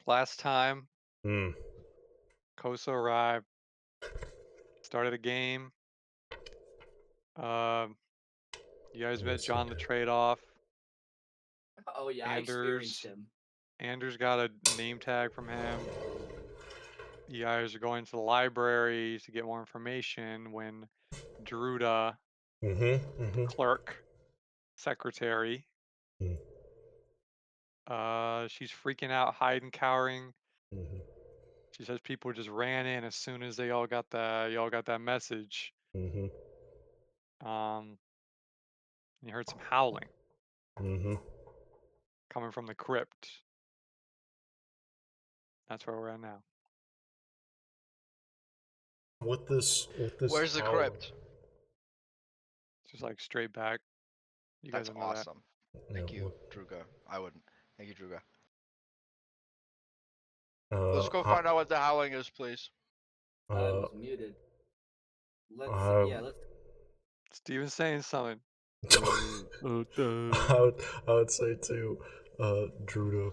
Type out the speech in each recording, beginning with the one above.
Last time, Hmm. Kosa arrived, started a game. Um, you guys Let me met see. John the trade-off. Oh yeah, I experienced Anders, him. Anders got a name tag from him. You guys are going to the library to get more information when Druda, Mm-hmm. the Mm-hmm. clerk, secretary, Mm-hmm. she's freaking out, hiding, cowering. Mm-hmm. She says people just ran in as soon as they all got that message. Mm-hmm. Um, you heard some howling Mm-hmm. coming from the crypt. That's where we're at now. With this Where's the howling. crypt? Just like straight back. You guys That's will know that. awesome. Yeah, Thank you, Druga. I wouldn't. Thank you, Druga. uh, Let's go I, find out what the howling is, please. I uh, was muted. Let's I, yeah, let's Steven's saying something. I would say too, Druda,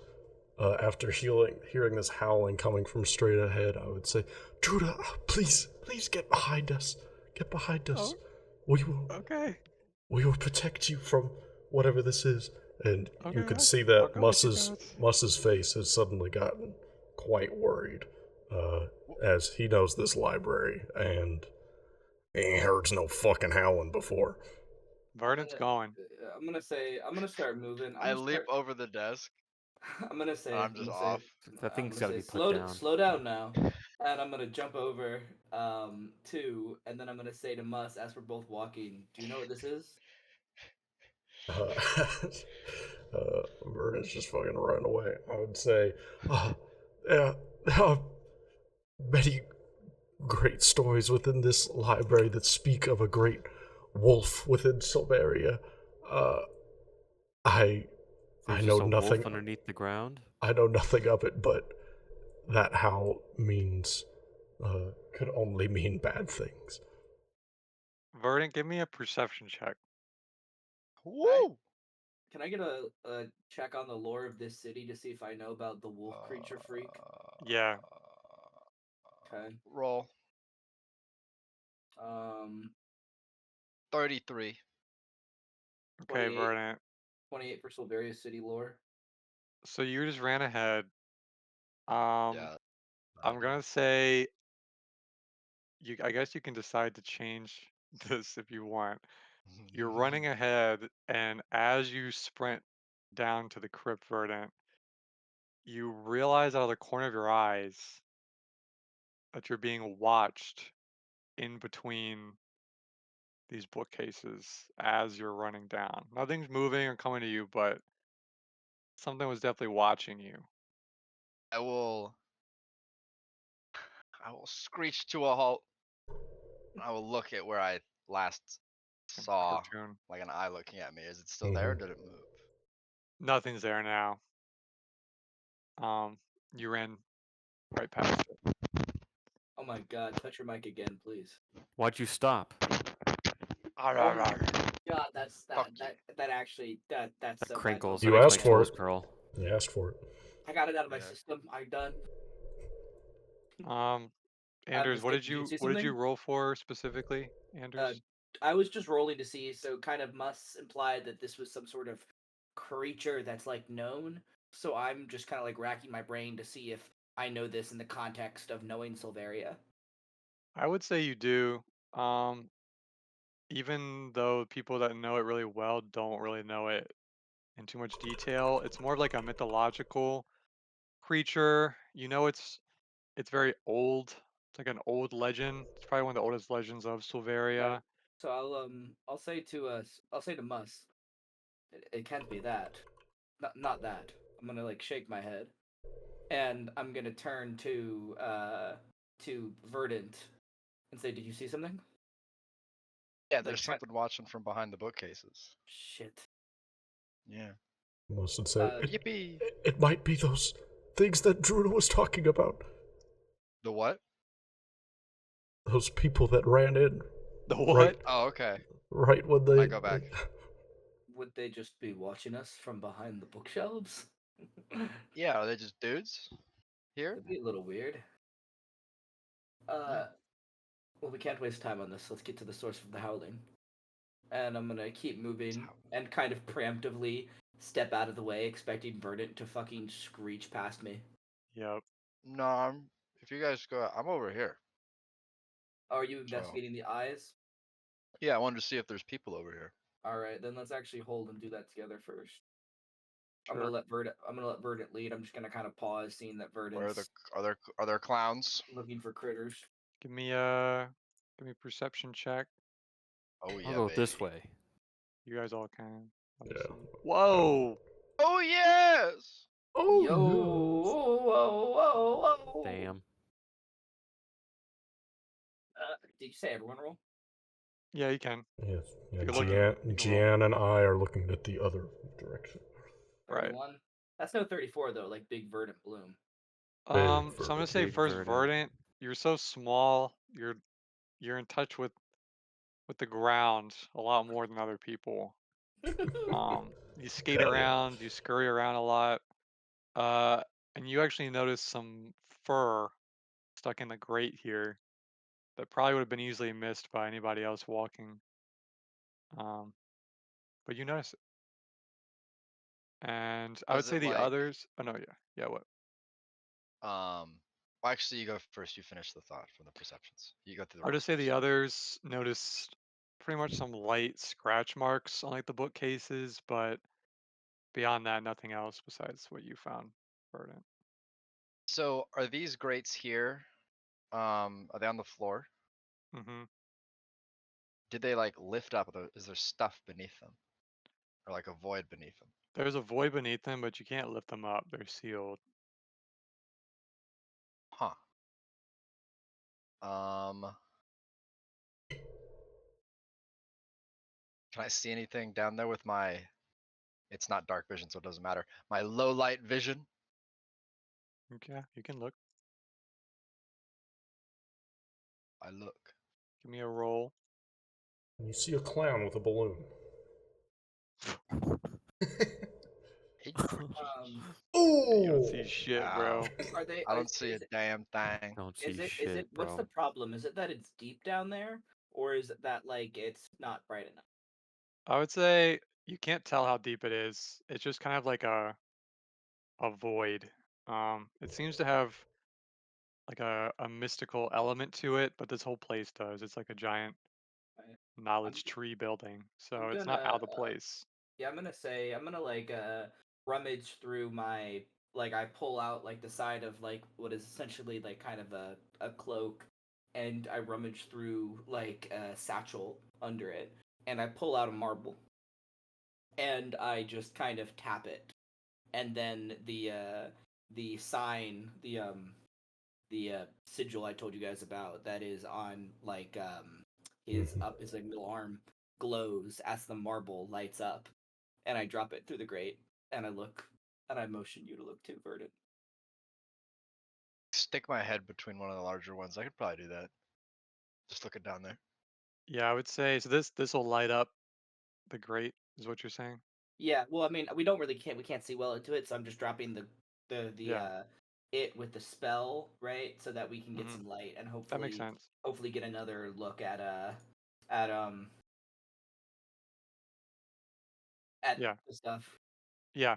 after hearing this howling coming from straight ahead, I would say, Druda, please, please get behind us. Get behind us. Oh, We will, okay. we will protect you from whatever this is. And you Okay, could I'll, see I'll that go with you guys. Muss's face has suddenly gotten quite worried, as he knows this library and he ain't heard no fucking howling before. I'm Vernon's gonna going. I'm gonna start moving. I leap over the desk, and I'm I'm just gonna say off. That I'm thing's gonna got to say be put down. slow down now. And I'm gonna jump over and then I'm gonna say to Mus as we're both walking, do you know what this is? Uh, Vernon's just fucking running away. I would say, there are many great stories within this library that speak of a great wolf within Sulvaria. Uh, I I There's know just a nothing. wolf underneath the ground. I know nothing of it, but that howl means could only mean bad things. Vernon, give me a perception check. I Woo! can I get a check on the lore of this city to see if I know about the wolf creature freak? Yeah. Okay. Roll Um 33. Okay, 28 Vernon. 28 for Silveria city lore. So you just ran ahead. Um, Yeah. I'm gonna say you. I guess you can decide to change this if you want. You're running ahead, and as you sprint down to the crypt, Verdant, you realize out of the corner of your eyes that you're being watched in between these bookcases as you're running down. Nothing's moving or coming to you, but something was definitely watching you. I will. I will screech to a halt. I will look at where I last Like saw, cartoon. like an eye looking at me. Is it still there? Or Mm-hmm. did it move? Nothing's there now. You ran right past it. Oh my god, touch your mic again, please. Why'd you stop? Oh my god, Fuck you. that actually that's That so bad. crinkles. That You makes my asked for toes it. curl. You asked for it. I got it out of my Yeah. system. I'm done. Um, I have a Anders, mistake. Did you see what did you something? roll for specifically, Uh, Anders? I was just rolling to see, so kind of must imply that this was some sort of creature that's like known. So I'm just kind of like racking my brain to see if I know this in the context of knowing Silveria. I would say you do. Um, even though people that know it really well don't really know it in too much detail, it's more of like a mythological creature. You know, it's very old. It's like an old legend. It's probably one of the oldest legends of Okay. Silveria. So I'll say to us, I'll say to Mus, it can't be that. Not that. I'm gonna like shake my head, and I'm gonna turn to Verdant and say, "Did you see something?" Yeah, Like, there's something watching from behind the bookcases. shit. Yeah. Most would say Uh, Yippee! it might be those things that Druda was talking about. The what? Those people that ran in The right what? Oh, okay. right when I they. go back. would they just be watching us from behind the bookshelves? Yeah, are they just dudes? here? It'd be a little weird. Yeah. Well, we can't waste time on this. Let's get to the source of the howling. And I'm gonna keep moving and kind of preemptively step out of the way, expecting Verdant to fucking screech past me. Yep. No, if you guys go, I'm over here. Oh, are you So investigating the eyes? yeah, I wanted to see if there's people over here. All right, then let's actually hold and do that together first. I'm Sure. gonna let Verdant lead. I'm just gonna kind of pause, seeing that Where Verdant's are there clowns? looking for critters. Give me a perception check. Oh I'll yeah, go baby. this way. You guys all can. Yeah. Obviously. Whoa! Oh yes. Oh, Yo, yes. whoa, whoa, whoa. Damn. Did you say everyone roll? Yeah, you can. Yes. Yeah, If you're looking, you can roll. Gian and I are looking at the other direction. Right. 31. That's no 34 though, like big Verdant Bloom. Big So I'm gonna Verdant. say Big first verdant. Verdant. You're so small. You're in touch with the ground a lot more than other people. You skate Hell yeah. around, you scurry around a lot. Uh, and you actually notice some fur stuck in the grate here that probably would have been easily missed by anybody else walking. Um, but you notice it. And I would Does say it the like others. Oh no, yeah, yeah. What? well, actually you go first, you finish the thought from the perceptions. You go through the I would rolls just say the first. others noticed pretty much some light scratch marks on like the bookcases, but beyond that, nothing else besides what you found, Verdant. So are these grates here? Are they on the floor? Mm-hmm. Did they like lift up? Is there stuff beneath them? Or like a void beneath them? There's a void beneath them, but you can't lift them up. They're sealed. Huh. Um, can I see anything down there with my, it's not dark vision, so it doesn't matter. My low light vision? Okay, you can look. I look. Give me a roll. You see a clown with a balloon. Hey, Yeah, you don't Oh! see shit, ow. bro. Are they? I don't see a damn thing. Don't Is see it? Is it? shit, What's the bro. problem? Is it that it's deep down there, or is it that like it's not bright enough? I would say you can't tell how deep it is. It's just kind of like a void. It seems to have like a mystical element to it, but this whole place does. It's like a giant Right. I'm knowledge tree building, I'm so it's gonna not out of place. yeah, I'm gonna like rummage through my, like, I pull out like the side of like what is essentially like kind of a cloak, and I rummage through like a satchel under it, and I pull out a marble, and I just kind of tap it, and then the sign, the sigil I told you guys about that is on like his up his like middle arm glows as the marble lights up, and I drop it through the grate, and I look, and I motion you to look too, Verdant. Stick my head between one of the larger ones. I could probably do that. Just looking down there. Yeah, I would say so. This will light up the grate, is what you're saying? Yeah, well, I mean, we can't see well into it, so I'm just dropping the Yeah. it with the spell, right, so that we can get Hmm. some light and That makes sense. hopefully get another look at at Yeah. the stuff. Yeah.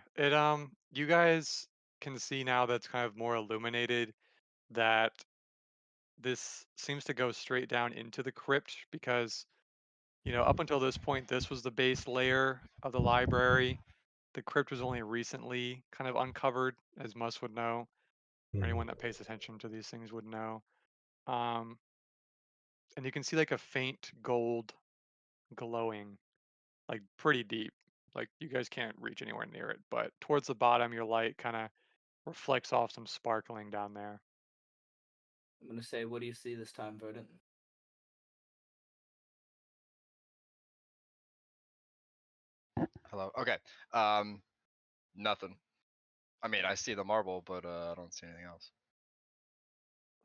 You guys can see now that's kind of more illuminated that this seems to go straight down into the crypt because, up until this point, this was the base layer of the library. The crypt was only recently kind of uncovered, as Mus would know, or anyone that pays attention to these things would know. Um, and you can see like a faint gold glowing, like pretty deep. Like you guys can't reach anywhere near it, but towards the bottom, your light kind of reflects off some sparkling down there. I'm gonna say, what do you see this time, Verdant? Hello. Okay. Nothing. I mean, I see the marble, but I don't see anything else.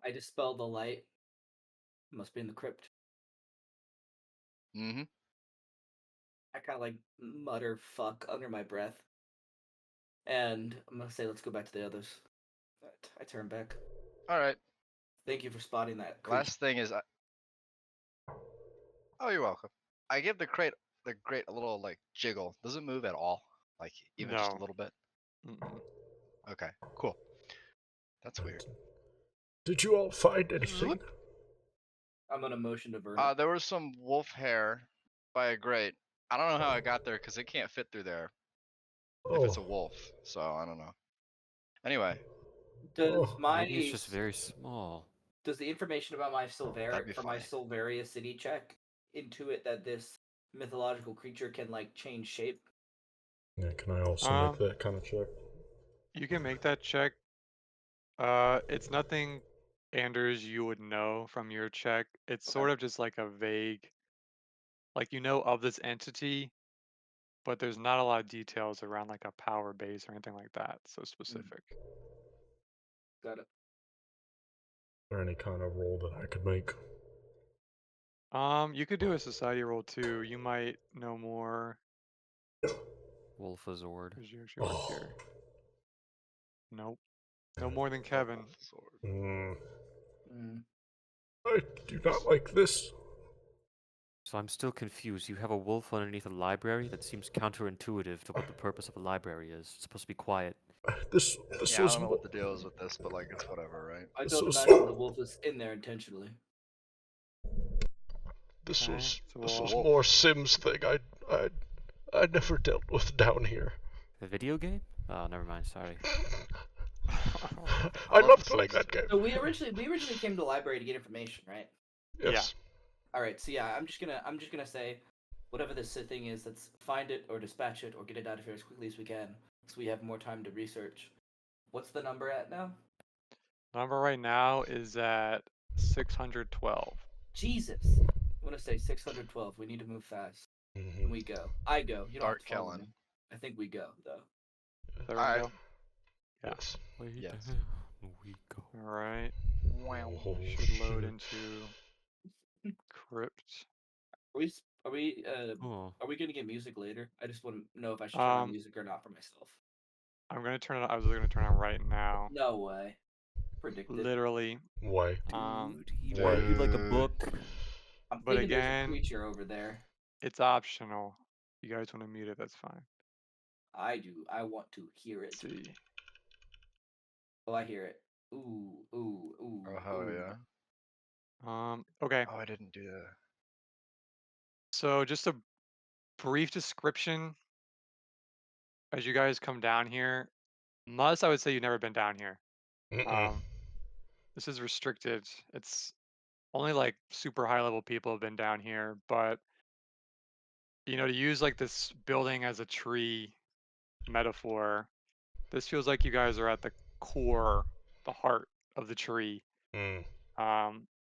I dispel the light. It must be in the crypt. Mm-hmm. I kind of like mutter "fuck" under my breath, and I'm gonna say, let's go back to the others. I turn back. All right. Thank you for spotting that creature. Last thing is, oh, you're welcome. I give the crate a little like jiggle. Does it move at all? Like even just a No. little bit? Mm-mm. Okay, cool. That's weird. Did you all find anything? I'm gonna motion to Verna. There was some wolf hair by a grate. I don't know how it got there because it can't fit through there if it's a Oh, wolf. So I don't know. Anyway, Does oh. my Maybe it's just very small. does the information about my that'd be my funny. Sulvaria city check intuit that this mythological creature can like change shape? Yeah, can I also make that kind of check? You can make that check. It's nothing, Anders, you would know from your check. It's sort of just like a vague, like you know of this entity, but there's not a lot of details around like a power base or anything like that. So specific. Got it. Is there any kind of roll that I could make? You could do a society roll too. You might know more. Wolfazord. Where's your work Oh. here? Nope. No more than Kevin. Mm, Mm. I do not like this. So I'm still confused. You have a wolf underneath a library? That seems counterintuitive to what the purpose of a library is. It's supposed to be quiet. This Yeah, I was don't know what the deal is with this, but like it's whatever, right? I This don't was- imagine the wolf is in there intentionally. this Okay, was so this we'll- was more Sims thing. I never dealt with down here. The video game? Oh, never mind. Sorry. I love love The playing Sims that game. So we originally came to the library to get information, right? Yes. All right. So yeah, I'm just gonna say, whatever this thing is, let's find it or dispatch it or get it out of here as quickly as we can, so we have more time to research. What's the number at now? Number right now is at 612. Jesus. I'm gonna say 612. We need to move fast. Mhm. We go. I go. You don't Dark have to follow Kellen. me. I think we go though. Everyone Alright. go? Yeah. Yes. Where the Yes. hell we go? All right. Wow. Oh, Should load shit. into crypt. Are we Oh. are we gonna get music later? I just want to know if I should turn on music or not for myself. I'm gonna turn it. I was gonna turn it on right now. No way. Predicted. Literally. Why? Dude, you Why? read like a book. I'm But thinking there's a again, creature over there. it's optional. You guys want to mute it? That's fine. I do. I want to hear it. Let's see. Oh, I hear it. Ooh, ooh, ooh. Oh hell ooh. yeah. Okay. Oh, I didn't do that. So just a brief description as you guys come down here. Unless I would say you've never been down here. Mm-mm. This is restricted. It's only like super high level people have been down here, but you know, to use like this building as a tree metaphor, this feels like you guys are at the core, the heart of the tree. Mm.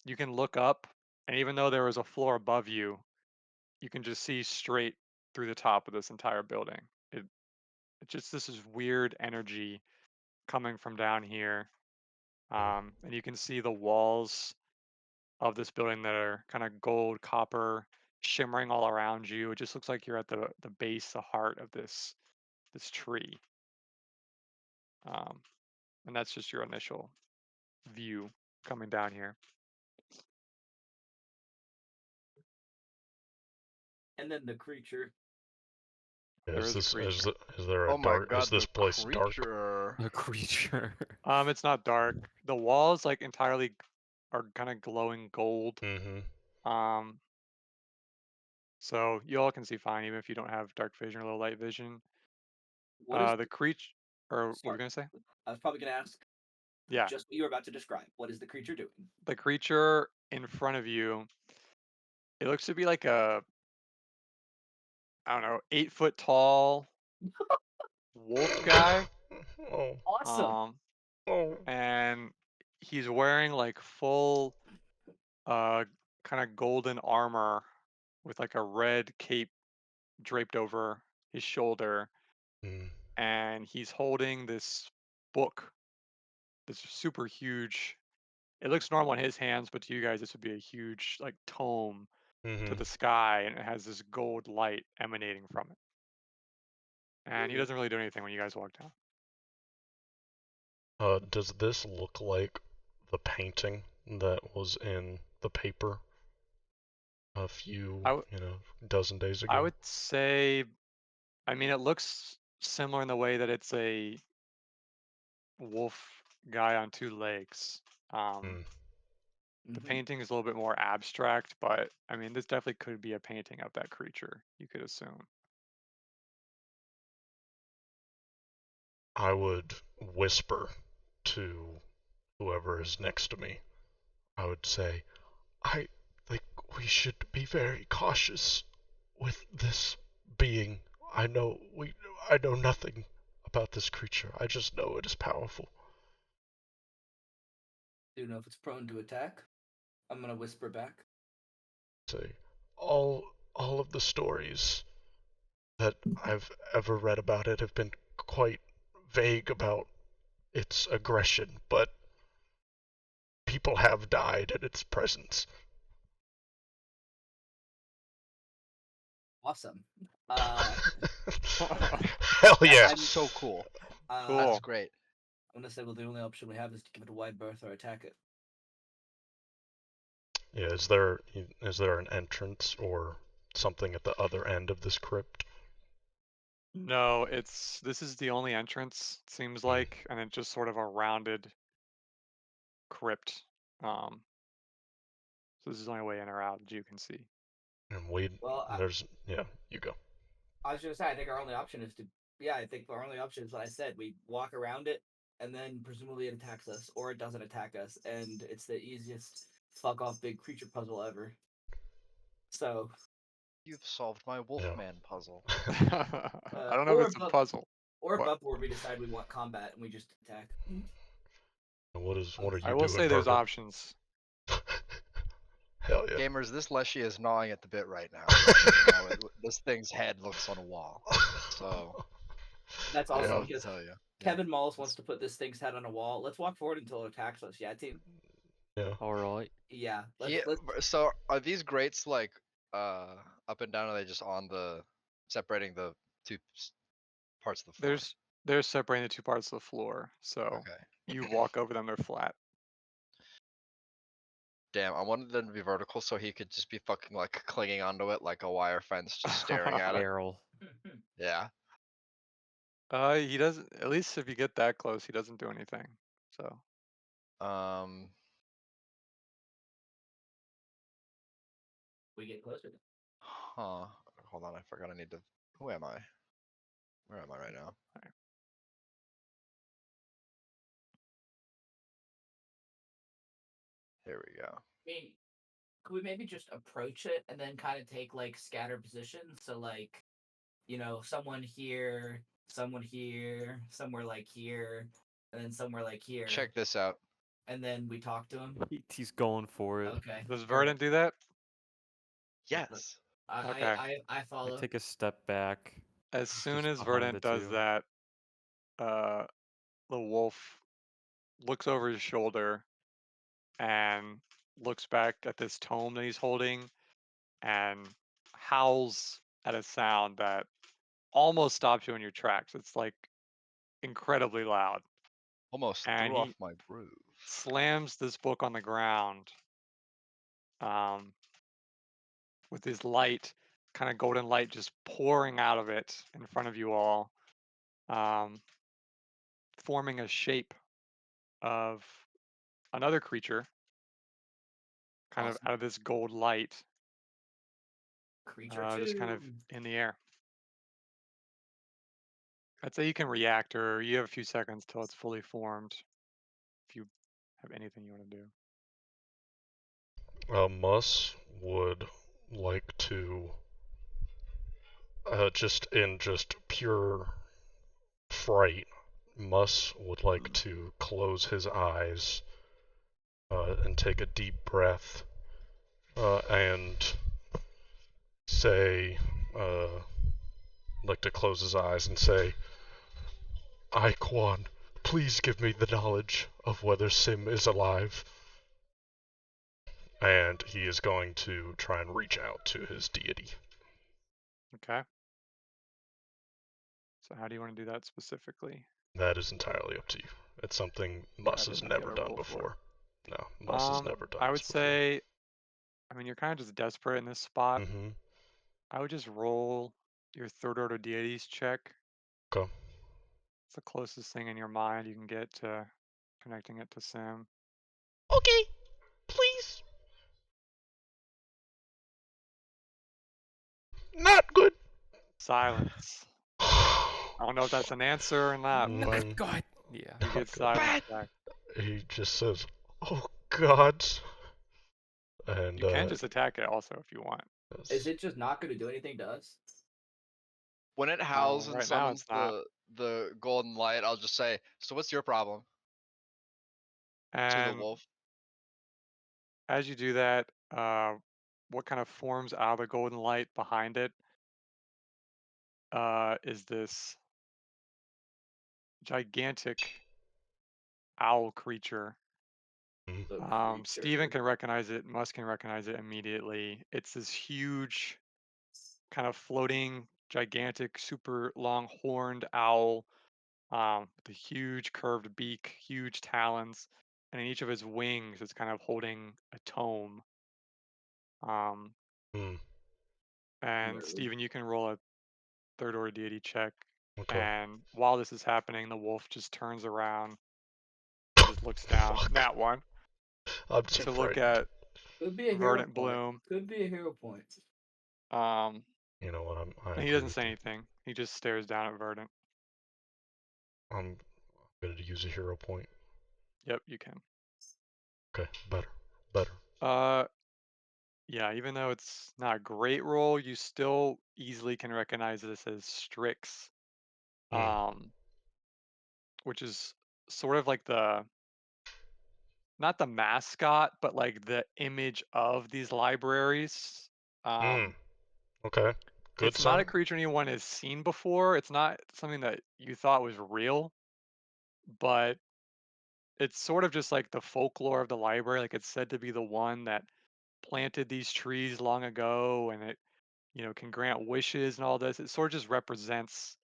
You can look up, and even though there was a floor above you, you can just see straight through the top of this entire building. It just this is weird energy coming from down here, and you can see the walls of this building that are kind of gold, copper, shimmering all around you. It just looks like you're at the base, the heart of this tree. And that's just your initial view coming down here. And then the creature. There is a Is creature. there a Oh my dark? god, Is this the place dark? creature. A creature. It's not dark. The walls like entirely are kind of glowing gold. Mm-hmm. So you all can see fine even if you don't have dark vision or low light vision. What is The creature, or what were sorry, you gonna say? I was probably gonna ask Yeah, just what you were about to describe. What is the creature doing? the creature in front of you. It looks to be like a, I don't know, 8 foot tall wolf guy. Oh. Awesome. Oh. And he's wearing like full, kind of golden armor with like a red cape draped over his shoulder, Mm. and he's holding this book, this super huge. It looks normal in his hands, but to you guys, this would be a huge like tome to Mm-hmm. the sky, and it has this gold light emanating from it. And he doesn't really do anything when you guys walk down. Does this look like the painting that was in the paper a few, dozen days I ago? would say, I mean, it looks similar in the way that it's a wolf guy on two legs. Hmm. The Mhm. painting is a little bit more abstract, but I mean, this definitely could be a painting of that creature, you could assume. I would whisper to whoever is next to me. I would say, I think we should be very cautious with this being. I know nothing about this creature. I just know it is powerful. Do you know if it's prone to attack? I'm gonna whisper back. Say, all of the stories that I've ever read about it have been quite vague about its aggression, but people have died in its presence. Awesome. Hell yeah. I'm So cool. That's Cool. great. I'm gonna say, well, the only option we have is to give it a wide berth or attack it. Yeah, is there an entrance or something at the other end of this crypt? No, this is the only entrance, it seems like, and it's just sort of a rounded crypt. So this is the only way in or out that you can see. And Well, you go. I was gonna say, I think our only option is to, yeah, I think our only option is what I said. We walk around it, and then presumably it attacks us, or it doesn't attack us, and it's the easiest fuck off big creature puzzle ever. So, You've solved my Wolfman puzzle. I don't know if or it's a puzzle. or But above where we decide we want combat and we just attack. What are I you will doing, say there's Virgo? options. Hell yeah. Gamers, this Leshy is gnawing at the bit right now. This thing's head looks on a wall. So That's I don't know awesome what to because tell you. Kevin Malls wants to put this thing's head on a wall. Let's walk forward until it attacks us. Yeah, team. Yeah. All right. Yeah, Yeah. So are these grates like up and down? Or are they just on the separating the two parts of the floor? They're separating the two parts of the floor, so Okay. you walk over them, they're flat. Damn, I wanted them to be vertical so he could just be fucking like clinging onto it like a wire fence, just staring at it. Barrel. Yeah. He doesn't. At least if you get that close, he doesn't do anything. So we get closer. Huh. Hold on, I forgot I need to. Who am I? Where am I right now? Alright. Here we go. I mean, could we maybe just approach it and then kind of take like scatter positions? So like, someone here, somewhere like here, and then somewhere like here. Check this out. And then we talk to him. He's going for it. Okay. does Verdant do that? Yes. Okay. I I follow. take a step back. As soon Just as behind the Verdant does two. that, the wolf looks over his shoulder and looks back at this tome that he's holding and howls at a sound that almost stops you in your tracks. It's like incredibly loud. Almost And threw off he my groove. slams this book on the ground um, with his light, kind of golden light just pouring out of it in front of you all, um, forming a shape of another creature kind of Awesome. out of this gold light, Creature just kind two. of in the air. I'd say you can react, or you have a few seconds till it's fully formed. If you have anything you want to do. Mus would like to, just in just pure fright, Mus would like to close his eyes and take a deep breath and say, like to close his eyes and say, I, Quan, please give me the knowledge of whether Sim is alive. And he is going to try and reach out to his deity. Okay. So how do you want to do that specifically? That is entirely up to you. It's something Muss has definitely get never a done roll for it. before. No, Muss has never done I this would before. say, I mean, you're kind of just desperate in this spot. Mm-hmm. I would just roll your Third Order Deities check. Okay. It's the closest thing in your mind you can get to connecting it to Sim. Okay, please. Not good. Silence. I don't know if that's an answer or not, but Mm, God. Yeah. you get okay. silence Bad. back. He just says, "Oh God," and You can just attack it also if you want. Is it just not going to do anything to us? When it howls and Right now summons it's not. the golden light, I'll just say, "So what's your problem?" To the And wolf. as you do that, what kind of forms out of the golden light behind it is this gigantic owl creature. Mm, The Steven creature. can recognize it, Musk can recognize it immediately. It's this huge, kind of floating, gigantic, super long horned owl with a huge curved beak, huge talons, and in each of his wings it's kind of holding a tome. Um, mm, and Nerd. Steven, you can roll a Third Order Deity check. okay. And while this is happening, the wolf just turns around and just looks down. Fuck. Nat one I'm too to look frightened. at Could be a hero Verdant point. Bloom. Could be a hero point. Um, You know what? I and he agree doesn't with say you. anything. He just stares down at Verdant. I'm gonna use a hero point. Yep, you can. Okay, better, better. Uh, yeah, even though it's not a great roll, you still easily can recognize this as Strix, Mm, um, which is sort of like the not the mascot, but like the image of these libraries. mm. Um, Okay. Good it's not a sign. creature anyone has seen before. It's not something that you thought was real, but it's sort of just like the folklore of the library. Like it's said to be the one that planted these trees long ago, and it can grant wishes and all this. It sort of just represents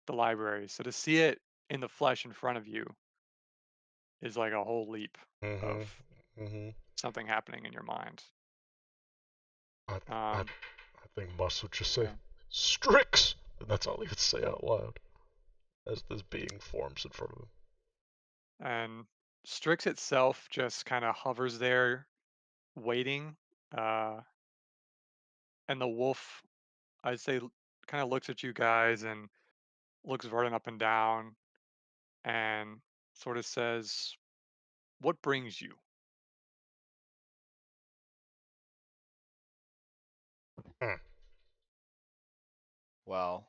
the library. So to see it in the flesh in front of you is like a whole leap of Mm-hmm. Mm-hmm. something happening in your mind. I I Um, I think Muss would just say yeah. Strix, and that's all he would say out loud as this being forms in front of him. And Strix itself just kind of hovers there waiting. Uh, and the wolf, I'd say, kind of looks at you guys and looks Vernon up and down and sort of says, "What brings you?" Mm, Well,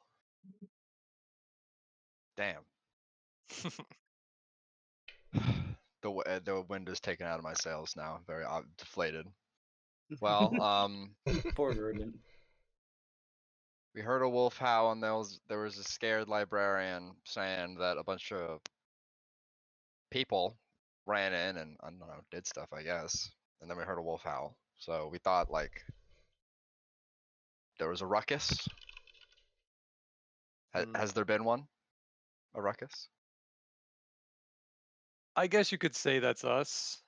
damn. The wind is taken out of my sails now. Very deflated. Well, Poor Verdant. we heard a wolf howl, and there was a scared librarian saying that a bunch of people ran in and I don't know did stuff, I guess. And then we heard a wolf howl, so we thought like there was a ruckus. Hmm. Has there been one? A ruckus? I guess you could say that's us.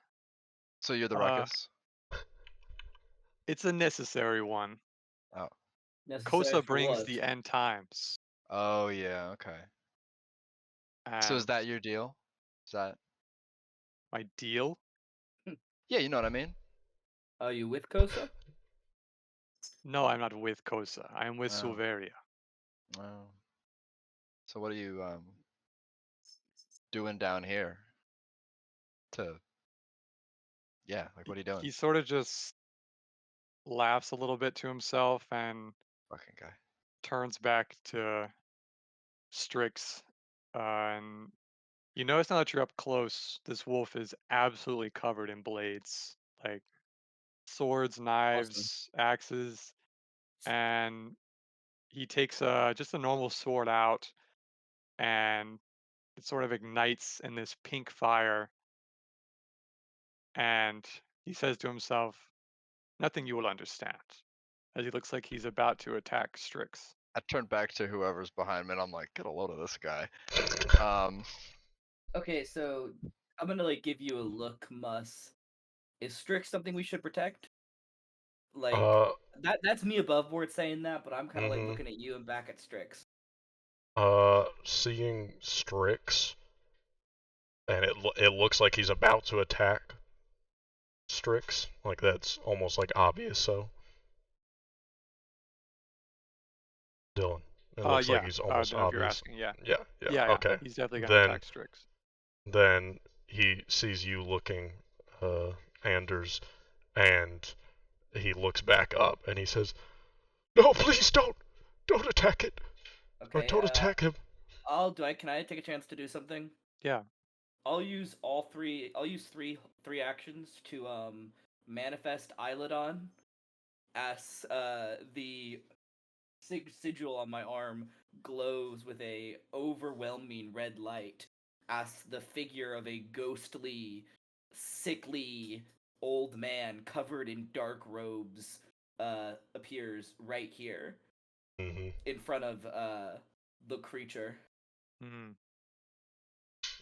So you're the Uh, ruckus? it's a necessary one. Oh. Necessary Kosa for brings what? the end times, Oh yeah. Okay. So is and that your deal? Is that? my deal. Yeah, you know what I mean. Are you with Kosa? No, I'm not with Kosa. I am with Oh. Sulvaria. Oh. So what are you doing down here? To Yeah, like what are you doing? He sort of just laughs a little bit to himself and Fucking guy. turns back to Strix. And you notice now that you're up close, this wolf is absolutely covered in blades, like swords, Awesome. knives, axes, and he takes just a normal sword out, and it sort of ignites in this pink fire, and he says to himself, "Nothing you will understand," as he looks like he's about to attack Strix. I turn back to whoever's behind me and I'm like, get a load of this guy. Okay, so I'm gonna like give you a look, Mus. Is Strix something we should protect? Like Uh, that's me above board saying that, but I'm kind of like mm-hmm. looking at you and back at Strix. Seeing Strix, and it looks like he's about to attack Strix. Like that's almost like obvious. So Dylan, it looks like Yeah. he's almost No, if you're obvious. asking, yeah. Yeah, yeah. Yeah. Okay. He's definitely gonna Then attack Strix. then he sees you looking, Anders, and he looks back up and he says, "No, please don't attack it, or Okay, don't attack him." can I take a chance to do something? Yeah. I'll use three actions to manifest Eilidon as the sigil on my arm glows with a overwhelming red light as the figure of a ghostly, sickly old man covered in dark robes appears right here Mm-hmm. in front of the creature. Hmm.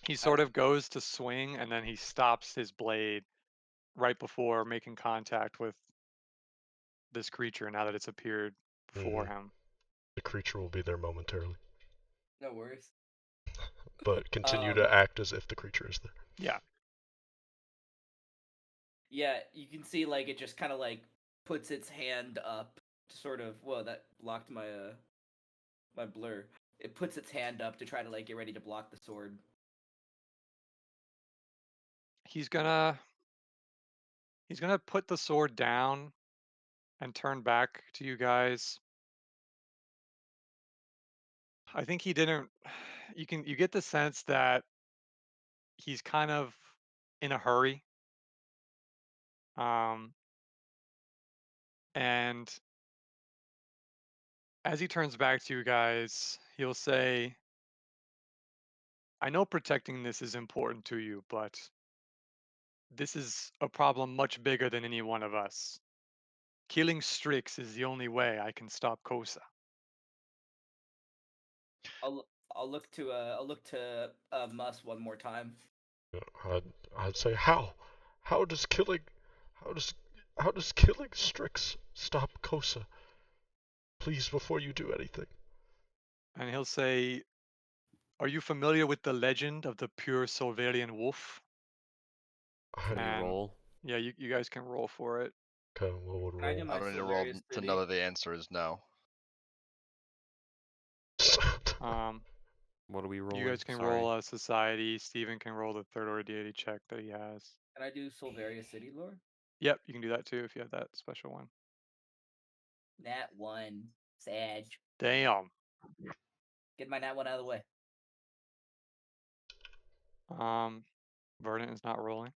He I, sort of goes to swing, and then he stops his blade right before making contact with this creature. Now that it's appeared before Mm-hmm. him. The creature will be there momentarily, no worries. but continue Um, to act as if the creature is there. Yeah. yeah, you can see like it just kind of like puts its hand up to sort of. Whoa, that blocked my blur. It puts its hand up to try to like get ready to block the sword. He's gonna put the sword down and turn back to you guys. I think he didn't. You get the sense that he's kind of in a hurry. Um, and as he turns back to you guys, he'll say, "I know protecting this is important to you, but this is a problem much bigger than any one of us. Killing Strix is the only way I can stop Kosa." I'll look to Mus one more time. I'd, I'd say how does killing how does how does killing Strix stop Kosa? Please, before you do anything. And he'll say, "Are you familiar with the legend of the pure Sulvarian wolf?" Can we And roll? yeah, you guys can roll for it. Okay, what would Can I do roll? my I don't need to roll Sulvaria to know City? that the answer is no. Um, What are we you rolling? guys can Sorry. roll a society. Steven can roll the third order deity check that he has. Can I do Sulvaria City lore? Yep, you can do that too if you have that special one. Nat 1. Sag. Damn. Get my Nat 1 out of the way. Verdant is not rolling.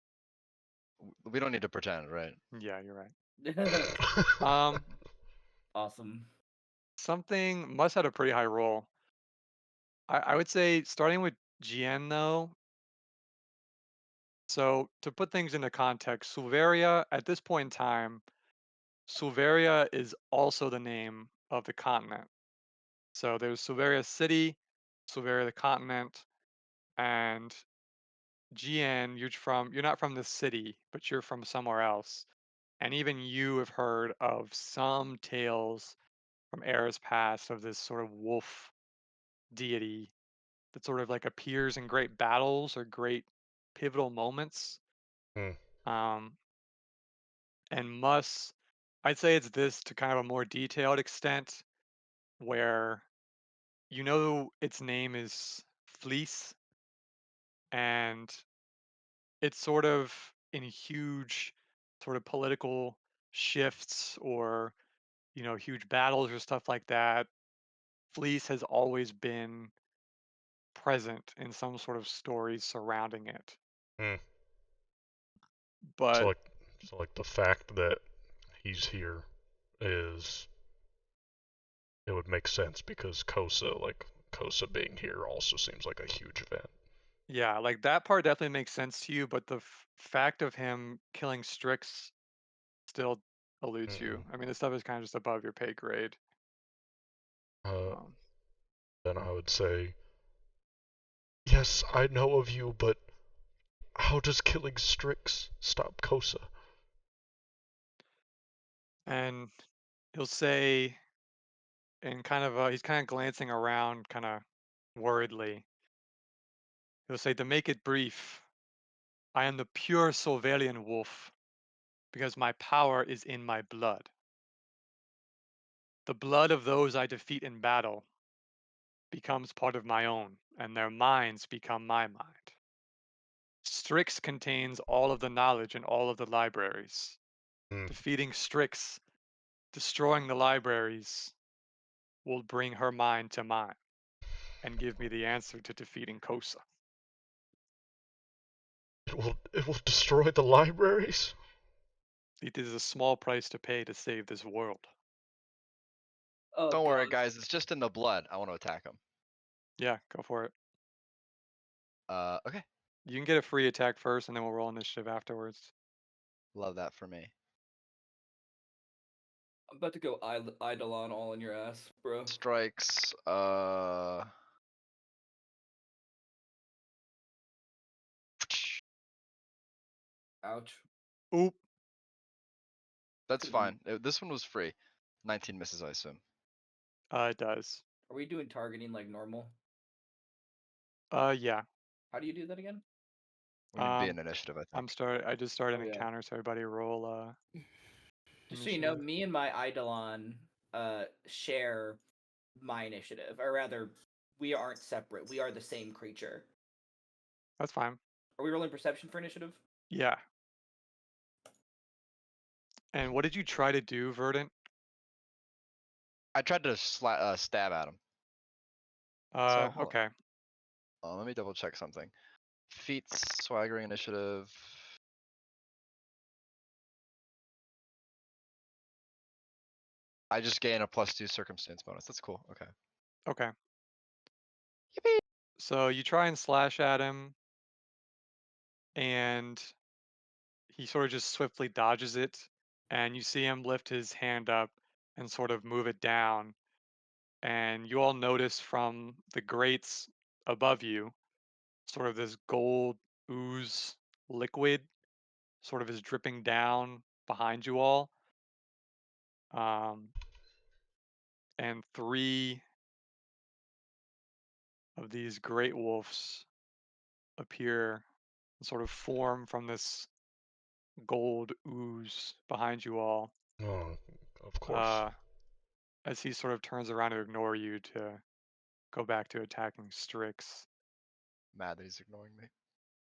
We don't need to pretend, right? Yeah, you're right. Um, Awesome. something must had a pretty high roll. I would say starting with GN though. So to put things into context, Sulvaria at this point in time, Sulvaria is also the name of the continent. So there's Sulvaria City, Sulvaria the continent, and GN. You're not from the city, but you're from somewhere else. And even you have heard of some tales from eras past of this sort of wolf deity that sort of like appears in great battles or great pivotal moments. Hmm. Um, and Mus, I'd say it's this to kind of a more detailed extent where you know its name is Fleece, and it's sort of in huge sort of political shifts or huge battles or stuff like that. Fleece has always been present in some sort of stories surrounding it. Hmm. So But like, so like the fact that he's here is it would make sense because Kosa being here also seems like a huge event. yeah, like that part definitely makes sense to you, but the fact of him killing Strix still eludes Mm-hmm. you. I mean, this stuff is kind of just above your pay grade. Um, Then I would say, yes, I know of you, but how does killing Strix stop Kosa? and he'll say, and he's kind of glancing around, kind of worriedly. He'll say, to make it brief, I am the pure Solvalian wolf because my power is in my blood. The blood of those I defeat in battle becomes part of my own, and their minds become my mind. Strix contains all of the knowledge in all of the libraries. Hmm. Defeating Strix, destroying the libraries, will bring her mind to mine and give me the answer to defeating Kosa. It will destroy the libraries? It is a small price to pay to save this world. Oh Don't worry, god. guys. It's just in the blood. I want to attack him. Yeah, go for it. Okay. You can get a free attack first, and then we'll roll initiative afterwards. Love that for me. I'm about to go Eidolon all in your ass, bro. Strikes. Ouch. Oop. That's Could've fine. This one was free. 19 misses, I assume. It does. Are we doing targeting like normal? Yeah. How do you do that again? We need to be in initiative, I think. I just started Oh, an yeah. encounter, so everybody roll Just so you know, initiative. me and my Eidolon share my initiative. Or rather, we aren't separate. We are the same creature. That's fine. Are we rolling perception for initiative? Yeah. And what did you try to do, Verdant? I tried to stab at him. So hold Okay. on. Let me double check something. Feats, swaggering initiative. I just gain a +2 circumstance bonus. That's cool. Okay. Okay. Yippee! So you try and slash at him, and he sort of just swiftly dodges it, and you see him lift his hand up and sort of move it down. And you all notice from the grates above you, sort of this gold ooze liquid sort of is dripping down behind you all. And three of these great wolves appear and sort of form from this gold ooze behind you all. Oh, of course. As he sort of turns around to ignore you to go back to attacking Strix. Mad that he's ignoring me.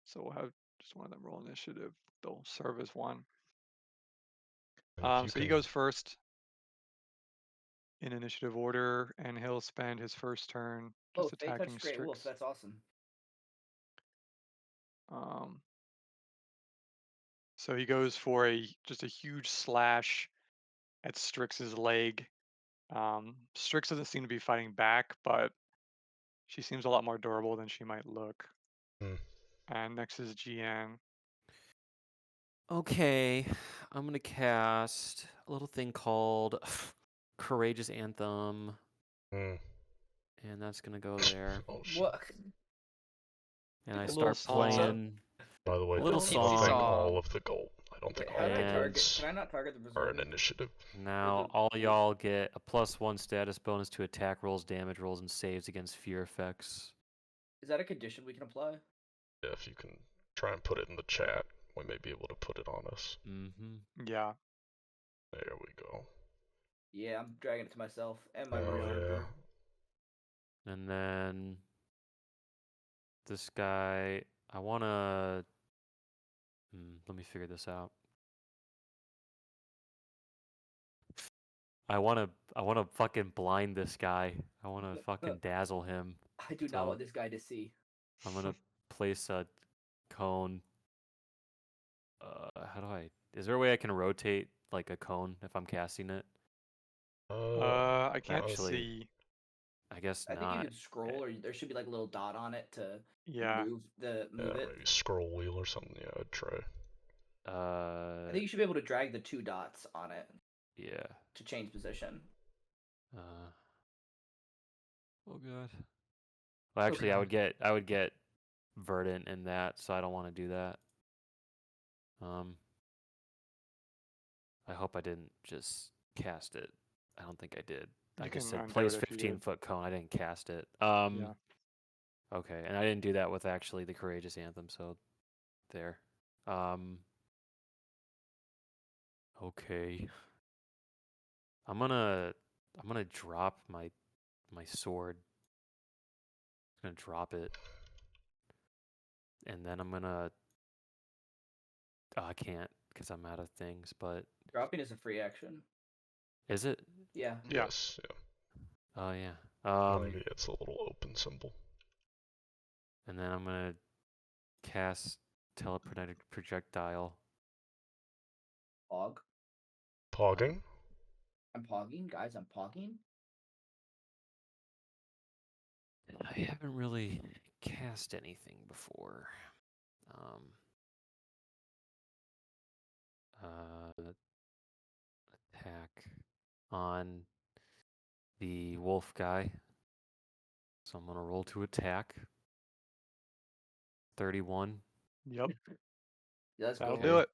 So we'll have just one of them roll initiative. They'll serve as one. If you So he can, goes first in initiative order, and he'll spend his first turn Oh, just Fey attacking touched Great Wolf. Strix. That's awesome. So he goes for just a huge slash at Strix's leg. Strix doesn't seem to be fighting back, but she seems a lot more durable than she might look. Hmm. And next is GN. Okay, I'm gonna cast a little thing called Courageous Anthem, Hmm. and that's gonna go there. Oh shit. What? And I A little start song. playing By the way, a little I Tipsy don't think song. all of the gold. I don't think Wait, all how do I the target? golds Can I not target the are berserker? an initiative. Now all y'all get a +1 status bonus to attack rolls, damage rolls, and saves against fear effects. Is that a condition we can apply? Yeah, if you can try and put it in the chat, we may be able to put it on us. Mm-hmm. Yeah. There we go. Yeah, I'm dragging it to myself and my Oh berserker. yeah. And then this guy, I wanna. Let me figure this out. I wanna fucking blind this guy. I wanna fucking dazzle him. I do not So want this guy to see. I'm gonna place a cone. How do I? Is there a way I can rotate like a cone if I'm casting it? I can't Actually, see. I guess I think you not. could scroll, or there should be like a little dot on it to Yeah. move Yeah, it. maybe scroll wheel or something. Yeah, I'd try. I think you should be able to drag the 2 dots on it Yeah. to change position. Oh god. Well, actually, Okay. I would get verdant in that, so I don't want to do that. I hope I didn't just cast it. I don't think I did. I You just can said undo it place if you did. 15-foot cone. I didn't cast it. Yeah. Okay, and I didn't do that with actually the Courageous Anthem, so there. Okay. I'm gonna drop my sword. I'm gonna drop it, and then I'm gonna. Oh, I can't because I'm out of things. But Dropping is a free action. is it? Yeah. Yeah. Yes, yeah. Oh yeah. Maybe it's a little open symbol. And then I'm gonna cast telekinetic projectile. Pog. Pogging? I'm pogging, guys. I'm pogging. I haven't really cast anything before. Attack on the wolf guy. So I'm gonna roll to attack. 31. Yep. Yeah, that's That'll cool. do it.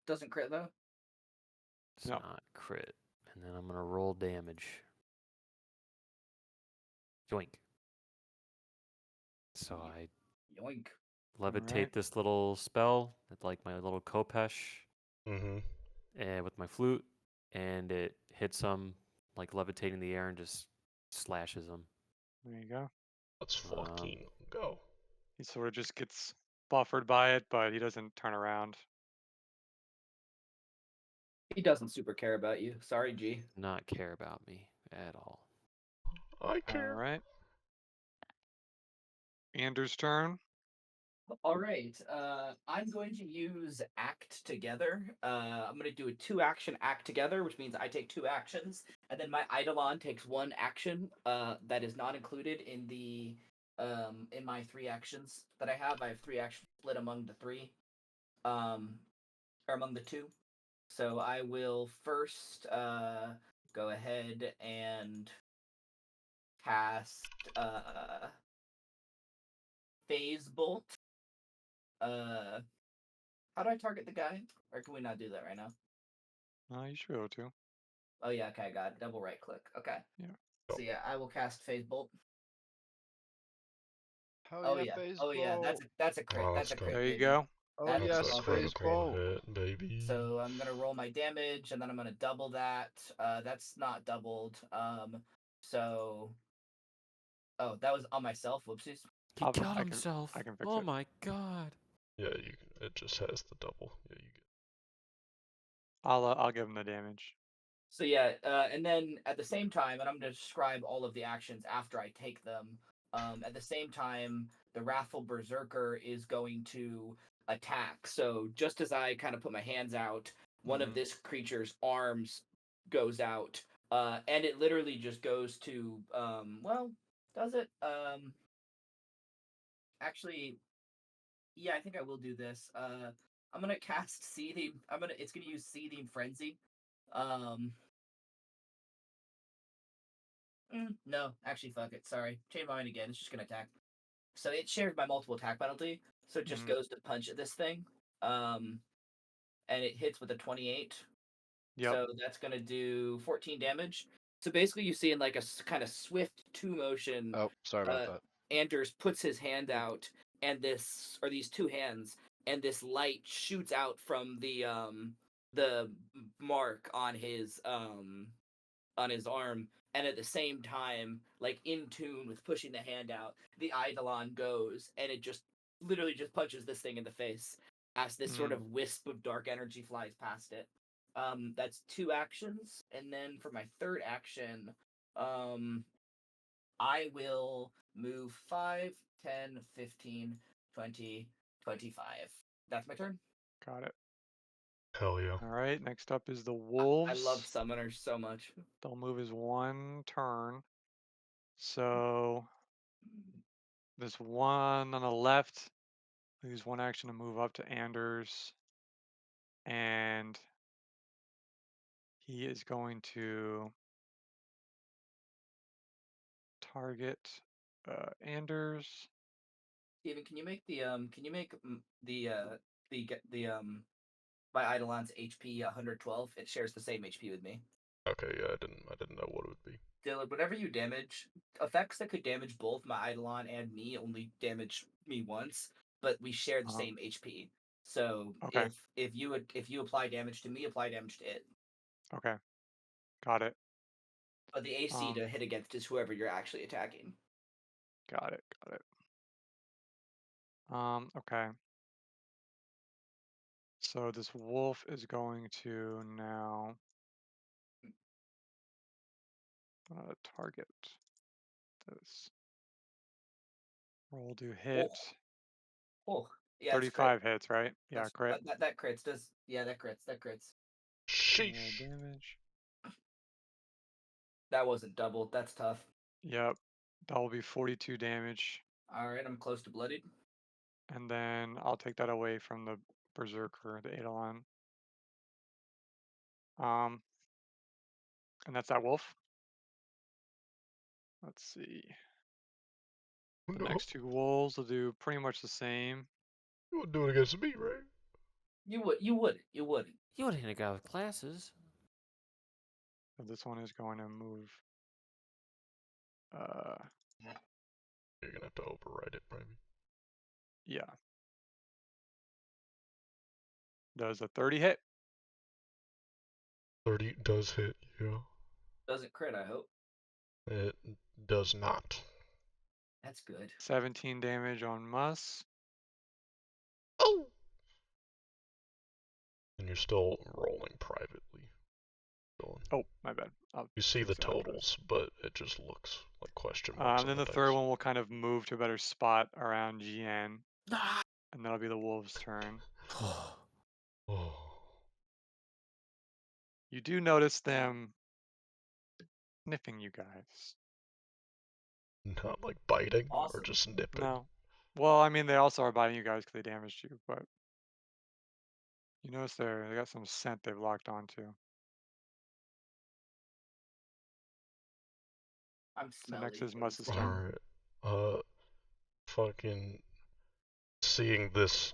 Doesn't crit though. It's No. not crit. And then I'm gonna roll damage. Yoink. So I Yoink. levitate Alright. this little spell, like my little Kopesh, Mm-hmm. and with my flute, and it hits him like levitating in the air and just slashes him. There you go. Let's fucking go. He sort of just gets buffered by it, but he doesn't turn around. He doesn't super care about you. Sorry, G. Not care about me at all. I care. Alright. Anders' turn. All right. I'm going to use act together. I'm going to do a 2-action act together, which means I take 2 actions, and then my Eidolon takes 1 action. That is not included in the in my 3 actions that I have. I have 3 actions split among the 3, or among the 2. So I will first go ahead and cast Phase Bolt. How do I target the guy? Or can we not do that right now? You should be able to. Oh yeah, okay, I got it. Double right click. Okay. Yeah. So yeah, I will cast Phase Bolt. Hell Oh yeah, yeah. phase Oh yeah, bolt. that's a crit. Oh, That's let's a go. crit, There you baby. go. Oh That is That's yes, a awesome. phase critical bolt. hit, baby. So I'm gonna roll my damage and then I'm gonna double that. That's not doubled. So oh, that was on myself. Whoopsies. He killed I himself. can fix Oh it. my god. Yeah, it just has the double. Yeah, you get. I'll give him the damage. So yeah, and then at the same time, and I'm going to describe all of the actions after I take them. At the same time, the Wrathful Berserker is going to attack. So just as I kind of put my hands out, one of this creature's arms goes out, and it literally just goes to well, does it? Actually, yeah, I think I will do this. I'm gonna cast Seething. It's gonna use Seething Frenzy. Um, no, actually, fuck it. Sorry. Change my mind again. It's just gonna attack. So it shares my multiple attack penalty. So it just goes to punch at this thing. And it hits with a 28. Yep. So that's gonna do 14 damage. So basically, you see in like a kind of swift 2 motion, Oh, sorry about that. Anders puts his hand out, and these 2 hands, and this light shoots out from the mark on his arm, and at the same time, like in tune with pushing the hand out, the Eidolon goes, and it just literally just punches this thing in the face as this sort of wisp of dark energy flies past it. That's 2 actions, and then for my 3rd action, I will move 5, 10, 15, 20, 25. That's my turn. Got it. Hell yeah. Alright, next up is the I love wolves. summoners so much. They'll move his 1 turn. So this one on the left, use 1 action to move up to Anders. And he is going to target Anders. Steven, can you make my Eidolon's HP 112? It shares the same HP with me. Okay, yeah, I didn't know what it would be. Dylan, whenever you damage, effects that could damage both my Eidolon and me only damage me once, but we share the same HP. So Okay. if you apply damage to me, apply damage to it. Okay. Got it. But the AC to hit against is whoever you're actually attacking. Got it. Got it. Okay. So this wolf is going to now target this. Roll to hit. Oh, yeah, 35 hits, right? Yeah, crit. That crits. That crits. Sheesh. Damage. That wasn't doubled. That's tough. Yep. That will be 42 damage. All right, I'm close to bloodied. And then I'll take that away from the berserker, the Eidolon. And that's that wolf. Let's see. The next two wolves will do pretty much the same. You wouldn't do it against me, right? You wouldn't. You wouldn't hit a guy with classes. So this one is going to move. You're gonna have to override it, maybe. Yeah. Does a 30 hit? 30 does hit, yeah. Doesn't crit, I hope. It does not. That's good. 17 damage on Mus. Oh! And you're still rolling privately. Oh, my bad. You see the totals, but it just looks like question marks. And then the third one will kind of move to a better spot around GN. And that'll be the wolves' turn. Oh. You do notice them sniffing you guys. Not like biting Awesome. or just nipping. No. Well, I mean, they also are biting you guys because they damaged you, but you notice they got some scent they've locked onto. I'm So smelly. next is Mus's turn. Alright. Fucking seeing this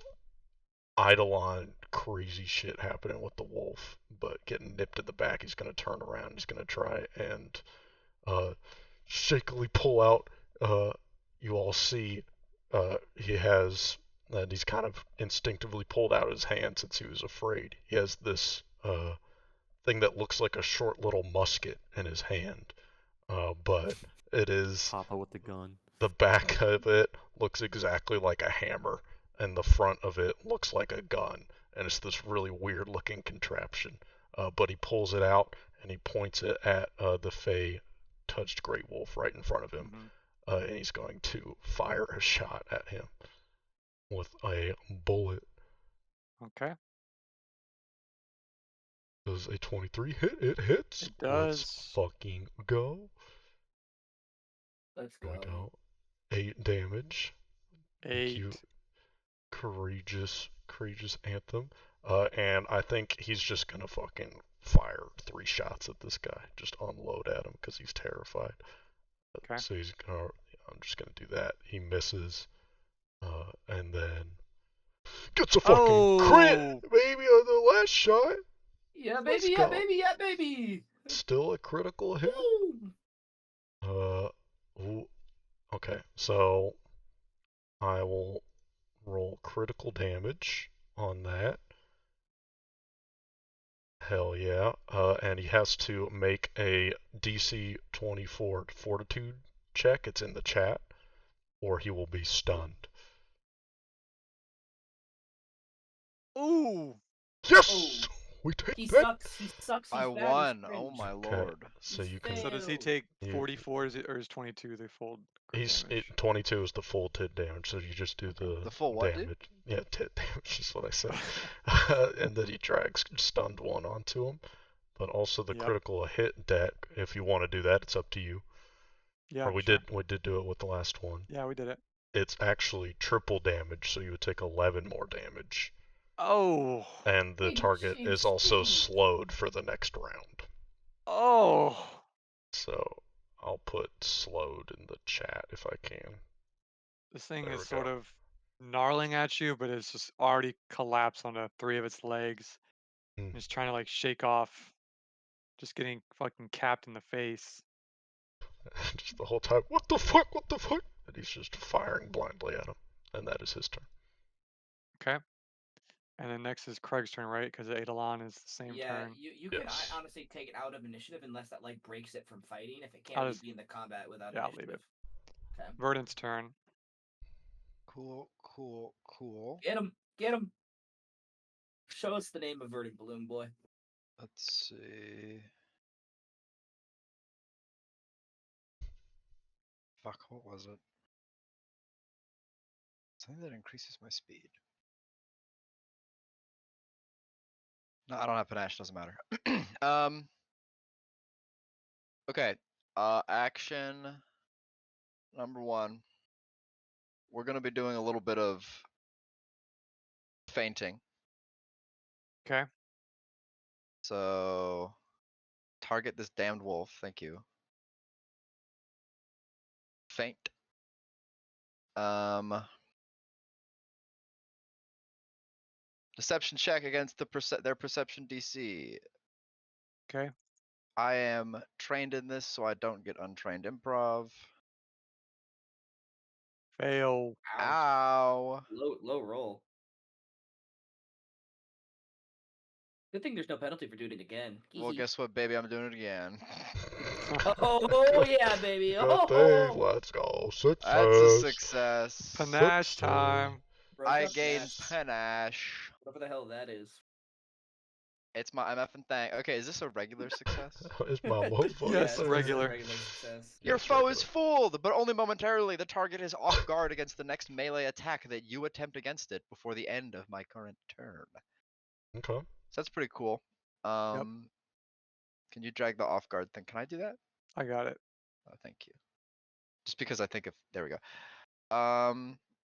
Eidolon crazy shit happening with the wolf, but getting nipped in the back, he's gonna turn around, he's gonna try and shakily pull out. You all see he has, and he's kind of instinctively pulled out his hand since he was afraid. He has this thing that looks like a short little musket in his hand, but it is Papa with the gun. the back of it looks exactly like a hammer, and the front of it looks like a gun, and it's this really weird looking contraption. But he pulls it out and he points it at the Fey touched Great Wolf right in front of him, and he's going to fire a shot at him with a bullet. Okay. Does a 23 hit? It hits. It does. Let's fucking go. Let's Here we go. go. 8 damage. 8. Thank you. Courageous anthem. And I think he's just gonna fucking fire 3 shots at this guy. Just unload at him because he's terrified. Okay. So I'm just gonna do that. He misses. And then gets a fucking crit, baby, on the last shot. Yeah, baby, yeah, baby, yeah, baby. Still a critical hit. Ooh. Okay, so I will roll critical damage on that. Hell yeah. And he has to make a DC 24 fortitude check. It's in the chat. Or he will be stunned. Ooh! Yes! We take He that! sucks. I won. Oh my lord. So you can. So does he take You- 44 or is 22 the full crit damage? 22 is the full tit damage, so you just do the full what, damage. dude? Yeah, tit damage is what I said. And then he drags stunned one onto him. But also the critical hit deck, if you want to do that, it's up to you. Yeah, or we did do it with the last one. Yeah, we did it. It's actually triple damage, so you would take 11 more damage. Oh! And the target is also slowed for the next round. Oh! So I'll put slowed in the chat if I can. This thing There is we sort go. of gnarling at you, but it's just already collapsed onto 3 of its legs. Hmm. It's trying to like shake off, just getting fucking capped in the face. Just the whole time, what the fuck, what the fuck? And he's just firing blindly at him. And that is his turn. Okay. And then next is Craig's turn, right? Because Eidolon is the same Yeah, turn. you can Yes. honestly take it out of initiative unless that like breaks it from fighting. If it can't I'll really just, be in the combat without yeah, I'll leave initiative. it. Okay. Verdant's turn. Cool. Get him! Get him! Show us the name of Verdant Balloon Boy. Let's see. Fuck, what was it? Something that increases my speed. No, I don't have panache, doesn't matter. Okay. Action number 1. We're gonna be doing a little bit of fainting. Okay. So target this damned wolf, thank you. Faint. Deception check against their perception DC. Okay. I am trained in this, so I don't get untrained improv. Fail. Ow. Low roll. Good thing there's no penalty for doing it again. Well, guess what, baby? I'm doing it again. Oh yeah, baby. Good thing, Oh, let's go. Success. That's a success. Panache time. Bro's I got gain panache. panache. Whatever the hell that is. It's my MF and thing. Okay, is this a regular success? Is my wolf Yes, it's a regular. regular success. Your Yes, foe is regular. fooled, but only momentarily. The target is off guard against the next melee attack that you attempt against it before the end of my current turn. Okay. So that's pretty cool. Can you drag the off guard thing? Can I do that? I got it. Oh, thank you. Just because I think if there we go.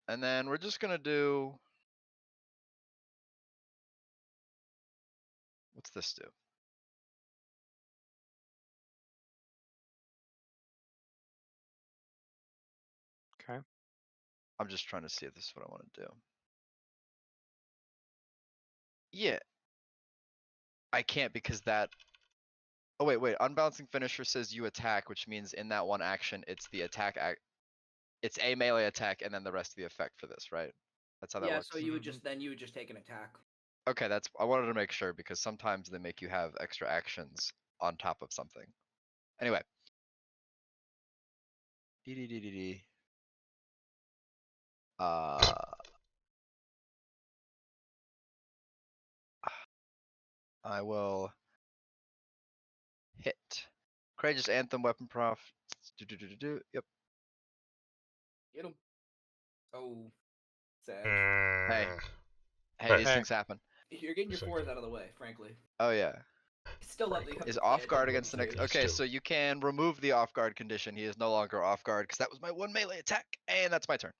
And then we're just gonna do. What's this do? Okay. I'm just trying to see if this is what I want to do. Yeah. I can't because that. Oh wait. Unbalancing finisher says you attack, which means in that one action, it's the attack. It's a melee attack, and then the rest of the effect for this, right? That's how that Yeah, works. so you would just take an attack. Okay, I wanted to make sure because sometimes they make you have extra actions on top of something. Anyway. DDDDD. I will hit. Courageous Anthem, Weapon Prof. Yep. Get him. Oh, sad. Hey, Hey. these things happen. You're getting your Same fours thing. out of the way, frankly. Oh yeah. Still love that you have Is to off play guard it, against the next. too. Okay, Used so to. you can remove the off guard condition. He is no longer off guard because that was my one melee attack, and that's my turn.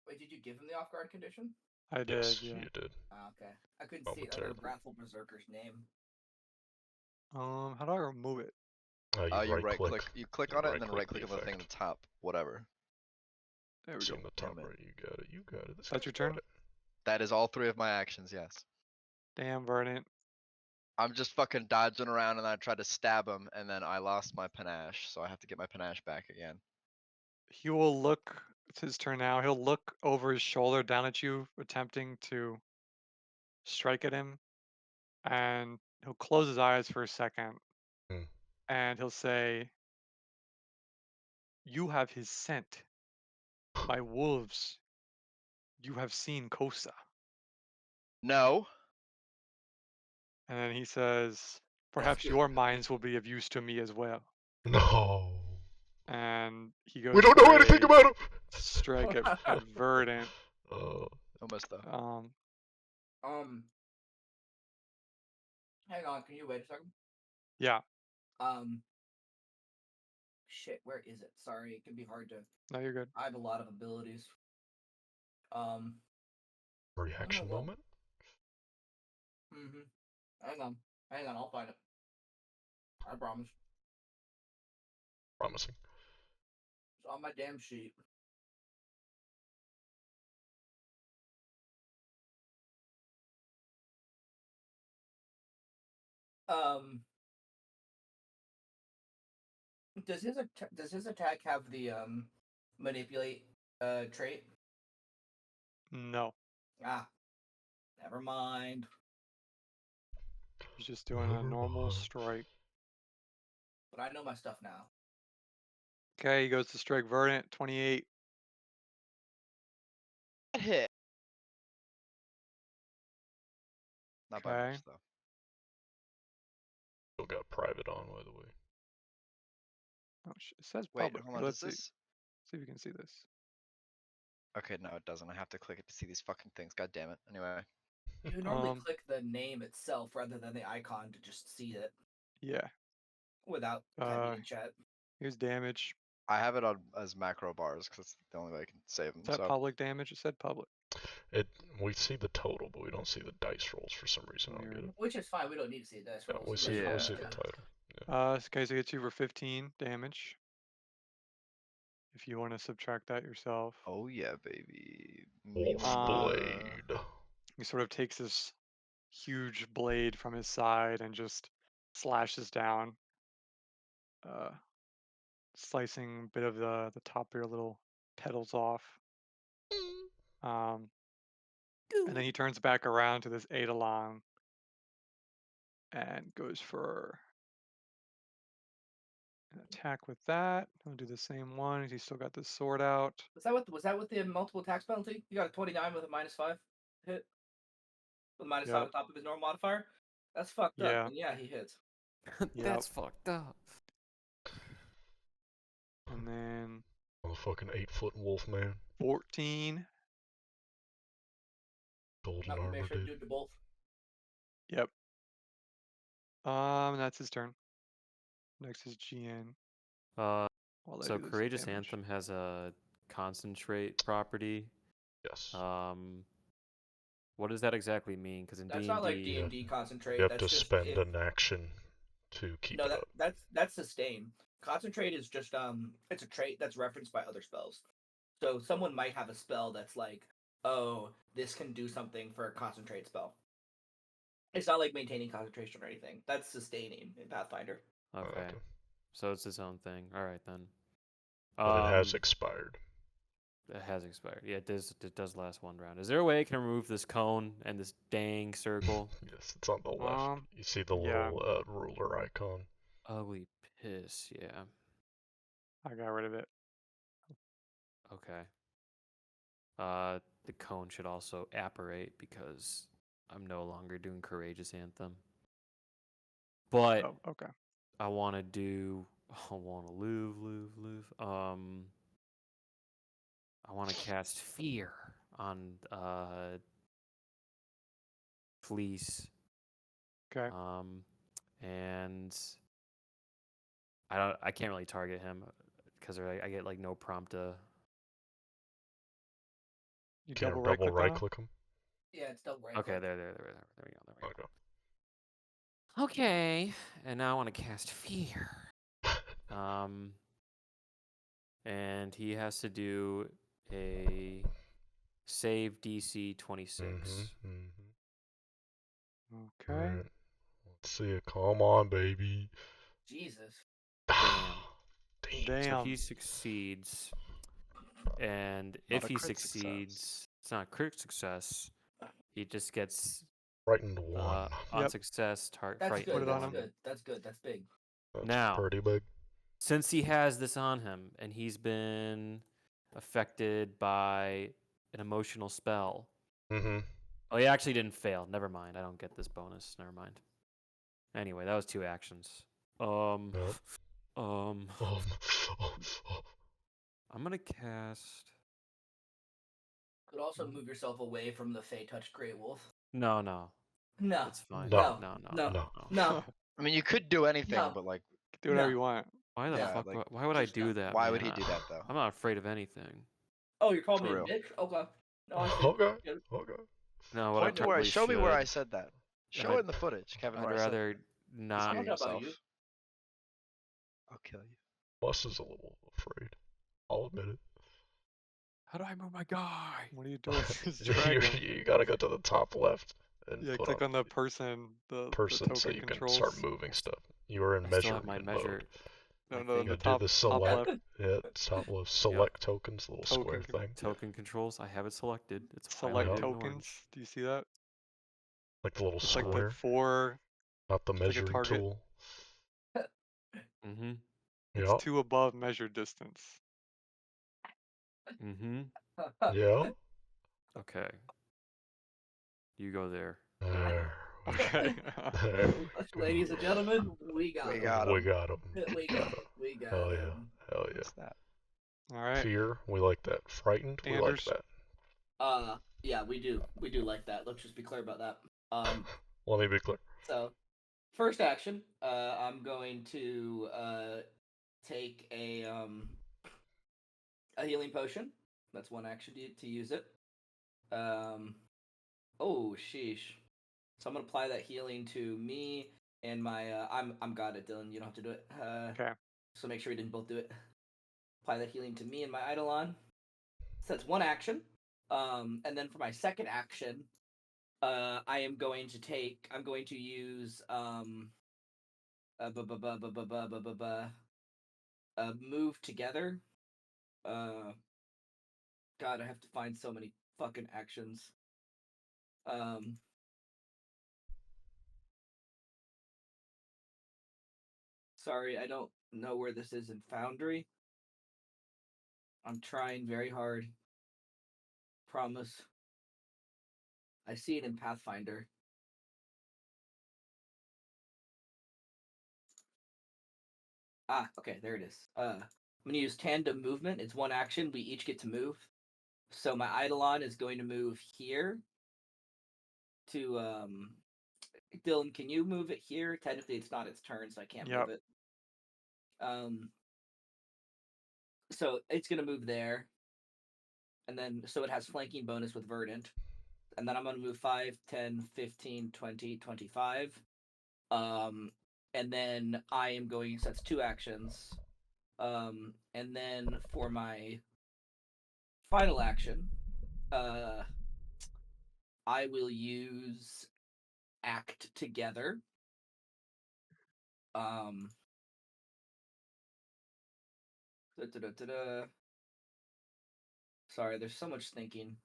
Wait, did you give him the off guard condition? I did, Yes, yeah. you did. Oh, okay. I couldn't see the Momentarily. Wrathful Berserker's name. How do I remove it? You right click. You click You on it and then right-click right click the on the thing at effect. the top. Whatever. There we See go. in the Damn top it. right. You got it. You got it. This That's your guy's got turn? it. That is all 3 of my actions. Yes. Damn, Verdant. I'm just fucking dodging around and I tried to stab him and then I lost my panache, so I have to get my panache back again. He will look. It's his turn now. He'll look over his shoulder down at you, attempting to strike at him, and he'll close his eyes for a second, Hmm. and he'll say, "You have his scent. My wolves. You have seen Kosa." No. And then he says, That's "Perhaps good. your minds will be of use to me as well." No. And he We goes don't for know anything a about him. strike at Verdant. Almost though. Um, hang on, can you wait a second? Yeah. Shit, where is it? Sorry, it can be hard to. No, you're good. I have a lot of abilities. Reaction well. moment. Hang on, I'll find it. I promise. Promising. on my damn sheet. Does his attack have the manipulate trait? No, Ah, never mind. he's just doing a Never normal mind. strike. But I know my stuff now. Okay, he goes to strike Verdant, 28. Hit. Not by Okay. much though. Still got private on, by the way. Oh, it says Wait, public. hold on. Let's Does see. this? See if you can see this. Okay, no, it doesn't. I have to click it to see these fucking things. God damn it. Anyway. You normally click the name itself rather than the icon to just see it Yeah. without typing in chat. Here's damage. I have it on as macro bars because it's the only way I can save them. Is that So public damage? It said public. We see the total, but we don't see the dice rolls for some reason. I don't get it. Which is fine. We don't need to see this. Yeah, we see Yeah. the title. Okay, so it gets you for 15 damage. If you want to subtract that yourself. Oh yeah, baby. Wolf blade. He sort of takes this huge blade from his side and just slashes down, slicing a bit of the top of your little petals off. And then he turns back around to this Eidolon and goes for an attack with that. He'll do the same one. He's still got this sword out. Was that with the multiple attacks penalty? You got a 29 with a -5 hit? With -5 on top of his normal modifier? That's fucked up. And yeah, he hits. That's fucked up. And then Motherfucking 8-foot wolf man. 14. Golden armor, dude. Do both. Yep. That's his turn. Next is GN. So Courageous Anthem has a concentrate property. Yes. What does that exactly mean? Because in that's D&D, not like D&D concentrate. You have that's to just spend an action to keep it up. That's sustain. Concentrate is just it's a trait that's referenced by other spells. So someone might have a spell that's like, oh, this can do something for a concentrate spell. It's not like maintaining concentration or anything. That's sustaining in Pathfinder. Okay. So it's its own thing. All right then. But it has expired. It has expired. Yeah, it does last one round. Is there a way I can remove this cone and this dang circle? Yes, it's on the left. You see the little ruler icon. Ugly piss, yeah. I got rid of it. Okay. The cone should also apparate because I'm no longer doing Courageous Anthem. But okay. I want to Louvre. I want to cast Fear on Fleece. Okay. And I can't really target him because I get like no prompt to. You double right click him. Yeah, it's double right. Okay, there we go. Okay, and now I want to cast Fear. And he has to do a save DC 26. Okay. Right. Let's see it. Come on, baby. Jesus. Damn. So he succeeds. And if he succeeds, it's not a crit success. He just gets frightened one. On success, That's frightened. good. That's good. That's big. That's now, pretty big. Since he has this on him and he's been affected by an emotional spell. Oh, he actually didn't fail. Never mind. I don't get this bonus. Never mind. Anyway, that was 2 actions. I'm gonna cast. Could also move yourself away from the Fey Touch Grey Wolf. No. No. It's fine. No. I mean, you could do anything, but like, do whatever you want. Why the fuck? Like, why would I do that? Why would he do that though? I'm not afraid of anything. Oh, you're calling me a bitch? Okay. No, okay. No, what show me where I said that. Show it in the footage, Kevin. I'd rather not. Yourself. I'll kill you. Bus is a little afraid. I'll admit it. How do I move my guy? What are you doing? Just drag him. You gotta go to the top left and Yeah, put click on on the person, the person so token you can start controls. moving stuff. You are in I still have measuring my mode. measure. No, my no, thing. the You do top, the top select. left. Yeah, top left. Select tokens, the little square Token thing. Token controls. I have it selected. It's Select highlighted in tokens. orange. Do you see that? Like the little It's like the square, 4, not the it's like a measuring target. tool. Mm-hmm. It's Yeah, 2 above measured distance. Mm-hmm. yeah. Okay. You go there. There. Okay. There we go. Ladies and gentlemen, we got We him. got We him. got him. We got him. We got Hell yeah. him. Hell yeah. What's that? All right. Fear, we like that. Frightened, we like Anders. that. Yeah, we do. We do like that. Let's just be clear about that. Let me be clear. So, first action, I'm going to take a healing potion. That's one action to use it. Oh sheesh. So I'm gonna apply that healing to me and my. I'm got it, Dylan. You don't have to do it. Okay. So make sure we didn't both do it. Apply that healing to me and my Eidolon. So that's one action. And then for my second action, I'm going to use move together. God, I have to find so many fucking actions. Sorry, I don't know where this is in Foundry. I'm trying very hard. Promise. I see it in Pathfinder. Okay, there it is. I'm gonna use tandem movement. It's one action. We each get to move. So my Eidolon is going to move here. To Dylan, can you move it here? Technically, it's not its turn, so I can't move it. So it's gonna move there, and then so it has flanking bonus with Verdant, and then I'm gonna move 5, 10, 15, 20, 25. And then I am going. So that's 2 actions. And then for my final action, I will use Act Together. Sorry, there's so much thinking.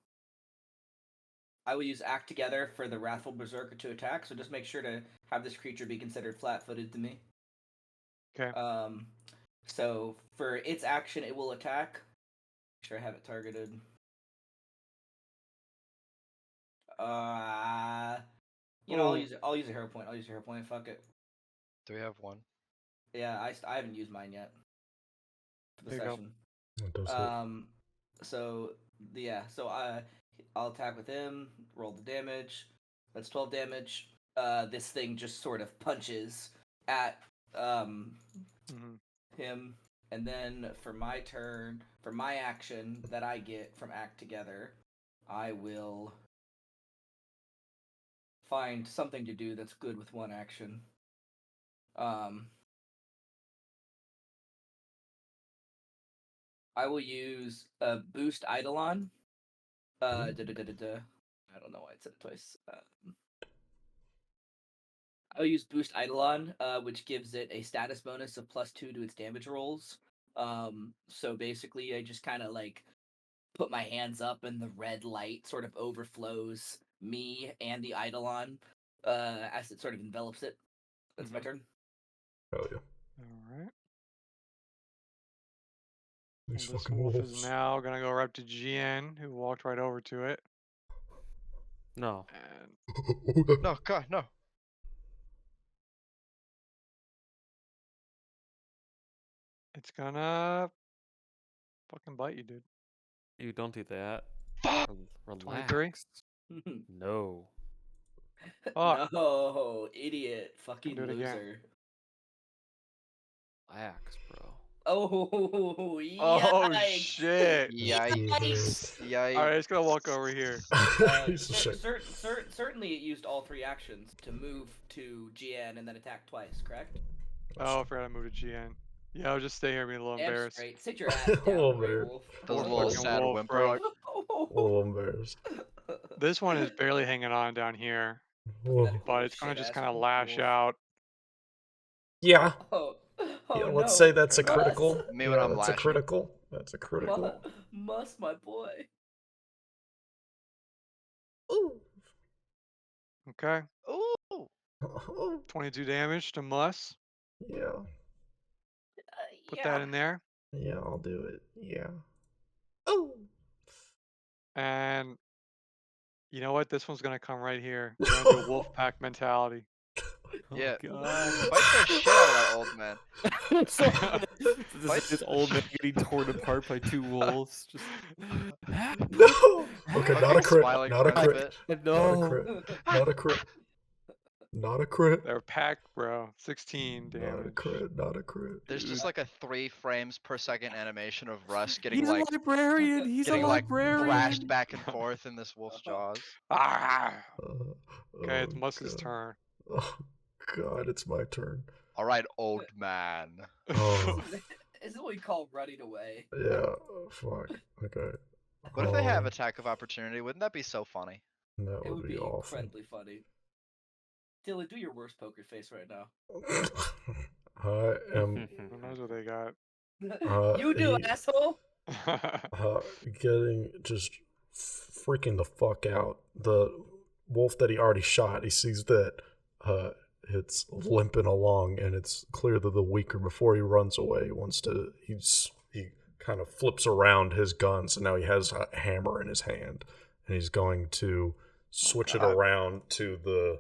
I will use Act Together for the Wrathful Berserker to attack, so just make sure to have this creature be considered flat-footed to me. Okay. So for its action, it will attack. Make sure I have it targeted. I'll use a hero point. Fuck it. Do we have one? Yeah, I haven't used mine yet for the There you go. session. So I'll attack with him. Roll the damage. That's 12 damage. This thing just sort of punches at him, and then for my turn, for my action that I get from Act Together, I will find something to do that's good with one action. I will use Boost Eidolon. I don't know why I said it twice. I'll use Boost Eidolon, which gives it a status bonus of +2 to its damage rolls. So basically, I just kind of like put my hands up, and the red light sort of overflows me and the Eidolon as it sort of envelops it. That's my turn. Hell yeah. All right. These This fucking wolf wolves. is now gonna go right up to GN, who walked right over to it. No. And No, God, no. it's gonna fucking bite you, dude. You don't do that. Relax. 23? No. Fuck. No, idiot, fucking do it again. loser. Relax, bro. Oh, Oh yikes. shit. Yikes. Yikes. Alright, it's gonna walk over here. Piece of shit. Certainly it used all 3 actions to move to GN and then attack twice, correct? Oh, I forgot to move to GN. Yeah, I'll just stay here and be a little Damn embarrassed. straight. Sit your ass A down, little Grey bit. Wolf. Those Poor little fucking sad wolf, bro. whimper. Like, A little embarrassed. this one is barely hanging on down here, Whoa. but it's gonna Shit just ass kind of lash wolf. out. Yeah. Oh, Yeah, oh let's no. say that's a Mus. critical. Me when Yeah, I'm that's a lashing. critical. That's a critical. Mus, my boy. Ooh. Okay, Ooh. 22 damage to Muss. Yeah. Put Yeah. that in there. Yeah, I'll do it. Yeah. Oh. And you know what? This one's gonna come right here. We're gonna do a wolf pack mentality. Yeah. Oh god. Fight the shit out of that old man. This old man getting torn apart by two wolves. Just No. Okay, not a Fucking crit. smiling Not a friend crit. bit. Not a no. crit. Not a crit. Not a crit. They're packed, bro. 16 Not a damage. crit. Not a crit. There's just Dude. like a 3 frames per second animation of Russ getting He's like a librarian. He's a getting like librarian. thrashed back and forth in this wolf's jaws. Ah! Okay, Oh, it's Muss's God. turn. Oh God, it's my turn. All right, old man. Oh This is what we call running away. yeah. Fuck. Okay. What if they have attack of opportunity? Wouldn't that be so funny? That It would be awful. incredibly funny. Dylan, do your worst poker face right now. I am Who knows what they got? You do, he- asshole! getting just freaking the fuck out. The wolf that he already shot, he sees that it's limping along, and it's clear that the weaker. Before he runs away, he kind of flips around his gun, so now he has a hammer in his hand, and he's going to switch it God. around to the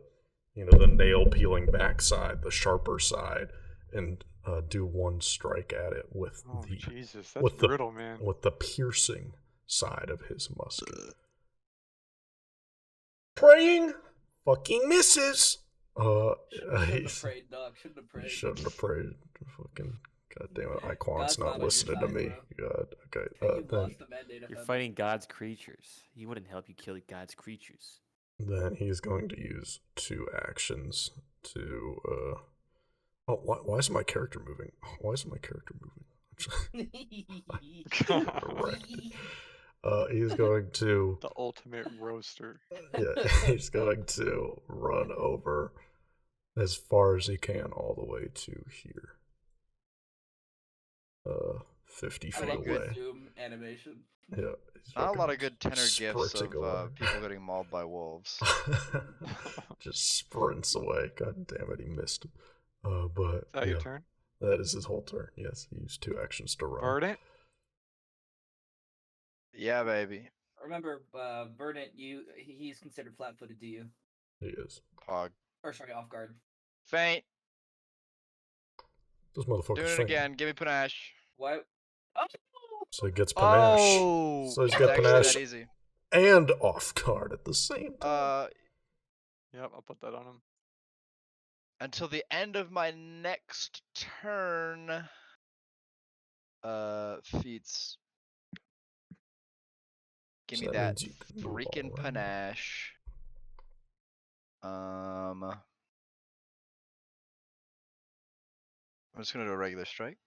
the nail peeling backside, the sharper side, and do one strike at it with Oh, the Jesus. That's with brutal, man. with the piercing side of his musket. Praying fucking misses. Shouldn't have He's, prayed, Doc. Shouldn't have prayed. shouldn't have prayed. Fucking goddamn it, Iquan's God's not not on your listening to side, me. bro. God, okay. You've Then lost the mandate of You're heaven. fighting God's creatures. He wouldn't help you kill God's creatures. then he's going to use 2 actions to. Oh, why is my character moving? Why isn't my character moving? He's going to. The ultimate roaster. Yeah, he's going to run over as far as he can all the way to here. 50 I feet love away. the zoom animation. Yeah. he's Not a lot fucking of good tenor gifs sprinting of away. people getting mauled by wolves. Just sprints away. God damn it, he missed. But Is that your turn? that is his whole turn. Yes, he used 2 actions to run. Verdant? Yeah, baby. Remember, Verdant, he's considered flat-footed to you. He is. Pog. Or sorry, off guard. Faint. This motherfucker's Doing it fainting. again. Give me panache. What? Oh! So he gets panache. Oh, So he's it's got actually panache that easy. and off guard at the same time. Yep, I'll put that on him. Until the end of my next turn. Feats. Give So me that that means you can move all freaking around. panache. I'm just gonna do a regular strike.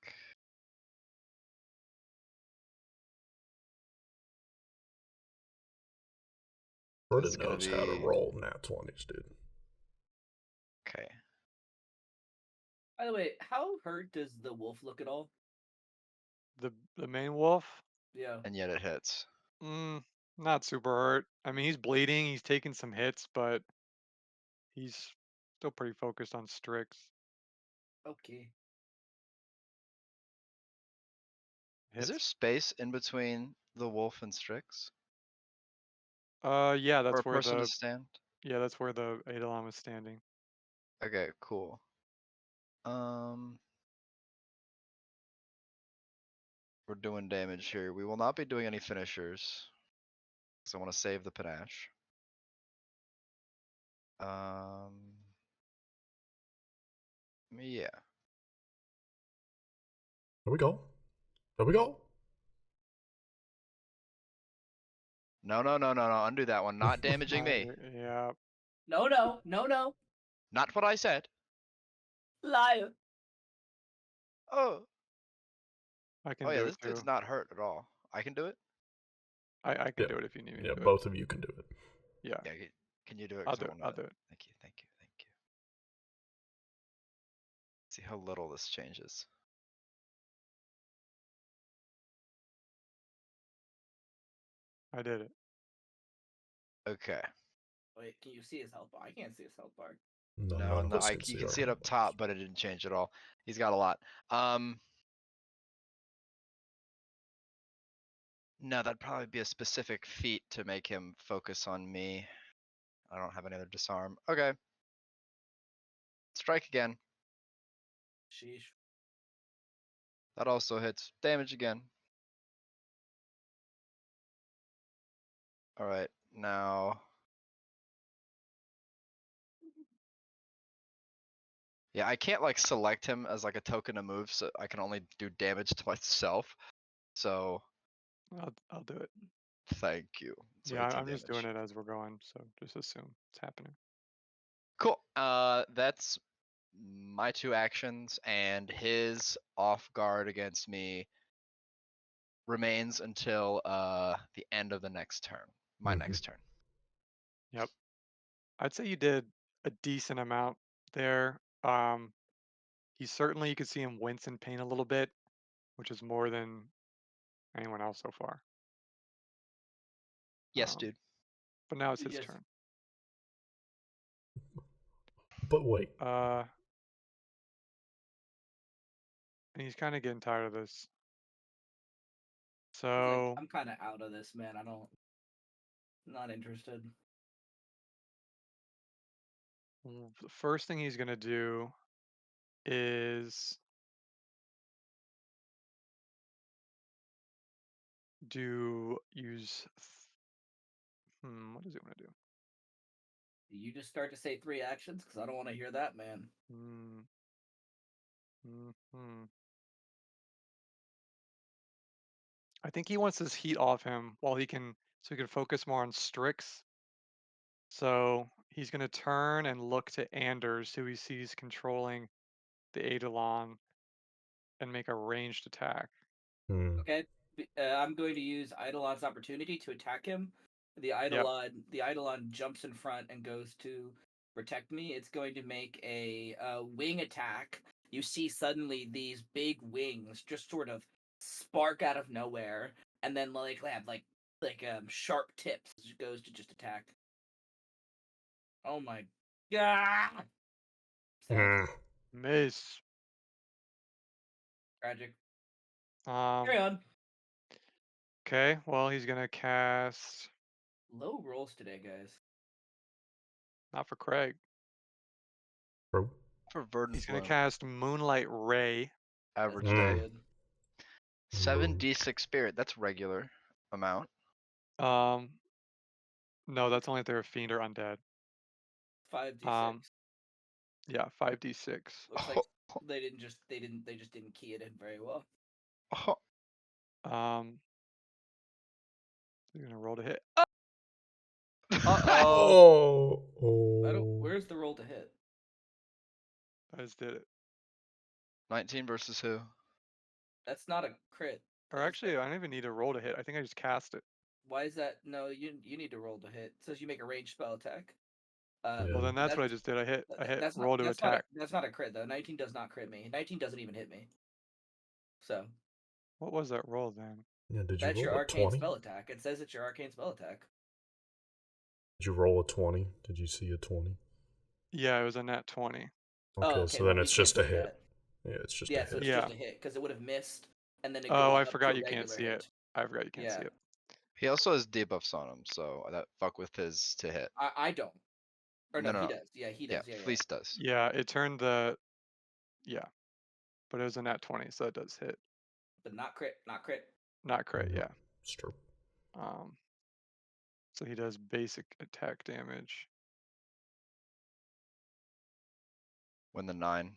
Verdant gonna knows how to be- roll nat 20s, dude. Okay. By the way, how hurt does the wolf look at all? The main wolf? Yeah. And yet it hits. Not super hurt. I mean, he's bleeding. He's taking some hits, but he's still pretty focused on Strix. Okay. Is there Hits. space in between the wolf and Strix? Yeah, For that's a where person the to stand? that's where the Eidolon is standing. Okay, cool. We're doing damage here. We will not be doing any finishers. Because I want to save the panache. Yeah. There we go. There we go. No, undo that one. Not damaging me. Yeah. No, no, no, no. Not what I said. Liar. Oh. I can Oh yeah, do this it dude's too. not hurt at all. I can do it. I can Yeah. do it if you need me Yeah, to do it. both of you can do it. Yeah, Yeah, can you do it? I'll 'Cause I do it. won't I'll know do it. it. Thank you, thank you, thank you. See how little this changes. I did it. Okay. Wait, can you see his health bar? I can't see his health bar. No, No, none of no, us can you see can our see it health up bars. top, but it didn't change at all. He's got a lot. No, that'd probably be a specific feat to make him focus on me. I don't have any other disarm. Okay. Strike again. Sheesh. That also hits. Damage again. Alright, now. Yeah, I can't like select him as like a token to move, so I can only do damage to myself. So I'll do it. thank you. It's Yeah, 18 I'm just doing damage. it as we're going, so just assume it's happening. Cool. That's my 2 actions, and his off guard against me remains until the end of the next turn. My Mhm. next turn. Yep. I'd say you did a decent amount there. He certainly, you could see him wince in pain a little bit, which is more than anyone else so far. Yes, Um, dude. but now it's You his just turn. But wait, And he's kind of getting tired of this. he's like, So I'm kind of out of this, man. Not interested. the first thing he's gonna do is what does he want to do? You just start to say 3 actions because I don't want to hear that, man. Hmm. I think he wants his heat off him so he can focus more on Strix. So he's gonna turn and look to Anders, who he sees controlling the Eidolon, and make a ranged attack. Okay, I'm going to use Eidolon's opportunity to attack him. The Yep. Eidolon jumps in front and goes to protect me. It's going to make a wing attack. You see suddenly these big wings just sort of spark out of nowhere, and then like have sharp tips as it goes to just attack. Oh my god! Sad. Miss. Tragic. Um. Carry on. Okay. Well, he's gonna cast. Low rolls today, guys. Not for Craig. bro. For Verdant He's gonna Bloom. cast Moonlight Ray. Average That's day. good. 7d6 spirit. That's regular amount. No, that's only if they're a fiend or undead. 5d6. Yeah, 5d6. Looks like they just didn't key it in very well. You're gonna roll to hit. Oh, Where's the roll to hit? I just did it. 19 versus who? That's not a crit. Or actually, I don't even need to roll to hit. I think I just cast it. Why is that? No, you need to roll to hit. It says you make a ranged spell attack. Well, then that's what I just did. I hit roll to attack. That's not a crit though. 19 does not crit me. 19 doesn't even hit me. So What was that roll then? Yeah, did you that's your roll a arcane 20? spell attack. It says it's your arcane spell attack. Did you roll a 20? Did you see a 20? Yeah, it was a nat 20. Okay, so then it's just a hit. Yeah, it's just a So hit. it's just a hit because it would have missed, and then it Oh, goes I up to forgot a you can't regular see it. hit. I forgot you can't see it. He also has debuffs on him, so that fuck with his to hit. I don't. Or no, No. he does. Yeah, he does. Yeah, Fleece does. Yeah, it turned the. Yeah, but it was a nat 20, so it does hit. But not crit. Not crit. Not crit. No, Yeah. it's true. So he does basic attack damage. When the 9.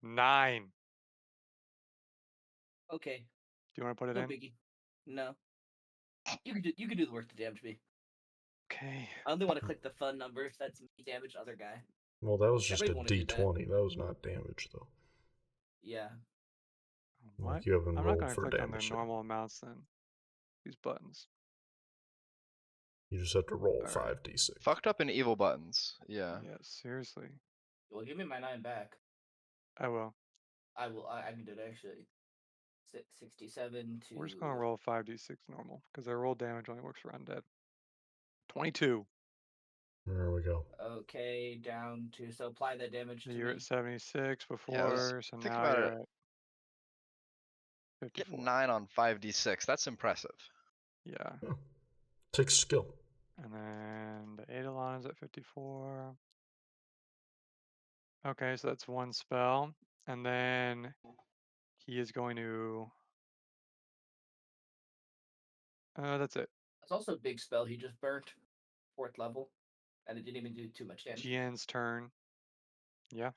9. Okay. Do you want to put it No in? biggie. No. You can do the work to damage me. Okay. I only want to click the fun numbers. That's me damage other guy. Well, that was just a Everybody wanna do that. D20. That was not damage, though. Yeah. Oh What? Like you haven't I'm not rolled going to for click on the damage yet. normal amounts then. These buttons. You just have to roll All right. 5d6. Fucked up and evil buttons. Yeah. Yeah, seriously. Well, give me my 9 back. I will. I will. I can do it actually. 67 to. We're just going to roll 5d6 normal because our roll damage only works for undead. 22. There we go. Okay, down to so apply that damage to You're me. at 76 Yeah, before, so think now about you're it. at 54. Getting 9 on 5d6. That's impressive. Yeah. Takes skill. And then the Eidolon's at 54. Okay, so that's one spell. And then he is going to... that's it. It's also a big spell he just burnt. 4th level. And it didn't even do too much damage. GN's turn. Yeah.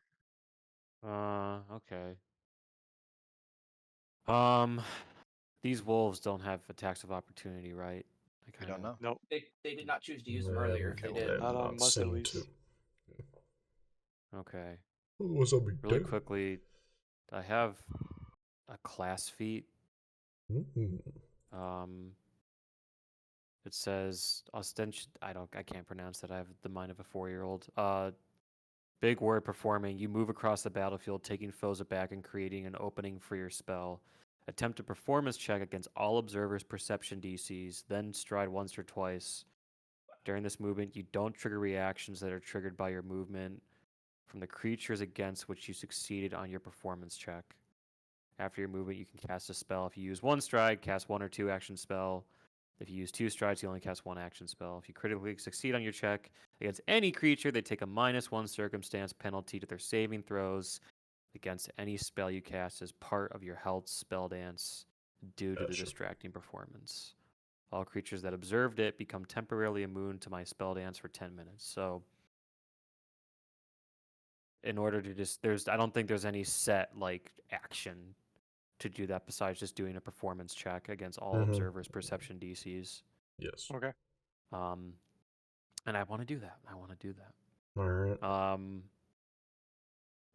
Okay. These wolves don't have attacks of opportunity, right? We don't know. Nope. They did not choose to use them They earlier. haven't If they killed did. it, Not on must at seen least. to. Okay. What's up, big Really dead? quickly, I have a class feat. It says Ascension. I can't pronounce that. I have the mind of a 4-year-old. Big word performing. You move across the battlefield, taking foes aback and creating an opening for your spell. Attempt a performance check against all observers' perception DCs, then stride once or twice. During this movement, you don't trigger reactions that are triggered by your movement from the creatures against which you succeeded on your performance check. After your movement, you can cast a spell. If you use 1 stride, cast 1 or 2 action spell. If you use 2 strides, you only cast 1 action spell. If you critically succeed on your check against any creature, they take a -1 circumstance penalty to their saving throws against any spell you cast as part of your held spell dance due to the distracting performance. All creatures that observed it become temporarily immune to my spell dance for 10 minutes. So in order to just I don't think there's any set like action to do that besides just doing a performance check against all observers perception DCs. Yes. Okay. And I want to do that. All right.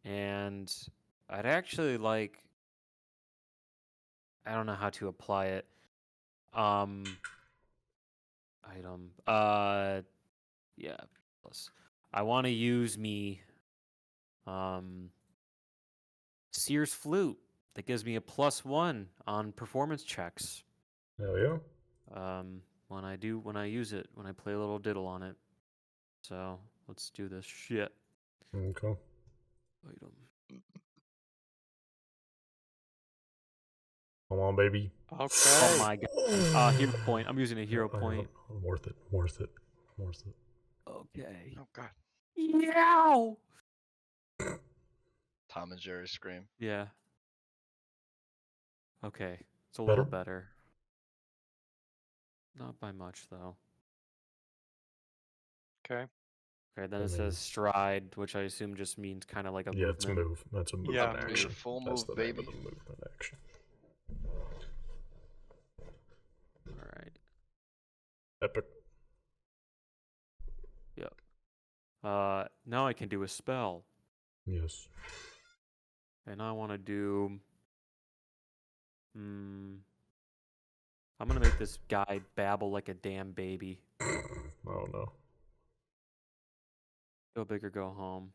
And I'd actually like, I don't know how to apply it. Item. Yeah. Plus. I want to use me Sears flute that gives me a +1 on performance checks. Hell yeah. When I use it, when I play a little diddle on it. So let's do this shit. Okay. Item. Come on, baby. Okay. Oh my god. Hero point. I'm using a hero point. Worth it. Okay. Oh god. Yow! Tom and Jerry scream. Yeah. Okay. It's a little better. Not by much, though. Okay. Okay, then it says stride, which I assume just means kind of like a movement. It's a move. That's a movement Yeah, action. Full That's move, the name baby. of the movement action. Alright. Epic. Yep. Now I can do a spell. Yes. And I want to do... I'm going to make this guy babble like a damn baby. Oh no. Go big or go home.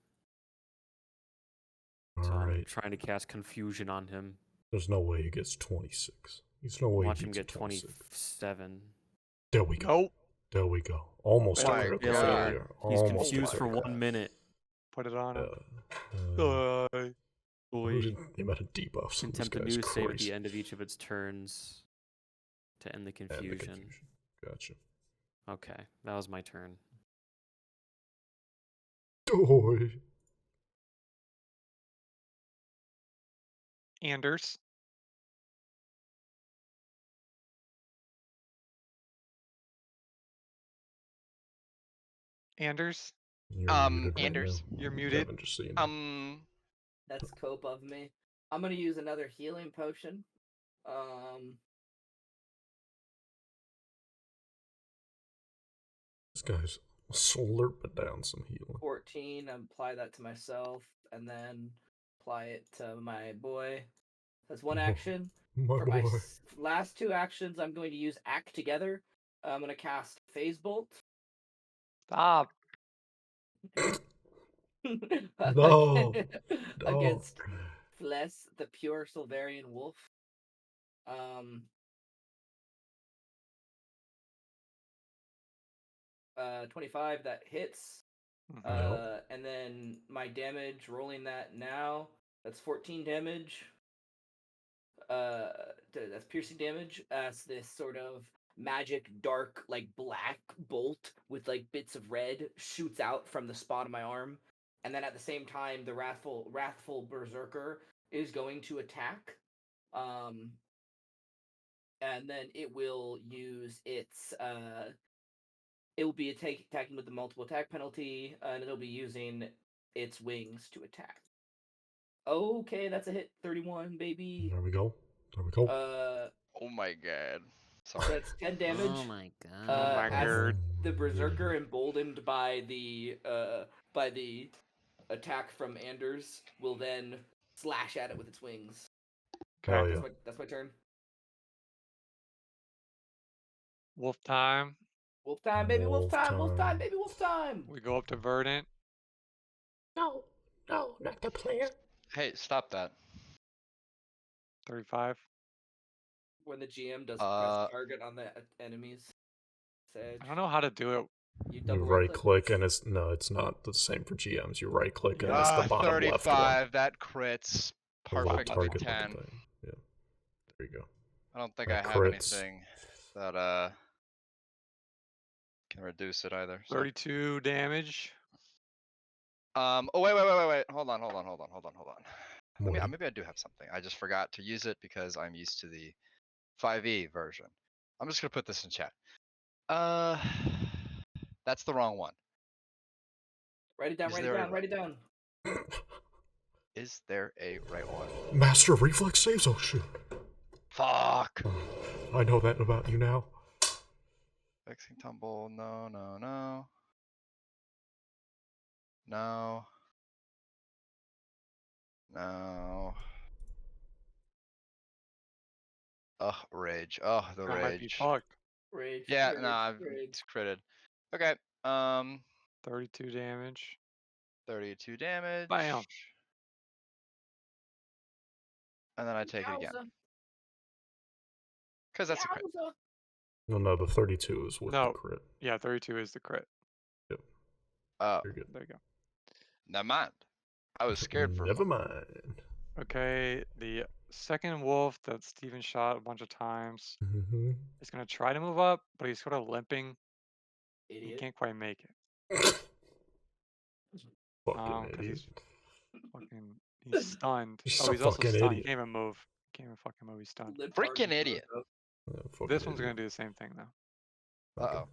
All So I'm right. trying to cast confusion on him. There's no way he gets 26. There's no way Watch he him gets get 26. 27. There we go. Nope. There we go. Almost Oh a my critical God. failure. He's Almost a confused for critical. 1 minute. Put it on him. Uh, Boy. the amount of debuffs on this Attempt a guy's new save at crazy. the end of each of its turns to end the And the confusion. Gotcha. Okay, that was my turn. Doy. Anders. Anders. You're muted right Anders. now. You're muted. Kevin, just so you know. That's cope of me. I'm gonna use another healing potion. This guy's slurping down some healing. 14. Apply that to myself, and then apply it to my boy. That's one action. My For boy. my last 2 actions, I'm going to use Act Together. I'm going to cast Phase Bolt. Stop. No. Against Fles, the pure Sulvarian wolf. 25, that hits. And then my damage, rolling that now, that's 14 damage. That's piercing damage as this sort of magic dark like black bolt with like bits of red shoots out from the spot of my arm, and then at the same time the wrathful berserker is going to attack, and then it will use its it will be attacking with the multiple attack penalty, and it'll be using its wings to attack. Okay, that's a hit. 31, baby. There we go. There we go. Oh my god. So Sorry. that's 10 damage. Oh my god. Oh my As god. the berserker, emboldened by the attack from Anders, will then slash at it with its wings. Hell yeah. That's my turn. Wolf time. Wolf time, baby. Wolf time. Wolf time, baby. Wolf time. We go up to Verdant. No, not the player. Hey, stop that. 35. When the GM doesn't press target on the enemy's edge. I don't know how to do it. You You double right click and it's not the same for GMs. You right click and it's the bottom 35, left one. that crits The little perfect target 10. looking thing. Yeah. There you go. I don't think That I have crits. anything that can reduce it either. So. 32 damage. Oh wait. Hold on. Maybe I do have something. I just forgot to use it because I'm used to the 5e version. I'm just gonna put this in chat. That's the wrong one. Write it down. Write it down. Is there a right one? Master reflex saves. Oh shoot. Fuck. I know that about you now. Vexing tumble. No. Ugh, rage. Oh, the That might be rage. fucked. Rage. Yeah, rage, no, rage. it's critted. Okay. 32 damage. 32 damage. Bam. And then I take it again. Because that's a crit. No, the 32 is with the crit. Yeah, 32 is the crit. Yep. You're good. There you go. Never mind. I was scared for a Never moment. mind. Okay, the second wolf that Steven shot a bunch of times is going to try to move up, but he's sort of limping. Idiot. He can't quite make it. Fucking idiot. He's stunned. He's he's so also fucking stunned. idiot. He can't even move. He can't even fucking move. He's stunned. Freaking idiot. This one's going to do the same thing, though. Uh-oh.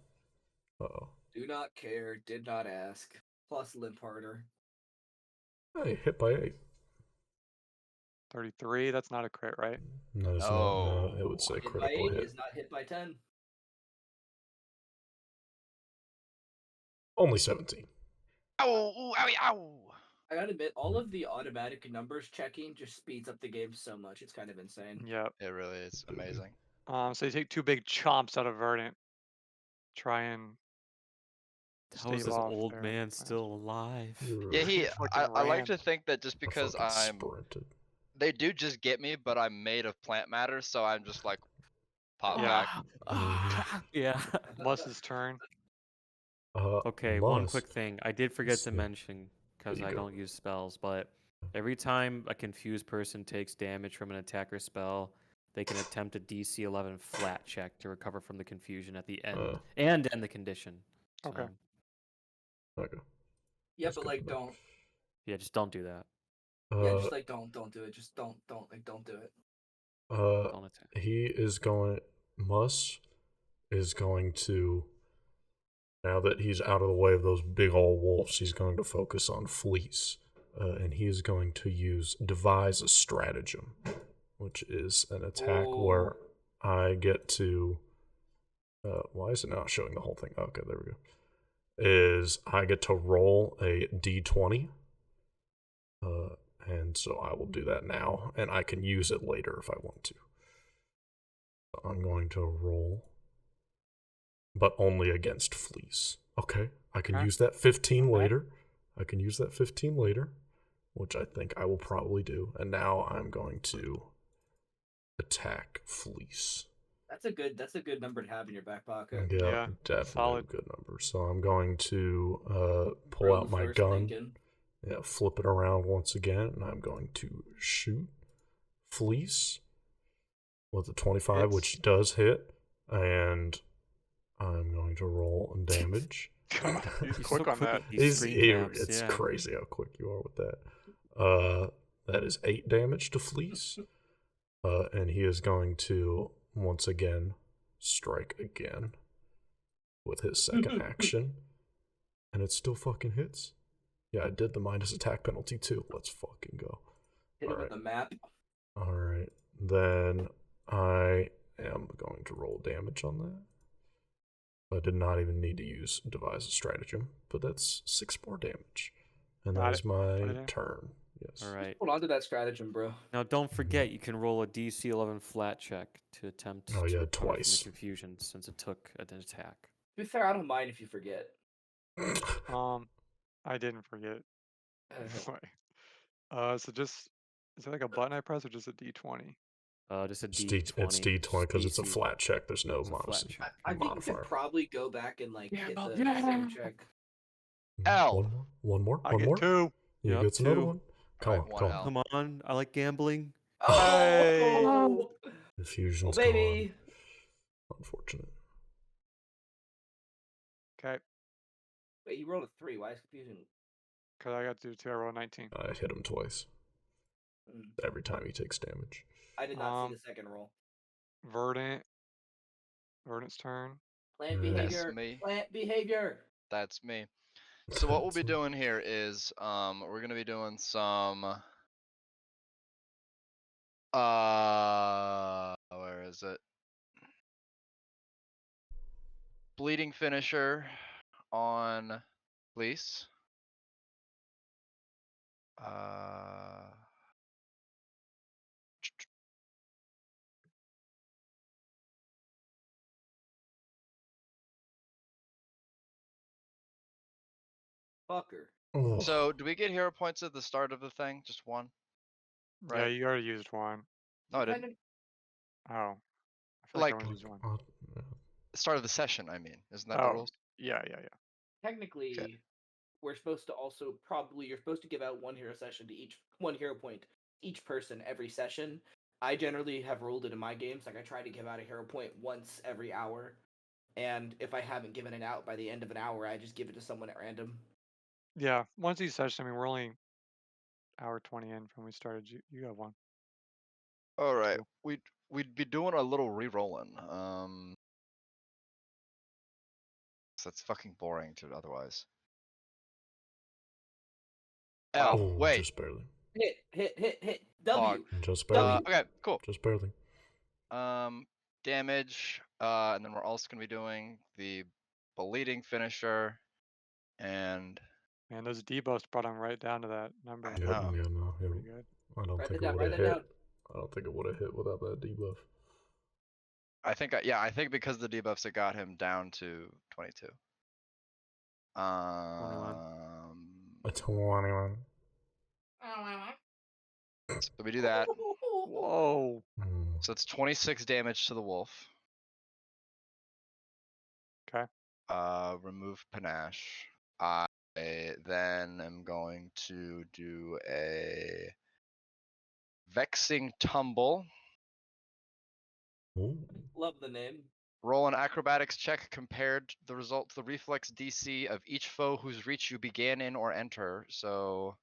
Uh-oh. Do not care, did not ask. Plus limp harder. Hey, hit by 8. 33, that's not a crit, right? No, it's not. No, it would say Hit by critical 8 hit. is not hit by 10. Only 17. Ow! Owie! Ow! I gotta admit, all of the automatic numbers checking just speeds up the game so much. It's kind of insane. Yep. It really is amazing. So you take 2 big chomps out of Verdant. Try and How is this off old there. man still alive? Yeah, I like ran. to think that just because I'm... sprinted. They do just get me, but I'm made of plant matter, so I'm just like... Pop back. Yeah. Muss's turn. Okay, one quick thing. I did forget to mention, because There I you go. don't use spells, but every time a confused person takes damage from an attacker spell, they can attempt a DC 11 flat check to recover from the confusion at the end and end the condition. Okay. Okay. Yeah, That's but good like to know. don't. Yeah, just don't do that. Yeah, just like don't do it. Just don't do it. Don't attack. He is going. Muss is going to. Now that he's out of the way of those big old wolves, he's going to focus on fleece, and he is going to devise a stratagem, which is an attack where I get to. Why is it not showing the whole thing? Okay, there we go. Is I get to roll a d20, and and so I will do that now, and I can use it later if I want to. So I'm going to roll, but only against fleas. Okay, I can use that 15 later. I can use that 15 later, which I think I will probably do. And now I'm going to attack fleece. That's a good number to have in your back pocket. Yeah, definitely solid. a good number. So I'm going to pull out my gun. Thinking. Yeah, flip it around once again, and I'm going to shoot fleece with a 25, Hits. which does hit, and I'm going to roll damage. God, he's quick on that. It's crazy how quick you are with that. That is 8 damage to fleece, and he is going to once again strike again with his second action, and it still fucking hits. Yeah, I did the minus attack penalty too. Let's fucking go. Hit him with the map. Alright, then I am going to roll damage on that. I did not even need to use devise a stratagem, but that's 6 more damage. And that is my turn. Yes. Alright. Hold on to that stratagem, bro. Now don't forget you can roll a DC 11 flat check to attempt to recover twice. from the confusion since it took an attack. To be fair, I don't mind if you forget. I didn't forget. So just is it like a button I press or just a D20? Just a It's D20. It's D20 because it's a flat check. There's no modesty. I think you could probably go back and like get the same check. L. One more. I get 2. You get another one. Come Alright, on. Come on, I like gambling. Oh, Infusion's baby. gone. Unfortunate. Okay. Wait, you rolled a 3. Why is confusion? Because I got to do 2. I rolled 19. I hit him twice. Every time he takes damage. I did not see the second roll. Verdant's turn. Plant behavior. That's me. Plant behavior. That's me. So what we'll be doing here is we're gonna be doing some where is it? Bleeding finisher on Fleece. Fucker. So, do we get hero points at the start of the thing? Just one? Right. Yeah, you already used 1. No, I didn't. Oh. I feel Like, I only used 1. Start of the session, I mean. Isn't that the rules? Yeah. Technically, Okay. we're supposed to also you're supposed to give out 1 hero session to one hero point each person every session. I generally have ruled it in my games. Like I try to give out a hero point once every hour. And if I haven't given it out by the end of an hour, I just give it to someone at random. Yeah, once each session. I mean, we're only hour 20 in from when we started. You got 1. All right, we'd be doing a little re-rolling. So that's fucking boring to otherwise. L, wait. Just barely. Hit. W. Just barely. Okay, cool. Just barely. Damage, and then we're also gonna be doing the bleeding finisher, and man, those debuffs brought him right down to that number. I know. Pretty good. I don't think it would have hit. I don't think it would have hit without that debuff. I think because the debuffs it got him down to 22. 21. So we do that. Whoa. So it's 26 damage to the wolf. Okay. Remove panache. I then am going to do a vexing tumble. Ooh. Love the name. Roll an acrobatics check compared the result to the reflex DC of each foe whose reach you began in or enter. So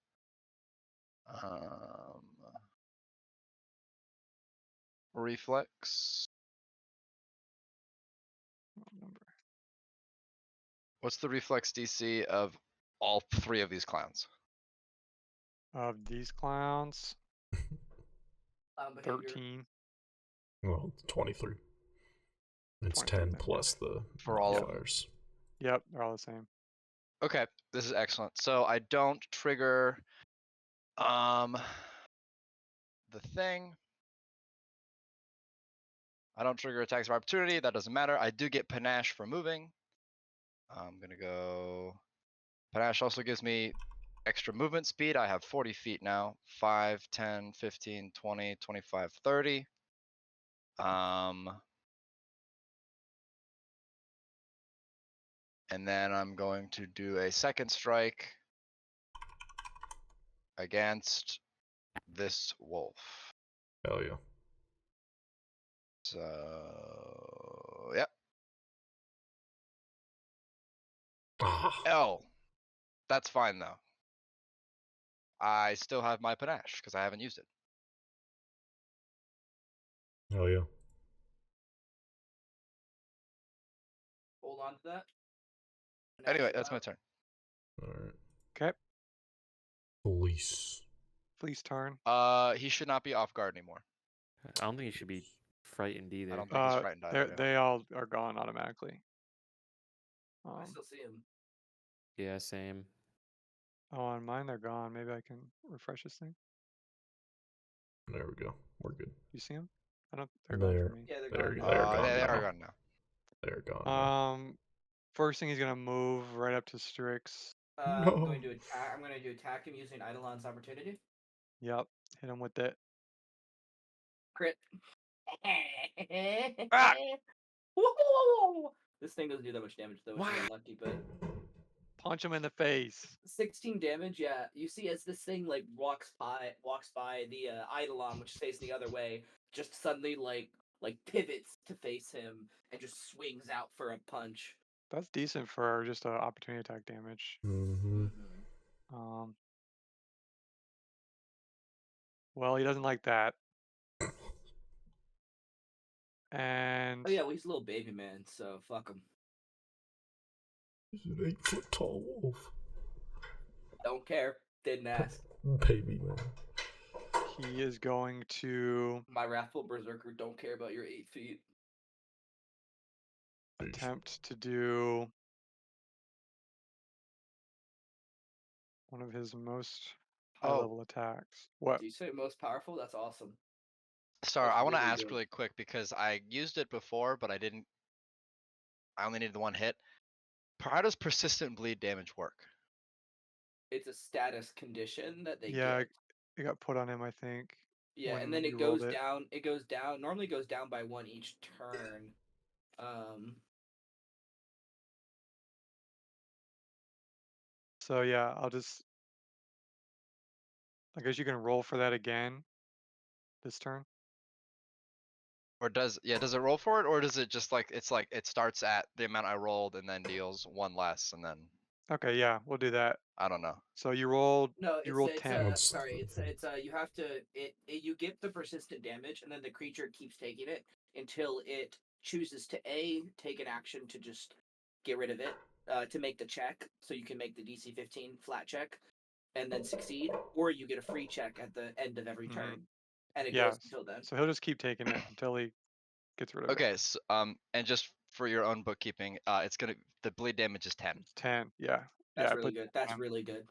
reflex. What's the reflex DC of all 3 of these clowns? Of these clowns, 13. Well, 23. It's 10 plus the for all modifiers. Yep, they're all the same. Okay, this is excellent. So I don't trigger the thing. I don't trigger attacks of opportunity. That doesn't matter. I do get panache for moving. I'm gonna go. Panache also gives me extra movement speed. I have 40 feet now. 5, 10, 15, 20, 25, 30. And then I'm going to do a second strike against this wolf. Hell yeah. So, yep. Ah, L. That's fine though. I still have my panache because I haven't used it. hell yeah. Hold on to that. Anyway, that's my turn. Alright. Okay. Police. Please turn. He should not be off guard anymore. I don't think you should be frightened either. I don't think he's frightened either. Yeah. They all are gone automatically. I still see him. Yeah, same. Oh, on mine they're gone. Maybe I can refresh this thing. There we go. We're good. You see them? I don't. They're gone for me. Yeah, they're They're gone. gone. They are now. gone now. They're gone. Now. First thing he's gonna move right up to Strix. I'm No. going to attack. I'm going to attack him using Eidolon's opportunity. Yep. Hit him with it. Crit. Ah! Whoa! This thing doesn't do that much damage though, which is unlucky, but Punch him in the face. 16 damage. Yeah, you see as this thing like walks by the Eidolon, which stays the other way, just suddenly like pivots to face him and just swings out for a punch. That's decent for just an opportunity attack damage. Mm-hmm. Well, he doesn't like that. And Oh yeah, well he's a little baby man, so fuck him. He's an 8-foot tall wolf. Don't care. Didn't ask. Baby man. he is going to My wrathful berserker don't care about your 8 feet. attempt to do one of his most high-level attacks. What? Do you say most powerful? That's awesome. Sorry, That's I want to really ask good. really quick because I used it before, but I didn't. I only needed the one hit. How does persistent bleed damage work? It's a status condition that they Yeah, get. it got put on him, I think. Yeah, when and then you it goes rolled it. down. It goes down. Normally goes down by 1 each turn. So yeah, I guess you can roll for that again this turn. Or does it roll for it, or does it just like it starts at the amount I rolled and then deals 1 less, and then Okay, yeah, we'll do that. I don't know. So you rolled No, you rolled it's 10. sorry. It's you have to you get the persistent damage, and then the creature keeps taking it until it chooses to take an action to just get rid of it, to make the check, so you can make the DC 15 flat check, and then succeed, or you get a free check at the end of every turn, and it goes until then. So he'll just keep taking it until he gets rid of it. Okay, so, and just for your own bookkeeping, the bleed damage is 10. It's 10. Yeah. That's yeah, really but- good. That's really good.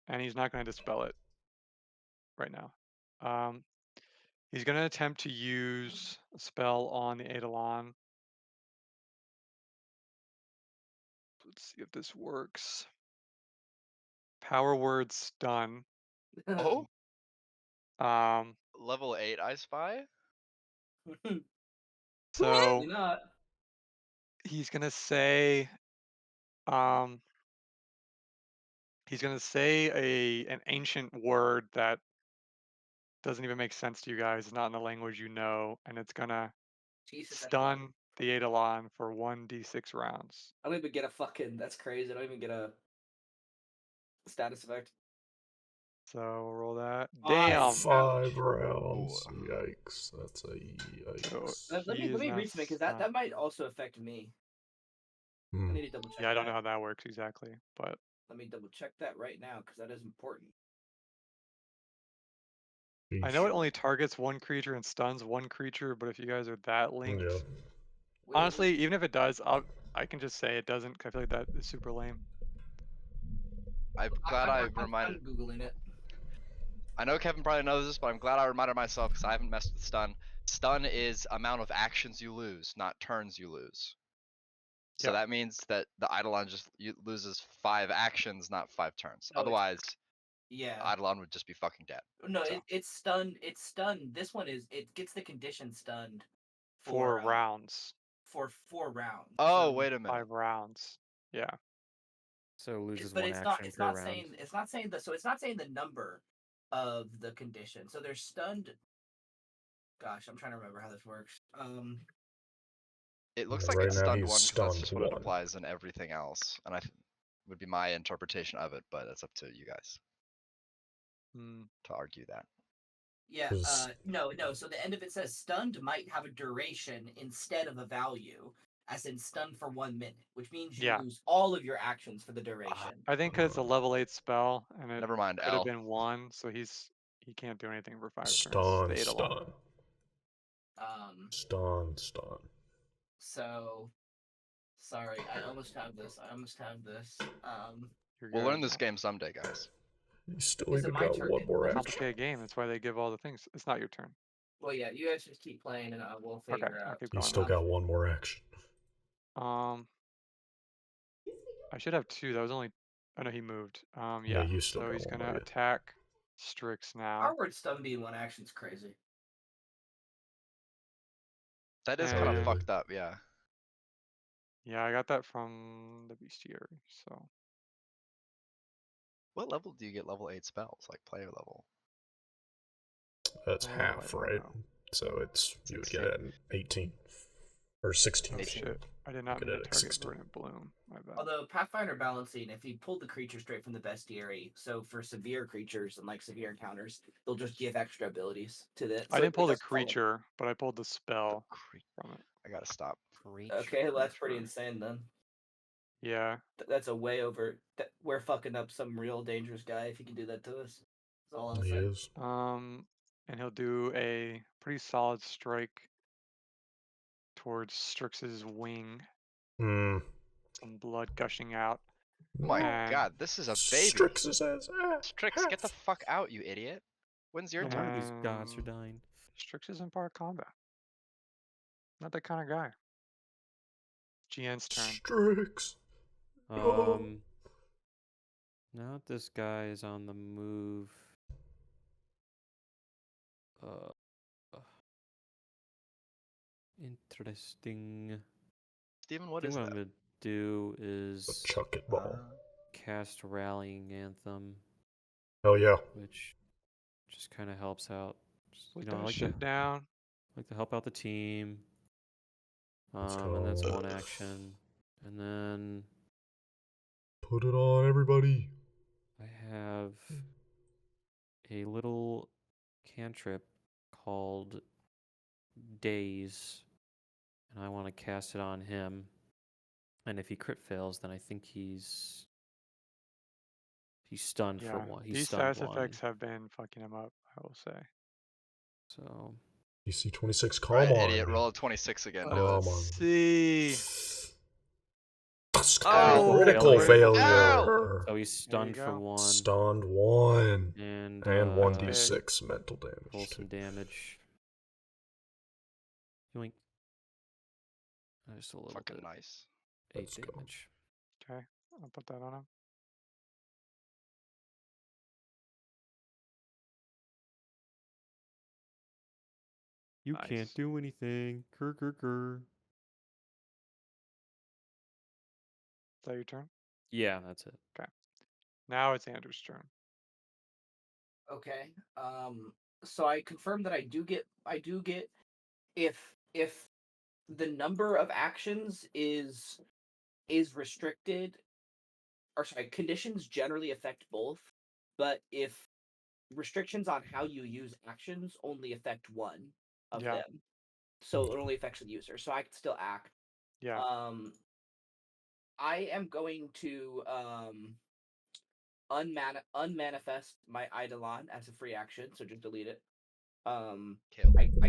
And he's not going to dispel it right now. He's going to attempt to use a spell on the Eidolon. Let's see if this works. Power word stun. Oh, Um, level 8 I spy. so Probably not. he's going to say he's going to say an ancient word that doesn't even make sense to you guys. It's not in the language you know, and it's going to Jesus, that's stun the Eidolon for 1d6 rounds. I don't even get a fucking. That's crazy. I don't even get a status effect. So we'll roll that. Five. Damn. 5 rounds. Yikes. That's a yikes. Let me read something, because that might also affect me. I Hmm. need to double check. Yeah, I don't that. know how that works exactly, but Let me double check that right now, because that is important. I know it only targets one creature and stuns one creature. But if you guys are that linked, Yeah. honestly, even if it does, I can just say it doesn't. 'Cause I feel like that is super lame. I'm glad I I'm reminded. googling it. I know Kevin probably knows this, but I'm glad I reminded myself because I haven't messed with stun. Stun is amount of actions you lose, not turns you lose. So Yep. that means that the Eidolon just loses 5 actions, not 5 turns. No, Otherwise, Yeah. Eidolon would just be fucking dead. No, So. it's stunned. It's stunned. This one is. It gets the condition stunned 4 rounds. for 4 rounds. Oh, So, wait a minute. 5 rounds. Yeah. So it loses but one it's not. action It's per not round. saying. It's not saying that. So it's not saying the number of the condition. So they're stunned. Gosh, I'm trying to remember how this works. It looks Yeah, like right it's now stunned he's 1 because that's stunned just what it 1. applies in everything else, and would be my interpretation of it, but it's up to you guys Mm. to argue that. Yeah. 'Cause- No. So the end of it says stunned might have a duration instead of a value, as in stunned for 1 minute, which means you Yeah. lose all of your actions for the duration. I think 'cause it's a level 8 spell, and it Never mind, could have L. been 1, so he can't do anything for 5 turns. Stun, The Eidolon. stun. Stun. So, sorry, I almost have this. You're We'll good. learn this game someday, guys. You still Is it even my got turn? one more action. Complicated game. That's why they give all the things. It's not your turn. Well, yeah, you guys just keep playing, and I will Okay, figure I'll out. keep You going. still got one more action. I should have 2. That was only. Oh no, he moved. Yeah, Yeah. you still So got he's one gonna more, yeah. attack Strix now. Our word stun being 1 action is crazy. That is Oh, kind of yeah. fucked up, yeah. Yeah, I got that from the bestiary. So What level do you get level 8 spells, like player level? That's I half, don't right? know. So it's you would get 16. it at 18 or 16. Oh 18. shit! I did not Get mean it to at target 16. Verdant Bloom. My bad. Although Pathfinder balancing, if you pulled the creature straight from the bestiary, so for severe creatures and like severe encounters, they'll just give extra abilities to the. I So didn't pull the doesn't fall- creature, but I pulled the spell from it. I gotta stop. Okay, well, that's pretty insane then. Yeah. That's a way over. We're fucking up some real dangerous guy if he can do that to us. That's all I'll He say. is. And he'll do a pretty solid strike towards Strix's wing. Some blood gushing out. Oh my And god, this is a baby. Strix says, Strix, get the fuck out, you idiot. When's your turn? These gods are dying. Strix isn't part of combat. Not that kind of guy. GN's turn. Strix. Now that this guy is on the move. Interesting. Steven, what I is think what that? I'm gonna do is Chuck it ball. cast Rallying Anthem, Oh yeah. which just kind of helps out. Put You know, I that like shit down. to help out the team. Let's And that's go. 1 action, and then Put it on, everybody. I have a little cantrip called Daze, and I want to cast it on him. And if he crit fails, then I think he's stunned for 1. He's These stunned status 1. effects have been fucking him up, I will say. So DC 26. Come Right, on. idiot, roll a 26 again. Do it. Come on. See. Oh, Critical failure. failure. So he's stunned for go. 1. Stunned 1. And 1d6 mental roll damage. some damage. Yoink. Just a little fucking bit. nice. 8 Let's go. damage. Okay, I'll put that on him. You Nice. can't do anything. Grr. Is that your turn? Yeah, that's it. Okay. Now it's Andrew's turn. Okay. So I confirm that I do get if the number of actions is restricted, or sorry, conditions generally affect both, but if restrictions on how you use actions only affect one of them, so it only affects the user, so I can still act. Yeah. I am going to unmanifest my Eidolon as a free action, so just delete it. I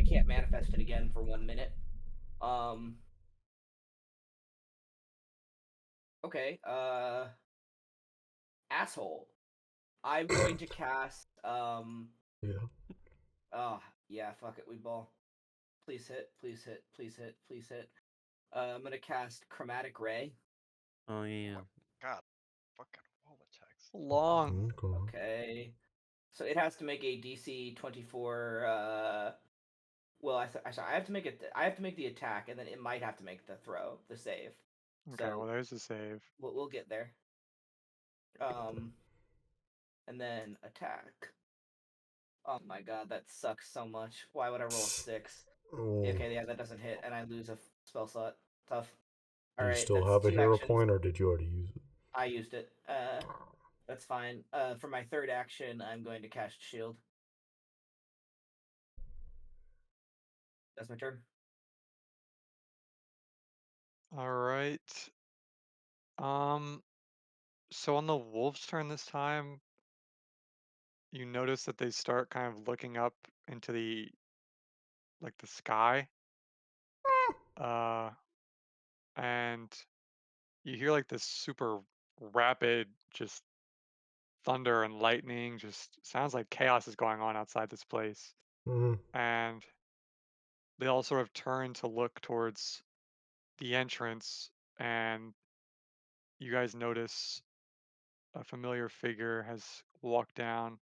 can't manifest it again for 1 minute. Okay, asshole. I'm going to cast Yeah. Oh, yeah, fuck it, we ball. Please hit, please hit, please hit, please hit. I'm gonna cast Chromatic Ray. Oh yeah. God, fucking wall attacks. Long. Okay. So it has to make a DC 24. Well, I have to make it. I have to make the attack, and then it might have to make the throw, the save. Okay, So well there's the save. we'll get there. And then attack. Oh my god, that sucks so much. Why would I roll 6? Okay, yeah, that doesn't hit, and I lose a spell slot. Tough. Do All you right, still that's have a 2 hero actions. point, or did you already use it? I used it. That's fine. For my third action, I'm going to cast Shield. That's my turn. All right. So on the wolf's turn this time, you notice that they start kind of looking up into the sky. Uh, and you hear like this super rapid just thunder and lightning. Just sounds like chaos is going on outside this place. Mm-hmm. And they all sort of turn to look towards the entrance, and you guys notice a familiar figure has walked down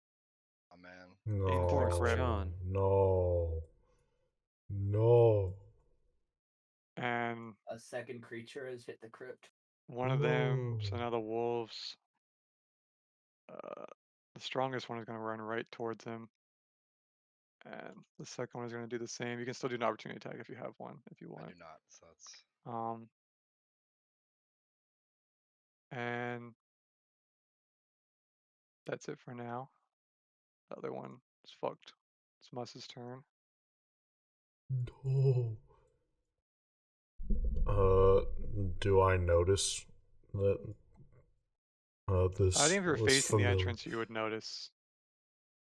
Oh man. into the course, crypt, No, John. no, no, and A second creature has hit the crypt. one of them, so no. now the wolves, uh, the strongest one is going to run right towards him, and the second one is going to do the same. You can still do an opportunity attack if you have one, if you I want. do not, so that's Um, and that's it for now. The other one is fucked. It's Mus's turn. No. Do I notice that I this think if you're was facing the familiar? entrance, you would notice.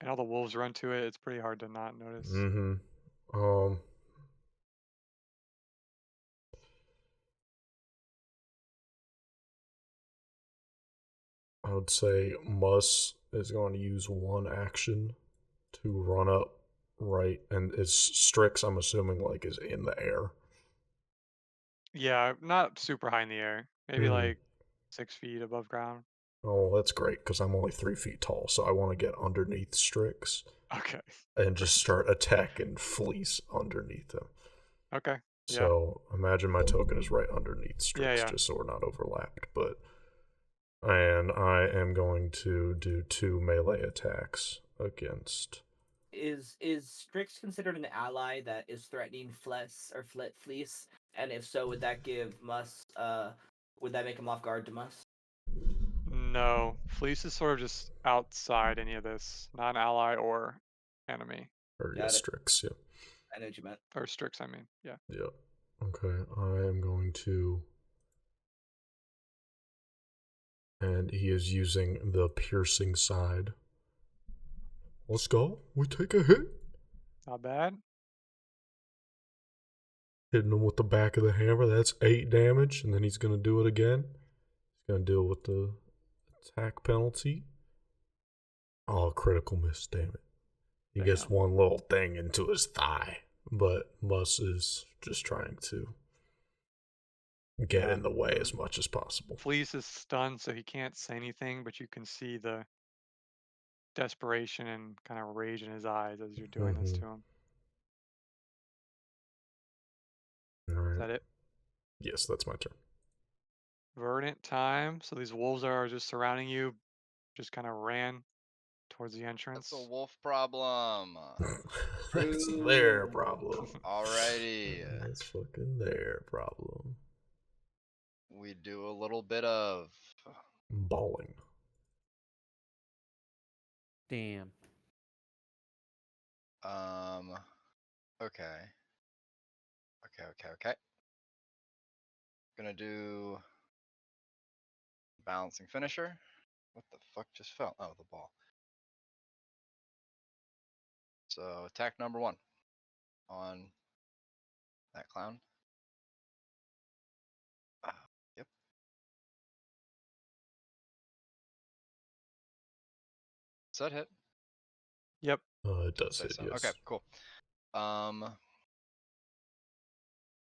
And all the wolves run to it. It's pretty hard to not notice. Mm-hmm. I would say Mus is going to use one action to run up right, and it's Strix. I'm assuming like is in the air. Yeah, not super high in the air. Maybe Mm-hmm. like 6 feet above ground. Oh, that's great because I'm only 3 feet tall, so I want to get underneath Strix Okay. and just Great. start attacking Fleece underneath him. Okay. Yeah. So imagine my token is right underneath Yeah, Strix, yeah. just so we're not overlapped. And I am going to do 2 melee attacks against. Is Strix considered an ally that is threatening Fleece? And if so, would that give Mus would that make him off guard to Mus? No. Fleece is sort of just outside any of this. Not an ally or enemy. Or yeah, Got it. Strix, yeah. I know what you meant. Or Strix, I mean. Yeah. Yeah. Okay, I am going to. And he is using the piercing side. Let's go. We take a hit. Not bad. Hitting him with the back of the hammer. That's 8 damage. And then he's going to do it again. He's going to deal with the attack penalty. Oh, critical miss, damn it. He gets Damn. one little thing into his thigh. But Mus is just trying to get Yeah. in the way as much as possible. Fleece is stunned, so he can't say anything, but you can see the desperation and kind of rage in his eyes as you're doing this to him. All Is right. that it? Yes, that's my turn. Verdant time. So these wolves are just surrounding you, just kind of ran towards the that's a entrance. wolf problem. That's their problem. Alrighty. That's fucking their problem. We do a little bit of Balling. Damn. okay. Okay. Gonna do balancing finisher. What the fuck just fell? Oh, the ball. So attack number 1 on that clown. Yep. Does that hit? Yep. It does Say hit, so. yes. Okay, cool.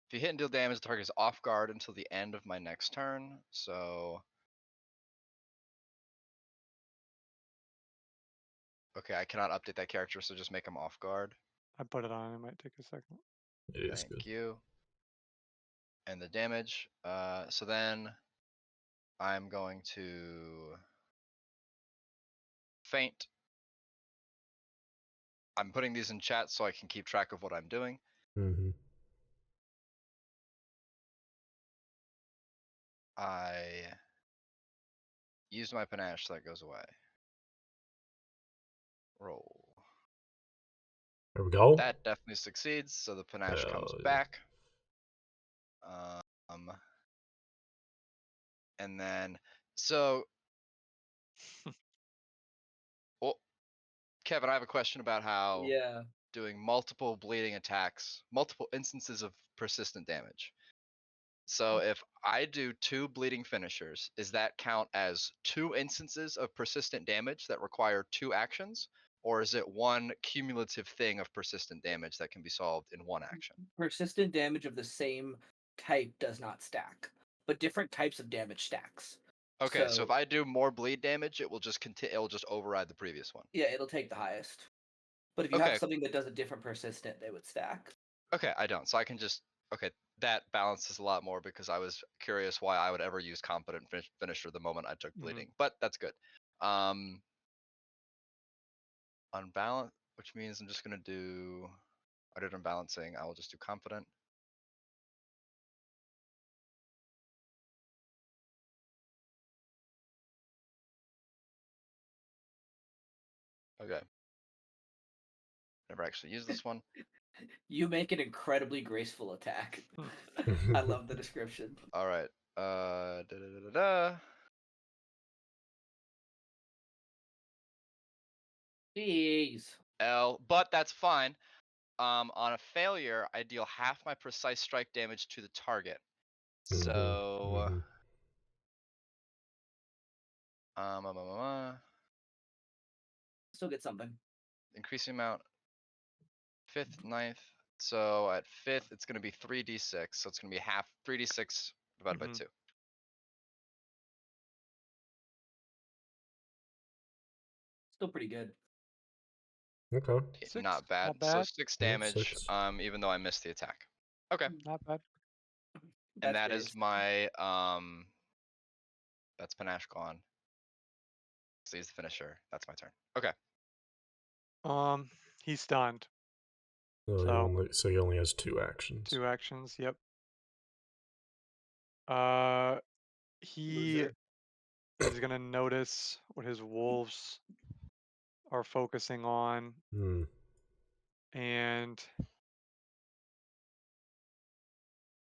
If you hit and deal damage, the target is off guard until the end of my next turn. So, okay, I cannot update that character, so just make him off guard. I put it on. It might take a second. It is Thank good. you. And the damage. So then I'm going to faint. I'm putting these in chat so I can keep track of what I'm doing. Mm-hmm. I used my panache, so that goes away. Roll. There we go. That definitely succeeds, so the panache comes Hell yeah. back. And then, so, well, Kevin, I have a question about how Yeah. doing multiple bleeding attacks, multiple instances of persistent damage. So if I do 2 bleeding finishers, is that count as 2 instances of persistent damage that require 2 actions? Or is it one cumulative thing of persistent damage that can be solved in 1 action? Persistent damage of the same type does not stack, but different types of damage stacks. Okay, so if I do more bleed damage, it will just it'll just override the previous one. Yeah, it'll take the highest. But if you Okay. have something that does a different persistent, they would stack. Okay, I don't. So I can just that balances a lot more because I was curious why I would ever use competent finisher the moment I took bleeding. But that's good. Unbalance, which means I'm just gonna do. I did unbalancing. I will just do confident. Okay. Never actually used this one. You make an incredibly graceful attack. I love the description. All right. Da da da da da. Jeez. L, but that's fine. On a failure, I deal half my precise strike damage to the target. So, Still get something. increasing amount, 5th, 9th. So at 5th, it's gonna be 3d6. So it's gonna be half 3d6 divided by 2. Still pretty good. Okay. Not bad. Not bad. So 6 Yeah, damage. 6. Even though I missed the attack. Okay. Not bad. And That's that is my that's panache gone. So he's the finisher. That's my turn. Okay. He's stunned. So he only has 2 actions. 2 actions. Yep. He Loser. is gonna notice what his wolves are focusing on, and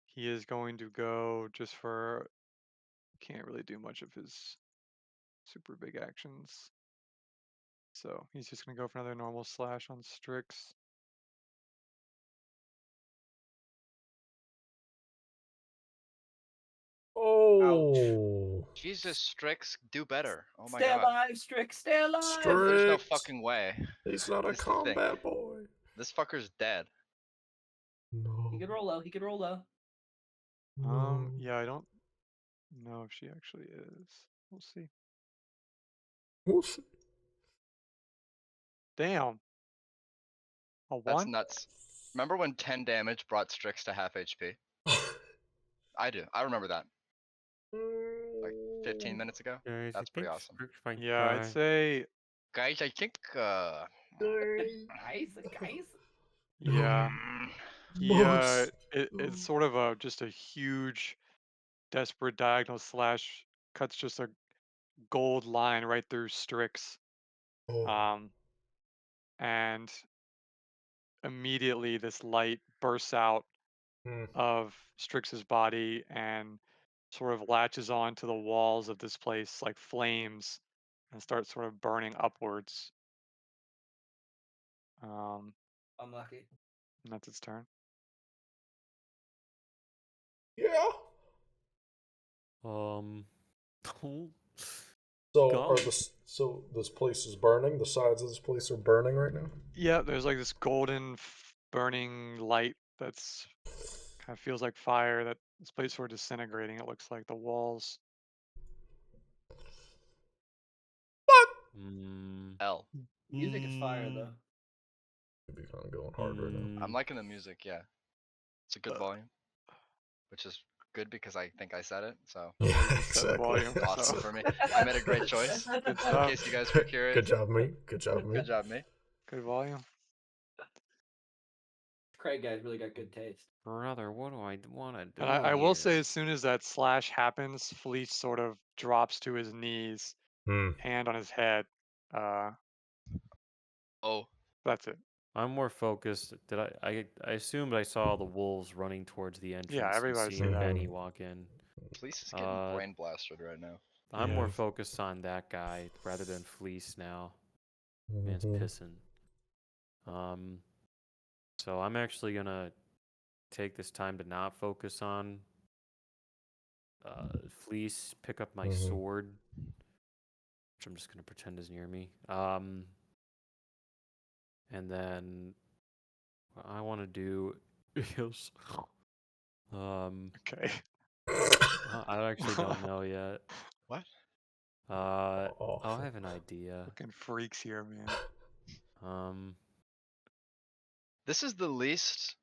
he is going to go just for. Can't really do much of his super big actions, so he's just gonna go for another normal slash on Strix. Oh. Ouch. Jesus, Strix, do better. Oh my Stay god. alive, Strix. Stay alive. Strix. There's no fucking way. He's not a combat boy. This fucker's dead. No. He could roll low. He could roll low. No. Yeah, I don't know if she actually is. We'll see. We'll see. Damn. A 1? That's nuts. Remember when 10 damage brought Strix to half HP? I do. I remember that. Like 15 minutes ago. Guys, That's pretty awesome. Yeah, I'd say. Guys, I think. Guys. Yeah. Bugs. It's sort of just a huge, desperate diagonal slash. Cuts just a gold line right through Strix. Oh. And immediately this light bursts out of Strix's body and sort of latches on to the walls of this place like flames and starts sort of burning upwards. Unlucky. And that's its turn. Yeah. So So Go. So this place is burning. The sides of this place are burning right now. Yeah, there's like this golden burning light that's kind of feels like fire. That this place sort of disintegrating. It looks like the walls. What? L. Music is fire though. Could be kind of going hard right now. I'm liking the music. Yeah, it's a good volume, which is good because I think I said it. So Yeah, Set the exactly. volume. awesome So for me. I made a great choice. good In stuff. case you guys were curious. Good job, me. Good job, me. Good job, me. Good volume. Craig guys really got good taste. Brother, what do I want to do? And I will here? say, as soon as that slash happens, Fleece sort of drops to his knees, hand on his head. Oh, That's it. I'm more focused. Did I assumed I saw the wolves running towards the entrance. Yeah, everybody and seeing see that. Benny walk in. Fleece is getting brain blasted right now. I'm Yeah. more focused on that guy rather than Fleece now. Man's pissing. So I'm actually gonna take this time to not focus on Fleece. Pick up my sword, which I'm just gonna pretend is near me. And then what I want to do is Okay. I actually don't know yet. What? Oh, I have an idea. Fucking freaks here, man. This is the least.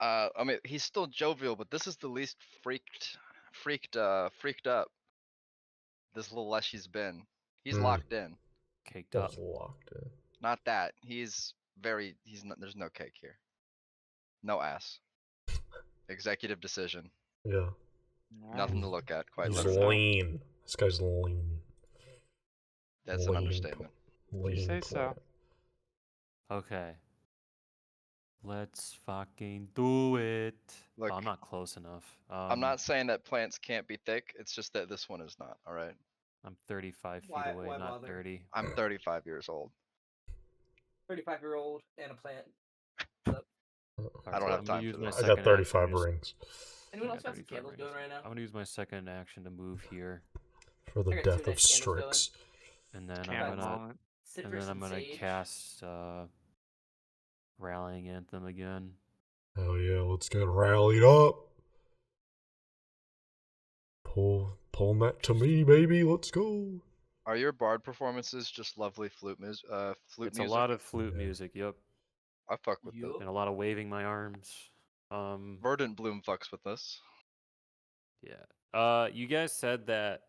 I mean, he's still jovial, but this is the least freaked up. This little Leshy's been. He's locked in. Caked up. Locked in. Not that. He's very. He's not. There's no cake here. No ass. Executive decision. Yeah. Nothing to look at. Quite He's literally. lean. This guy's lean. That's an understatement. You say so. Okay. Let's fucking do it. Look, I'm not close enough. I'm not saying that plants can't be thick. It's just that this one is not. All right. I'm 35 feet away, why not bother? 30. I'm 35 years old. 35-year-old and a plant. I don't have time for this. I got 35 rings. Anyone else got some candles going right now? I'm gonna use my second action to move here. For the I got death 2 of nice candles Strix. And then Candle Citrus I'm gonna sage. cast Rallying Anthem again. Hell yeah, let's get rallied up. Pull that to me, baby. Let's go. Are your bard performances just lovely flute music? It's a lot of flute music. Yep. I fuck with it. And a lot of waving my arms. Verdant Bloom fucks with this. Yeah. You guys said that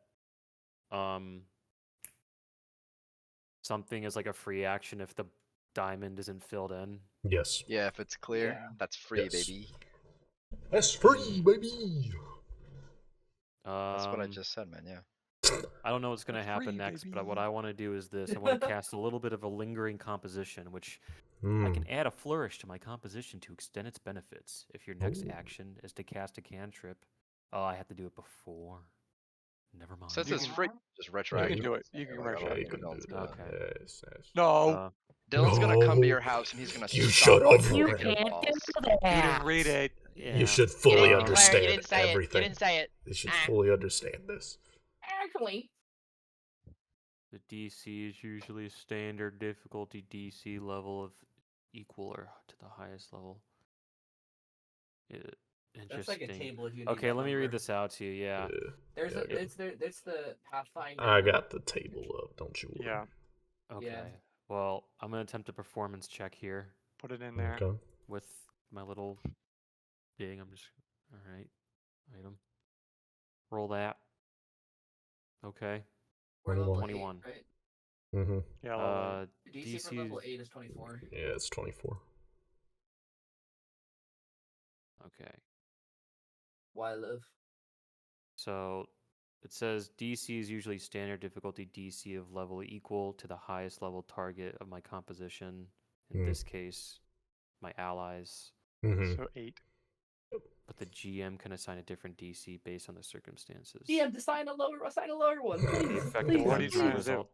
something is like a free action if the diamond isn't filled in. Yes. Yeah, if it's clear, that's free, Yes. baby. That's free, baby. That's what I just said, man. Yeah. I don't know what's going to happen free, next, but baby. what I want to do is this. I want to cast a little bit of a lingering composition, which I can add a flourish to my composition to extend its benefits. If your next action is to cast a cantrip, I have to do it before. Never mind. Since it's free, just retro. You can do it. You can retroactive. Okay. Yes. No. Dylan's gonna come to No. your house and he's gonna. You stomp shut on up. your You freaking can't balls. You didn't read it. Yeah. You should fully understand You didn't say everything. it. You didn't say it. You should fully understand this. Actually. The DC is usually a standard difficulty DC level of equal or to the highest level. Interesting. That's like a table if you need Okay, that let me read number. this out to you. Yeah. There's Yeah, it's the Pathfinder. I got the table up, don't you worry. Yeah. Okay. Yeah. Well, I'm gonna attempt a performance check here Put it in there. Okay. with my little thing. I'm just all right. Item. Roll that. Okay. We're level 21. 8, right? Mm-hmm. Yeah. Level DC for level 8 is 24. Yeah, it's 24. Okay. Why live? So it says DC is usually standard difficulty DC of level equal to the highest level target of my composition. In this case, my allies. Mm-hmm. So 8. But the GM can assign a different DC based on the circumstances. DM, assign a lower one, The please. effective Please. What are you trying to do? result.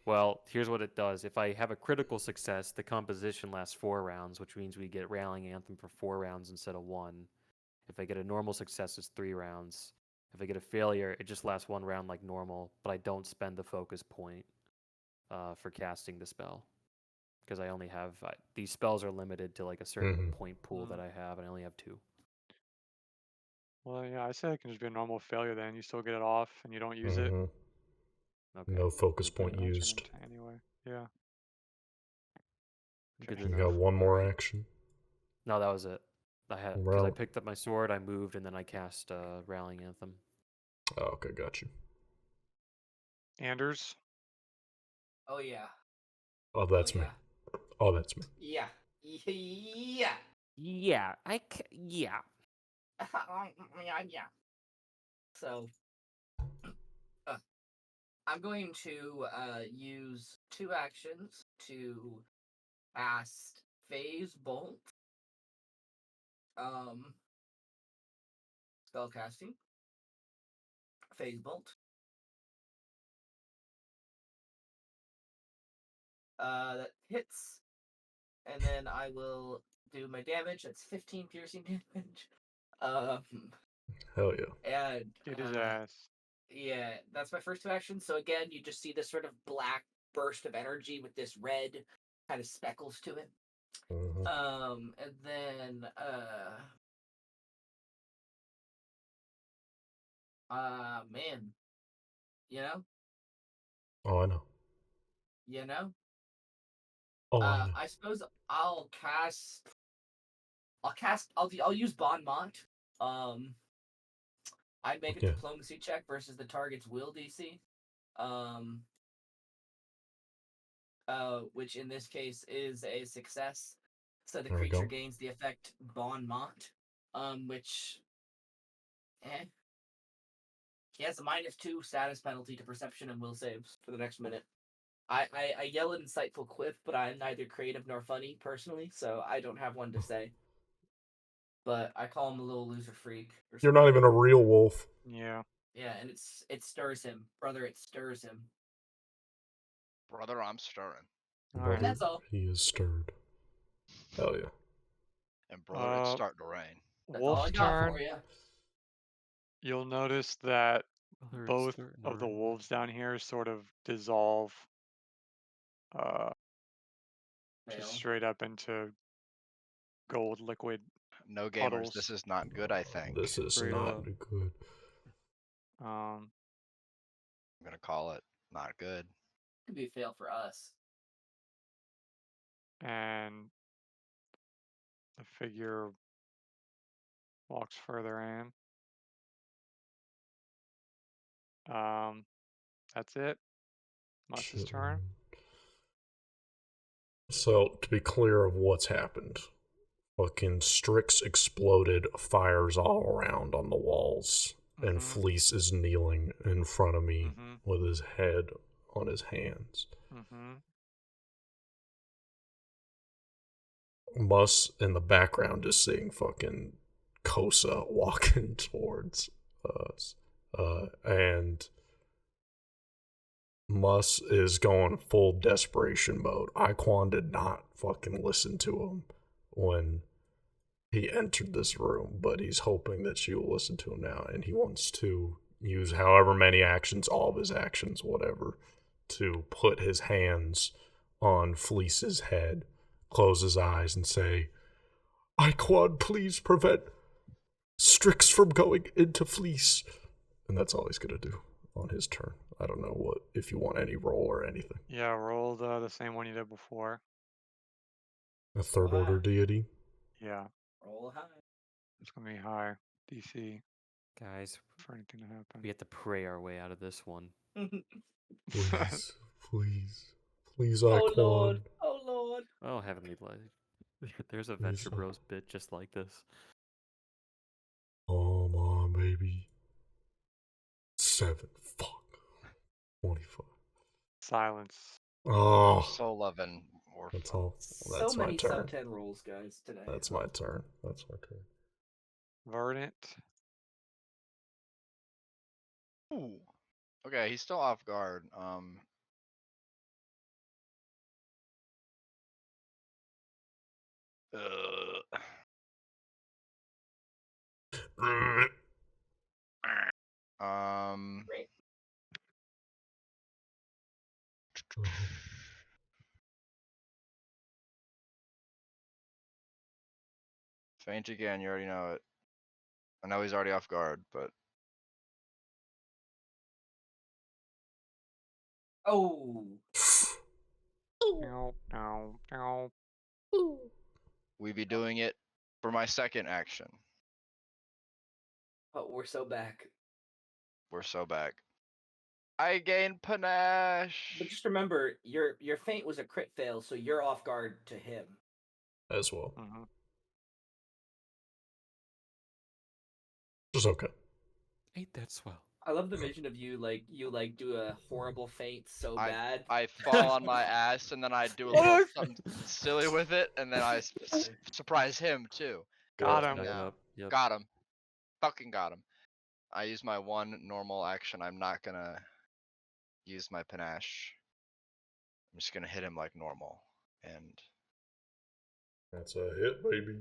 Well, here's what it does. If I have a critical success, the composition lasts 4 rounds, which means we get Rallying Anthem for 4 rounds instead of 1. If I get a normal success, it's 3 rounds. If I get a failure, it just lasts 1 round like normal, but I don't spend the focus point for casting the spell. Because I only have these spells are limited to like a certain point pool that I have, and I only have 2. Well, yeah, I say it can just be a normal failure. Then you still get it off, and you don't use it. Okay. No focus Just put point it on turn used. anyway. Yeah. Good to You know. got one more Alright. action. No, that was it. Because I picked up my sword, I moved, and then I cast Rallying Anthem. Oh, okay, got you. Anders. Oh yeah. Oh, that's me. Yeah. Oh, that's me. Yeah. Yeah. Yeah, yeah. Yeah. So, I'm going to use 2 actions to cast Phase Bolt. Spellcasting. Phase Bolt. That hits, and then I will do my damage. That's 15 piercing damage. Hell yeah. And Get his ass. yeah, that's my first 2 actions. So again, you just see this sort of black burst of energy with this red kind of speckles to it. And then man, you know, Oh, I know. you know. Oh, I know. I suppose I'll use Bon Mont. I'd make a Yeah. diplomacy check versus the target's will DC. Which in this case is a success. So the There we creature go. gains the effect Bon Mont, which he has a -2 status penalty to perception and will saves for the next minute. I yell an insightful quip, but I'm neither creative nor funny personally, so I don't have one to say. But I call him a little loser freak. You're not even a real wolf. Yeah. Yeah, and it stirs him, brother. It stirs him. Brother, I'm stirring. Brother, And that's all. he is stirred. Hell yeah. And brother, it's starting to rain. That's all I Wolf's got turn. for you. You'll notice that Brother, it's both starting to of the rain. wolves down here sort of dissolve just Fail. straight up into gold liquid No gamers, this puddles. is not good, I think. This is Straight not up. good. I'm gonna call it not good. Could be a fail for us. And the figure walks further in. That's it. Muss's turn. So, to be clear of what's happened, fucking Strix exploded, fires all around on the walls, and Fleece is kneeling in front of me with his head on his hands. Muss in the background is seeing fucking Kosa walking towards us. And Muss is going full desperation mode. Iquan did not fucking listen to him when he entered this room, but he's hoping that she will listen to him now, and he wants to use however many actions, all of his actions, whatever, to put his hands on Fleece's head, close his eyes, and say, Iquan, please prevent Strix from going into Fleece. And that's all he's gonna do on his turn. I don't know what if you want any roll or anything. Yeah, roll the same one you did before. A third order deity. Yeah. Roll high. It's gonna be high DC. Guys, for anything to happen. We have to pray our way out of this one. Please, please, please, Oh Iquan. Lord, oh Lord. Oh, heavenly light. There's a Please, Venture Bros bit just like this. Come on, baby. 7. Fuck. 25. Silence. Oh, So loving Orph. that's all. So That's my many turn. sub 10 rolls, guys, today. That's my turn. That's my turn. Verdant. Ooh. Okay, he's still off guard. Faint again, you already know it. I know he's already off guard, but Oh, No, no, no. we be doing it for my second action. oh, we're so back. We're so back. I gain panache. But just remember, your feint was a crit fail, so you're off guard to him. As well. Mm-hmm. Just okay. Ain't that swell? I love the vision of you do a horrible feint so bad. I fall on my ass and then I do a little something silly with it, and then I surprise him too. Got Yeah. him. Yeah. Yep. Got him. Fucking got him. I use my one normal action. I'm not gonna use my panache. I'm just gonna hit him like normal and, That's a hit, baby.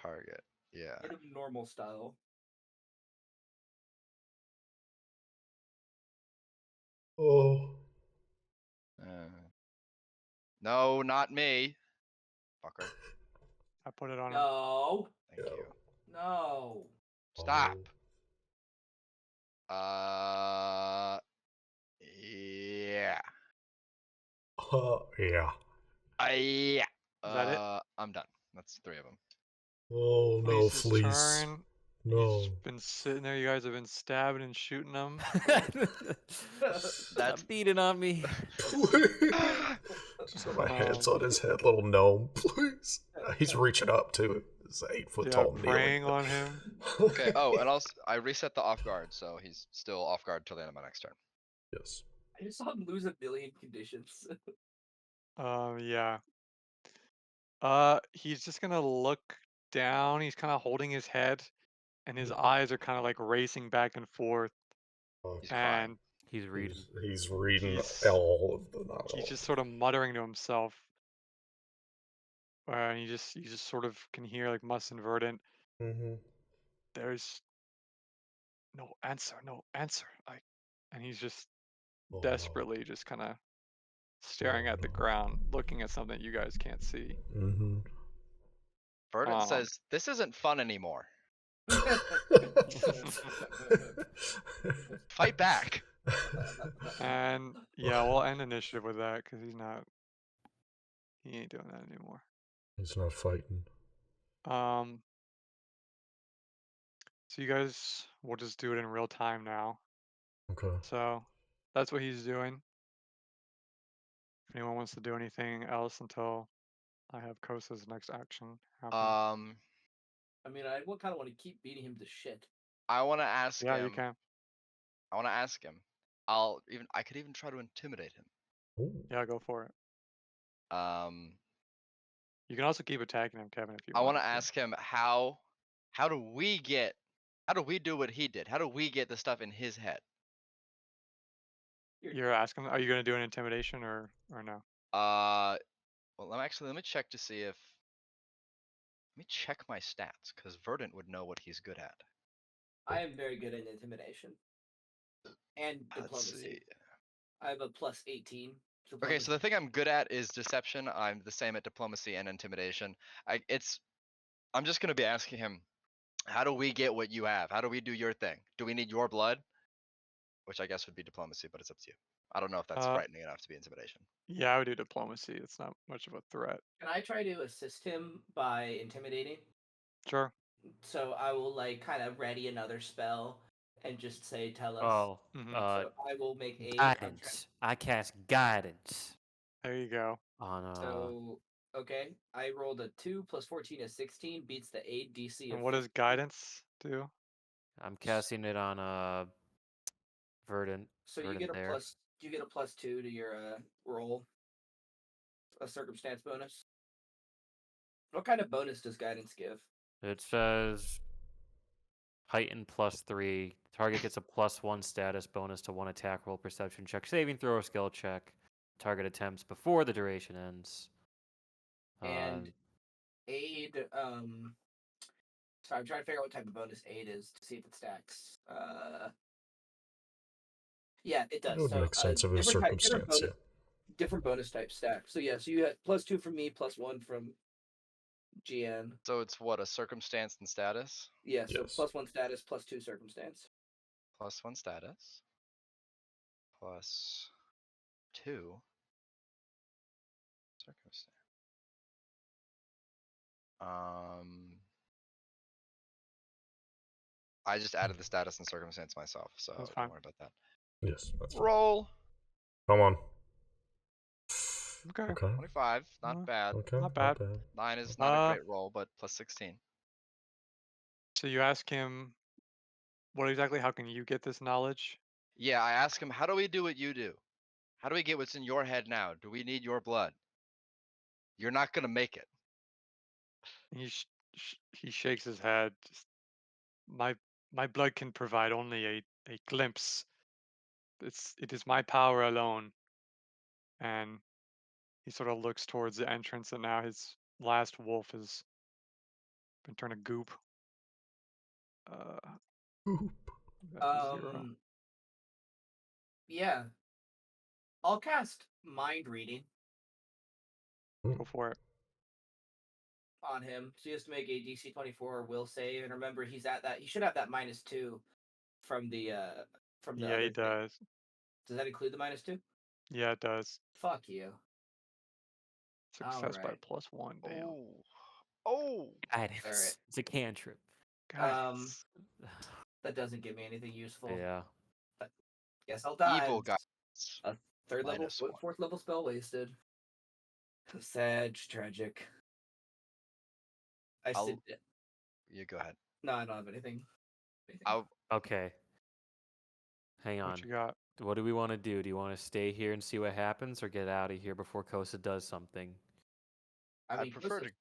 target. Yeah. Hit him normal style. Oh. No, not me. Fucker. I put it on him. No, Thank you. no. Stop. Oh. Yeah. Yeah. Yeah. Is that it? I'm done. That's 3 of them. Oh no, Fleece's Fleece. turn. No. He's been sitting there. You guys have been stabbing and shooting him. Stop beating on me. Just have my hands on his head, little gnome, please. He's reaching up too. He's 8 foot Yeah, tall, preying kneeling. on him. Okay. Oh, and also I reset the off guard, so he's still off guard till the end of my next turn. Yes. I just saw him lose a billion conditions. Yeah. He's just gonna look down. He's kind of holding his head, and his eyes are kind of like racing back and forth. He's And crying. He's reading. He's reading He's- all of the not he's all. just sort of muttering to himself. And you just sort of can hear like Mus and Verdant. Mm-hmm. There's no answer, no answer. Like, and he's just Oh, desperately just kind of staring at the ground, looking at something you guys can't see. No. Mm-hmm. Verdant says, "This isn't fun anymore. Fight back." And yeah, we'll end initiative with that because he ain't doing that anymore. He's not fighting. So you guys, we'll just do it in real time now. Okay. So that's what he's doing. If anyone wants to do anything else until I have Kosa's next action happen. I mean, I kind of want to keep beating him to shit. I want to ask Yeah, him. you can. I want to ask him. I could even try to intimidate him. Ooh. Yeah, go for it. Um, You can also keep attacking him, Kevin, if you I want. want to ask him how do we do what he did? How do we get the stuff in his head? You're asking, are you going to do an intimidation or no? Well, let me check to see if. Let me check my stats because Verdant would know what he's good at. I am very good at intimidation and Let's diplomacy. see. I have a plus 18. Okay, so the thing I'm good at is deception. I'm the same at diplomacy and intimidation. I'm just gonna be asking him, how do we get what you have? How do we do your thing? Do we need your blood? Which I guess would be diplomacy, but it's up to you. I don't know if that's frightening enough to be intimidation. Yeah, I would do diplomacy. It's not much of a threat. Can I try to assist him by intimidating? Sure. So I will kind of ready another spell and just say, tell us. Oh, so I will make a guidance. I cast guidance. There you go. On So okay, I rolled a 2 plus 14 is 16, beats the aid DC. And of what does 15. guidance do? I'm casting it on Verdant. So Verdant you get a there. +2 to your roll. A circumstance bonus. What kind of bonus does guidance give? It says heightened +3. Target gets a +1 status bonus to 1 attack roll, perception check, saving throw, or skill check. Target attempts before the duration ends. And aid. Sorry, I'm trying to figure out what type of bonus aid is to see if it stacks. Yeah, it does. It would So, make sense of a different circumstance, bonus, yeah. different bonus type stack. So yeah, so you had +2 from me, +1 from GN. So it's what, a circumstance and status? Yeah, so Yes. +1 status, +2 circumstance. +1 status. +2 circumstance. I just added the status and circumstance myself, so That's don't fine. worry about that. Yes. That's fine. Roll. Come on. Okay. Okay. 25, not Uh, bad. Okay. Not bad. 9 is not a great roll, but +16. So you ask him, what exactly? How can you get this knowledge? Yeah, I ask him, how do we do what you do? How do we get what's in your head now? Do we need your blood? You're not gonna make it. He shakes his head. Just, my blood can provide only a glimpse. It is my power alone. And he sort of looks towards the entrance, and now his last wolf has been turned to goop. That's a 0. Yeah. I'll cast mind reading Go for it. on him. So he has to make a DC 24 will save, and remember he should have that -2 from the Yeah, other he thing. does. Does that include the -2? Yeah, it does. Fuck you. Success by Alright. +1. Damn. Oh. Guidance. Alright. It's a cantrip. Guys. That doesn't give me anything useful. Yeah. Guess I'll die. Evil guys. A third level, -1. fourth level spell wasted. Sad, tragic. You go ahead. No, I don't have anything. Okay. Hang on. What you got? What do we want to do? Do you want to stay here and see what happens, or get out of here before Kosa does something? I mean, prefer to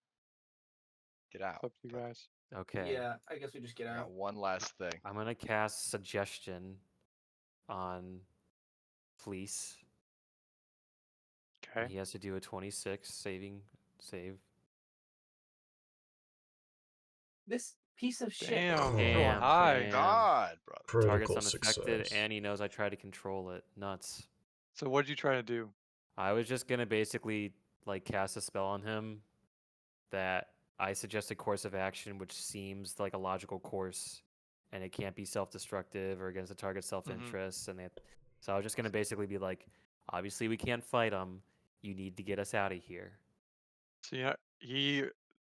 get out. It's up to you guys. Okay. Yeah, I guess we just get I out. got one last thing. I'm gonna cast Suggestion on Fleece. Okay. He has to do a 26 save. This piece of shit. Damn. Damn, Real high. damn. God, brother. Target's Critical unaffected, success. and he knows I tried to control it. Nuts. So what did you try to do? I was just gonna basically like cast a spell on him that I suggested course of action, which seems like a logical course, and it can't be self-destructive or against the target's self-interest. So I was just gonna basically be like, obviously we can't fight him. You need to get us out of here. So yeah, he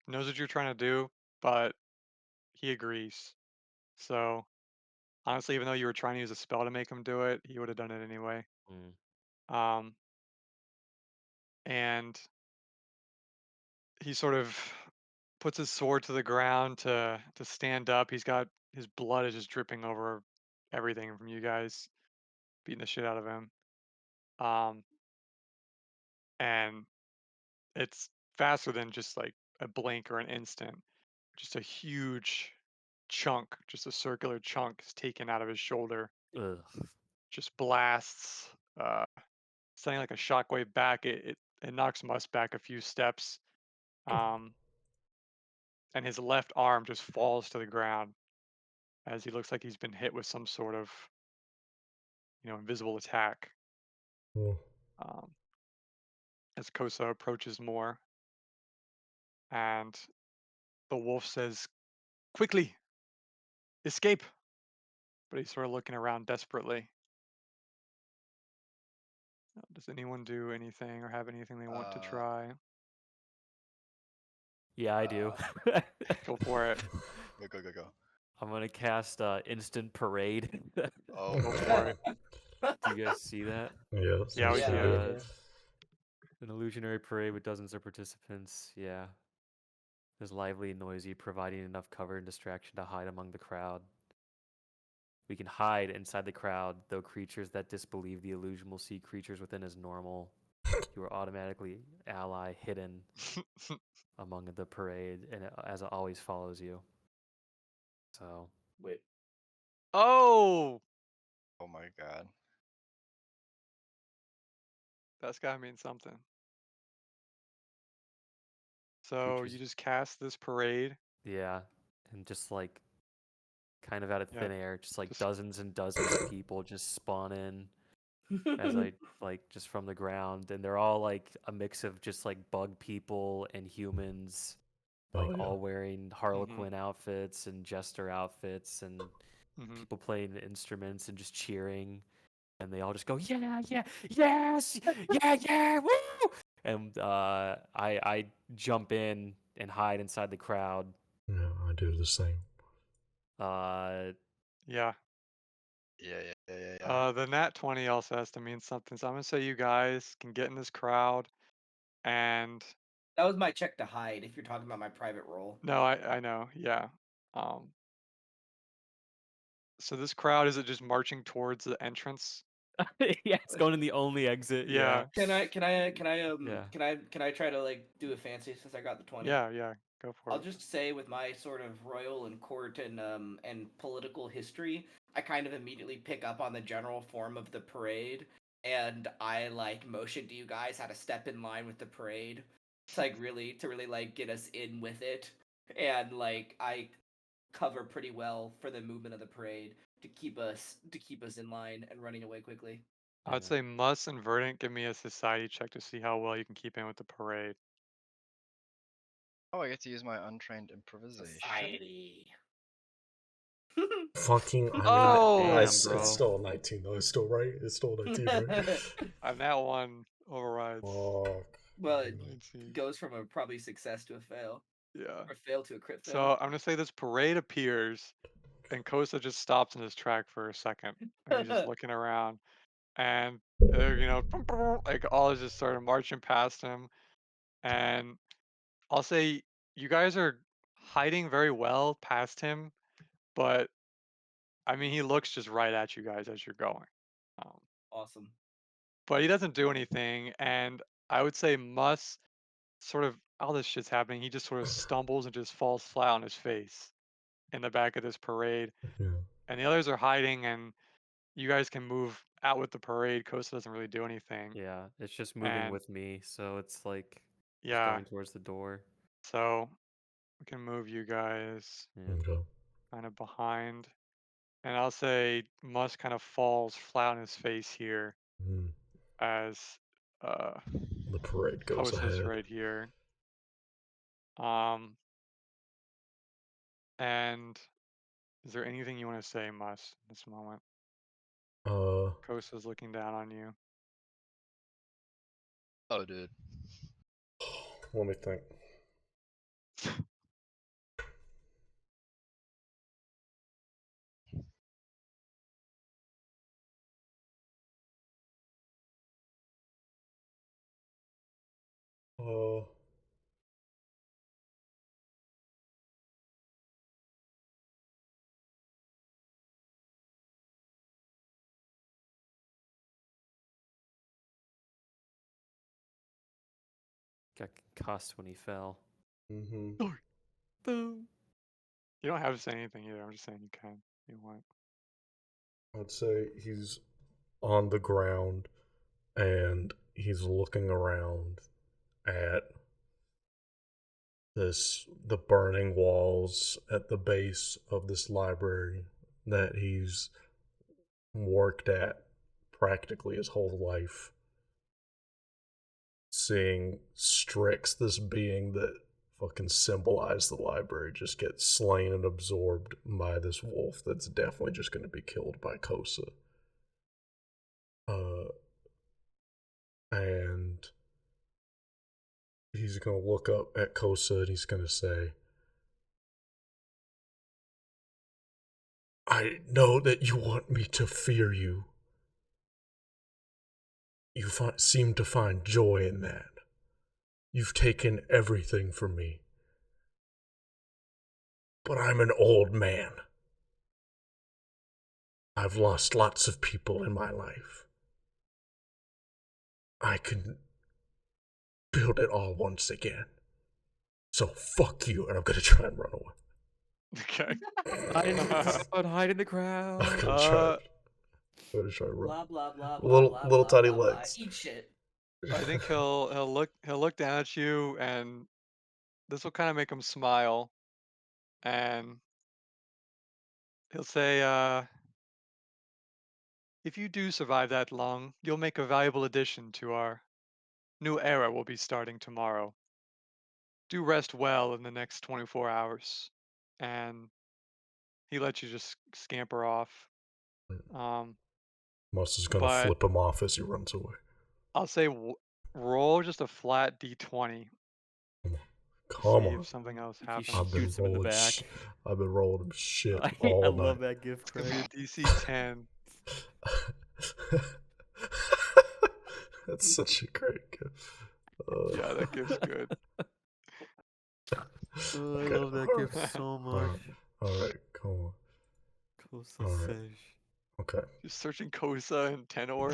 knows what you're trying to do, but he agrees. So honestly, even though you were trying to use a spell to make him do it, he would have done it anyway. Um, and he sort of puts his sword to the ground to stand up. He's got his blood is just dripping over everything from you guys beating the shit out of him. And it's faster than just like a blink or an instant. Just a huge chunk, just a circular chunk is taken out of his shoulder. Ugh. Just blasts, sending like a shockwave back. It knocks Musk back a few steps. And his left arm just falls to the ground as he looks like he's been hit with some sort of, invisible attack. Mm. As Kosa approaches more, and the wolf says, "Quickly, escape!" But he's sort of looking around desperately. Does anyone do anything or have anything they want to try? Yeah, I do. Go for it. Go. I'm gonna cast Instant Parade. Oh, Go for it. Do you guys see that? Yes. Yeah, we yes, see I it. do. An illusionary parade with dozens of participants. Yeah. Is lively and noisy, providing enough cover and distraction to hide among the crowd. We can hide inside the crowd, though creatures that disbelieve the illusion will see creatures within as normal. You are automatically ally hidden among the parade, and as it always follows you. So. Wait. Oh! Oh my god. That's gotta mean something. So Creatures. you just cast this parade. Yeah. And just like kind of out of Yeah, thin air, just like just- dozens and dozens of people just spawn in as I like just from the ground, and they're all like a mix of just like bug people and humans, Oh like yeah. all wearing Harlequin outfits and jester outfits, and Mm-hmm. people playing the instruments and just cheering, and they all just go, yeah, yeah, yes, yeah, yeah, woo! And I jump in and hide inside the crowd. Yeah, I do the same. Uh, Yeah. Yeah. The nat 20 also has to mean something. So I'm gonna say you guys can get in this crowd, and That was my check to hide. If you're talking about my private role. no, I know, yeah. Um, so this crowd, is it just marching towards the entrance? yeah, it's going in the only exit. Yeah, Yeah, yeah. Can I try to like do a fancy since I got the 20? yeah. Go for I'll it. just say with my sort of royal and court and political history, I kind of immediately pick up on the general form of the parade, and I like motion to you guys how to step in line with the parade to really like get us in with it, and like I cover pretty well for the movement of the parade to keep us in line and running away quickly. I'd say Muss and Verdant, give me a society check to see how well you can keep in with the parade. Oh, I get to use my untrained improvisation. Society. Fucking, I mean, Oh, damn, it's bro. still a 19 though. It's still right. It's still a 19, right? and that one overrides. Fuck. Well, it 19. goes from a probably success to a fail, Yeah. or fail to a crit So fail. I'm gonna say this parade appears, and Kosa just stops in his track for a second, and he's just looking around, and like all is just sort of marching past him, and I'll say you guys are hiding very well past him, but I mean he looks just right at you guys as you're going, um, Awesome. but he doesn't do anything, and I would say Muss sort of all this shit's happening. He just sort of stumbles and just falls flat on his face in the back of this parade, Yeah. and the others are hiding, and you guys can move out with the parade. Kosa doesn't really do anything, Yeah, it's just moving and with me, so it's like just yeah, going towards the door. so we can move you guys Yeah. Okay. kind of behind. And I'll say Musk kind of falls flat on his face here Mm. as uh, The parade goes Kosa's ahead. right here. Um, and is there anything you want to say, Musk, at this moment? Uh, Kosa's looking down on you. Oh, dude. let me think. Uh, Got concussed when he fell. mm-hmm. Boom. You don't have to say anything either. I'm just saying you can. You want. I'd say he's on the ground and he's looking around at the burning walls at the base of this library that he's worked at practically his whole life. Seeing Strix, this being that fucking symbolized the library, just get slain and absorbed by this wolf that's definitely just going to be killed by Kosa. And he's going to look up at Kosa and he's going to say, I know that you want me to fear you. You seem to find joy in that. You've taken everything from me. But I'm an old man. I've lost lots of people in my life. I can build it all once again. So fuck you, and I'm gonna try and run away. Okay. Hide in the crowd. Hide in the crowd. I'm Uh, gonna try and run. Blah blah blah blah Little blah little blah tiny blah blah. legs. Eat shit. I think he'll look down at you, and this will kind of make him smile, and he'll say, if you do survive that long, you'll make a valuable addition to our new era we'll be starting tomorrow. Do rest well in the next 24 hours. And he lets you just scamper off. Um, Mus is gonna but flip him off as he runs away. I'll say roll just a flat d20 to Come see on. if something else If he happens. I've been shoots him in the rolling. back. I've been rolling shit I all love night. that gift, It's gonna be a Craig. DC 10. That's such a great gift. Yeah, that gift's good. Oh, I Okay. love that gift so much. Alright, come on. Kosa Alright. fish. Okay. Just searching Kosa and Tenor.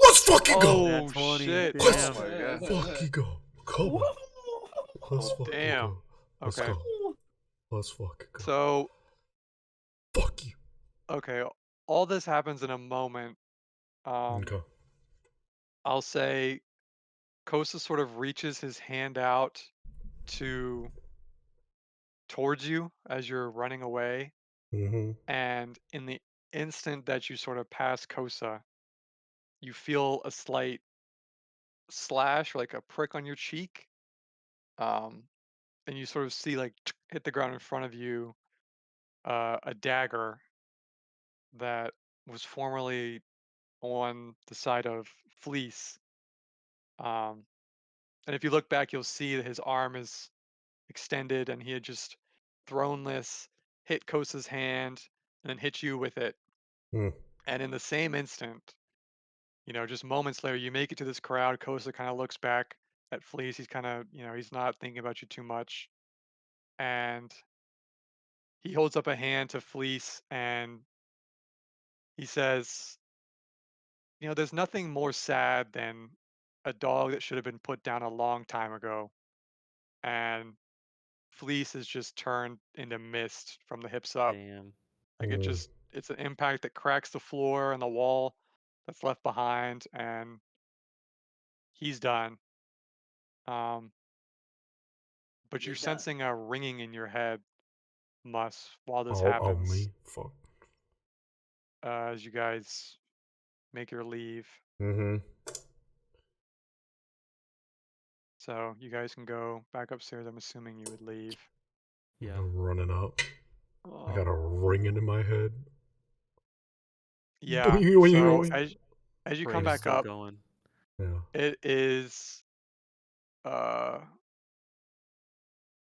Let's fucking go! Oh Nat 20, shit! Let's damn. Oh my god. fucking go! Come on. Let's fucking Damn. go. Let's Okay. go. Let's fucking go. So Fuck you. okay, all this happens in a moment. Okay. I'll say Kosa sort of reaches his hand out to towards you as you're running away, Mm-hmm. and in the instant that you sort of pass Kosa, you feel a slight slash, like a prick on your cheek, um, and you sort of see like hit the ground in front of you a dagger that was formerly on the side of Fleece. Um, and if you look back, you'll see that his arm is extended, and he had just thrown this, hit Kosa's hand, and then hit you with it. Mm. And in the same instant, just moments later, you make it to this crowd. Kosa kind of looks back at Fleece. He's kind of, he's not thinking about you too much. And he holds up a hand to Fleece and he says, there's nothing more sad than a dog that should have been put down a long time ago. And Fleece is just turned into mist from the hips up. Damn. Like Mm. it's an impact that cracks the floor and the wall that's left behind, and he's done. Um, but you're You're done. sensing a ringing in your head, while this Oh, happens, me? Fuck. as you guys make your leave. Mm-hmm. So you guys can go back upstairs. I'm assuming you would leave. Yeah. I'm running up. I got a Um, ringing in my head. yeah. Boing, boing, So boing. as you come Craig's back still up, going. Yeah. it is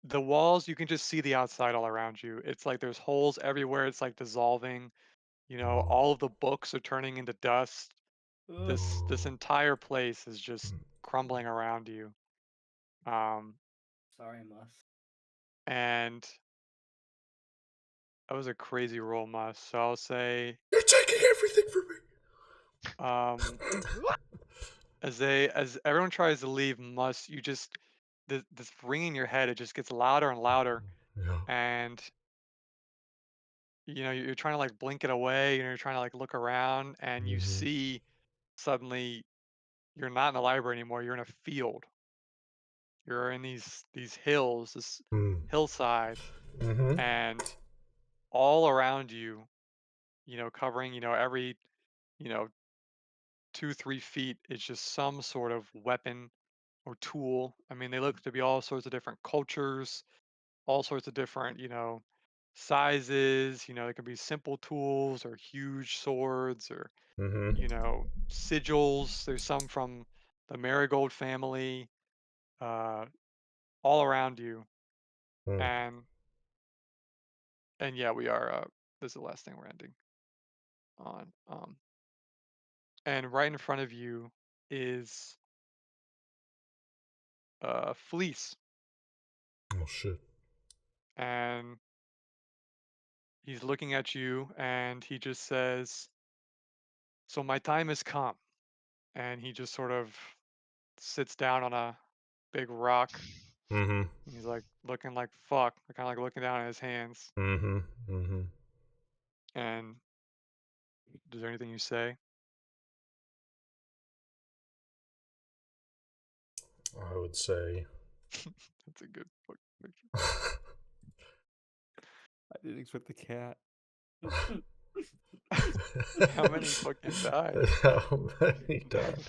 the walls. You can just see the outside all around you. It's like there's holes everywhere. It's like dissolving. Oh. All of the books are turning into dust. This Oh. entire place is just crumbling around you. Um, Sorry, Mus. and that was a crazy roll, Must. So I'll say, You're taking everything from um, me. as everyone tries to leave, Must, you just this ringing in your head. It just gets louder and louder, Yeah. and you're trying to like blink it away. You're trying to like look around, and you Mm-hmm. see suddenly you're not in the library anymore. You're in a field. You're in these hills, this Mm. hillside, Mm-hmm. and all around you, covering, every, you know, 2, 3 feet is just some sort of weapon or tool. I mean, they look to be all sorts of different cultures, all sorts of different, sizes. It can be simple tools or huge swords or, Mm-hmm. sigils. There's some from the Marigold family, uh, all around you. Mm. And yeah, we are. This is the last thing we're ending on. And right in front of you is Fleece, Oh shit. and he's looking at you, and he just says, "So my time has come." And he just sort of sits down on a big rock. Mm-hmm. And he's like looking like fuck, kind of like looking down at his hands. Mm-hmm. Mm-hmm. And is there anything you say? I would say. That's a good picture. I didn't expect the cat. How many fucking died? How many died?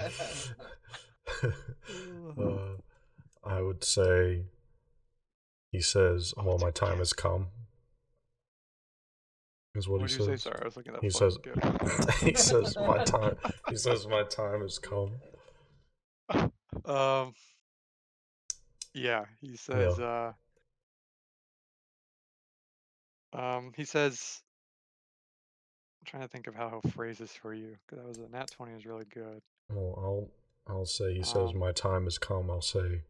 I would say he says, Oh, "Well, it's a my time has gift. come." Is what What he did you say? says. Sorry, I was looking at He that says, fucking gift. he says, "My time." He says, "My time has come." Um, yeah, he Yeah. says, he says, I'm trying to think of how he'll phrase this for you, because that was a nat 20 was really good. Well, I'll say he says, Um, "My time has come." I'll say,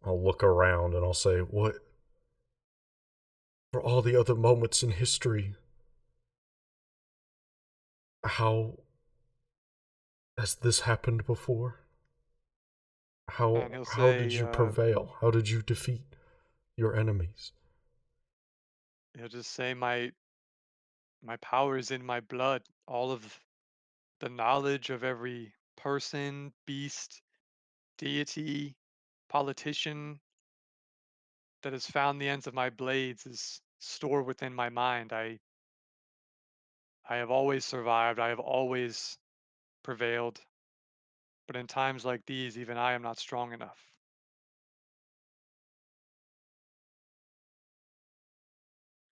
I'll look around and I'll say, "What? For all the other moments in history, how has this happened before? and he'll How did say, you prevail? How did you defeat your enemies?" he'll just say, my power is in my blood. All of the knowledge of every person, beast, deity, politician that has found the ends of my blades is stored within my mind. I have always survived. I have always prevailed. But in times like these, even I am not strong enough.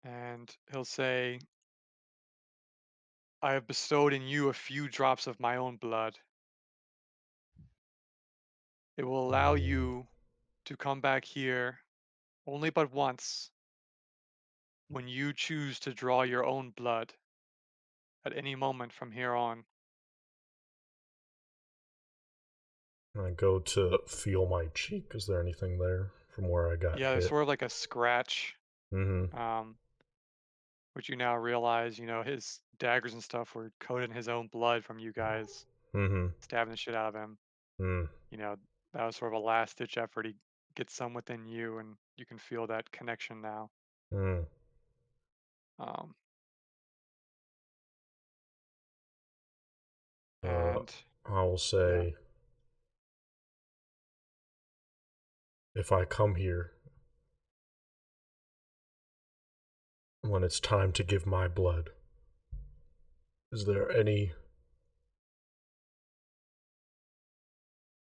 And he'll say, I have bestowed in you a few drops of my own blood. It will allow Mm, you to come back here only but once when you choose to draw your own blood at any moment from here on. I go to feel my cheek. Is there anything there from where I got Yeah, there's hit? sort of like a scratch, Mm um, which you now realize, his daggers and stuff were coated in his own blood from you guys hmm. Mm hmm. stabbing the shit out of him. Mm You know, that was sort of a last ditch effort. He gets some within you, and you can feel that connection now. mm. Um, Uh, and I'll yeah, say, if I come here when it's time to give my blood, is there any,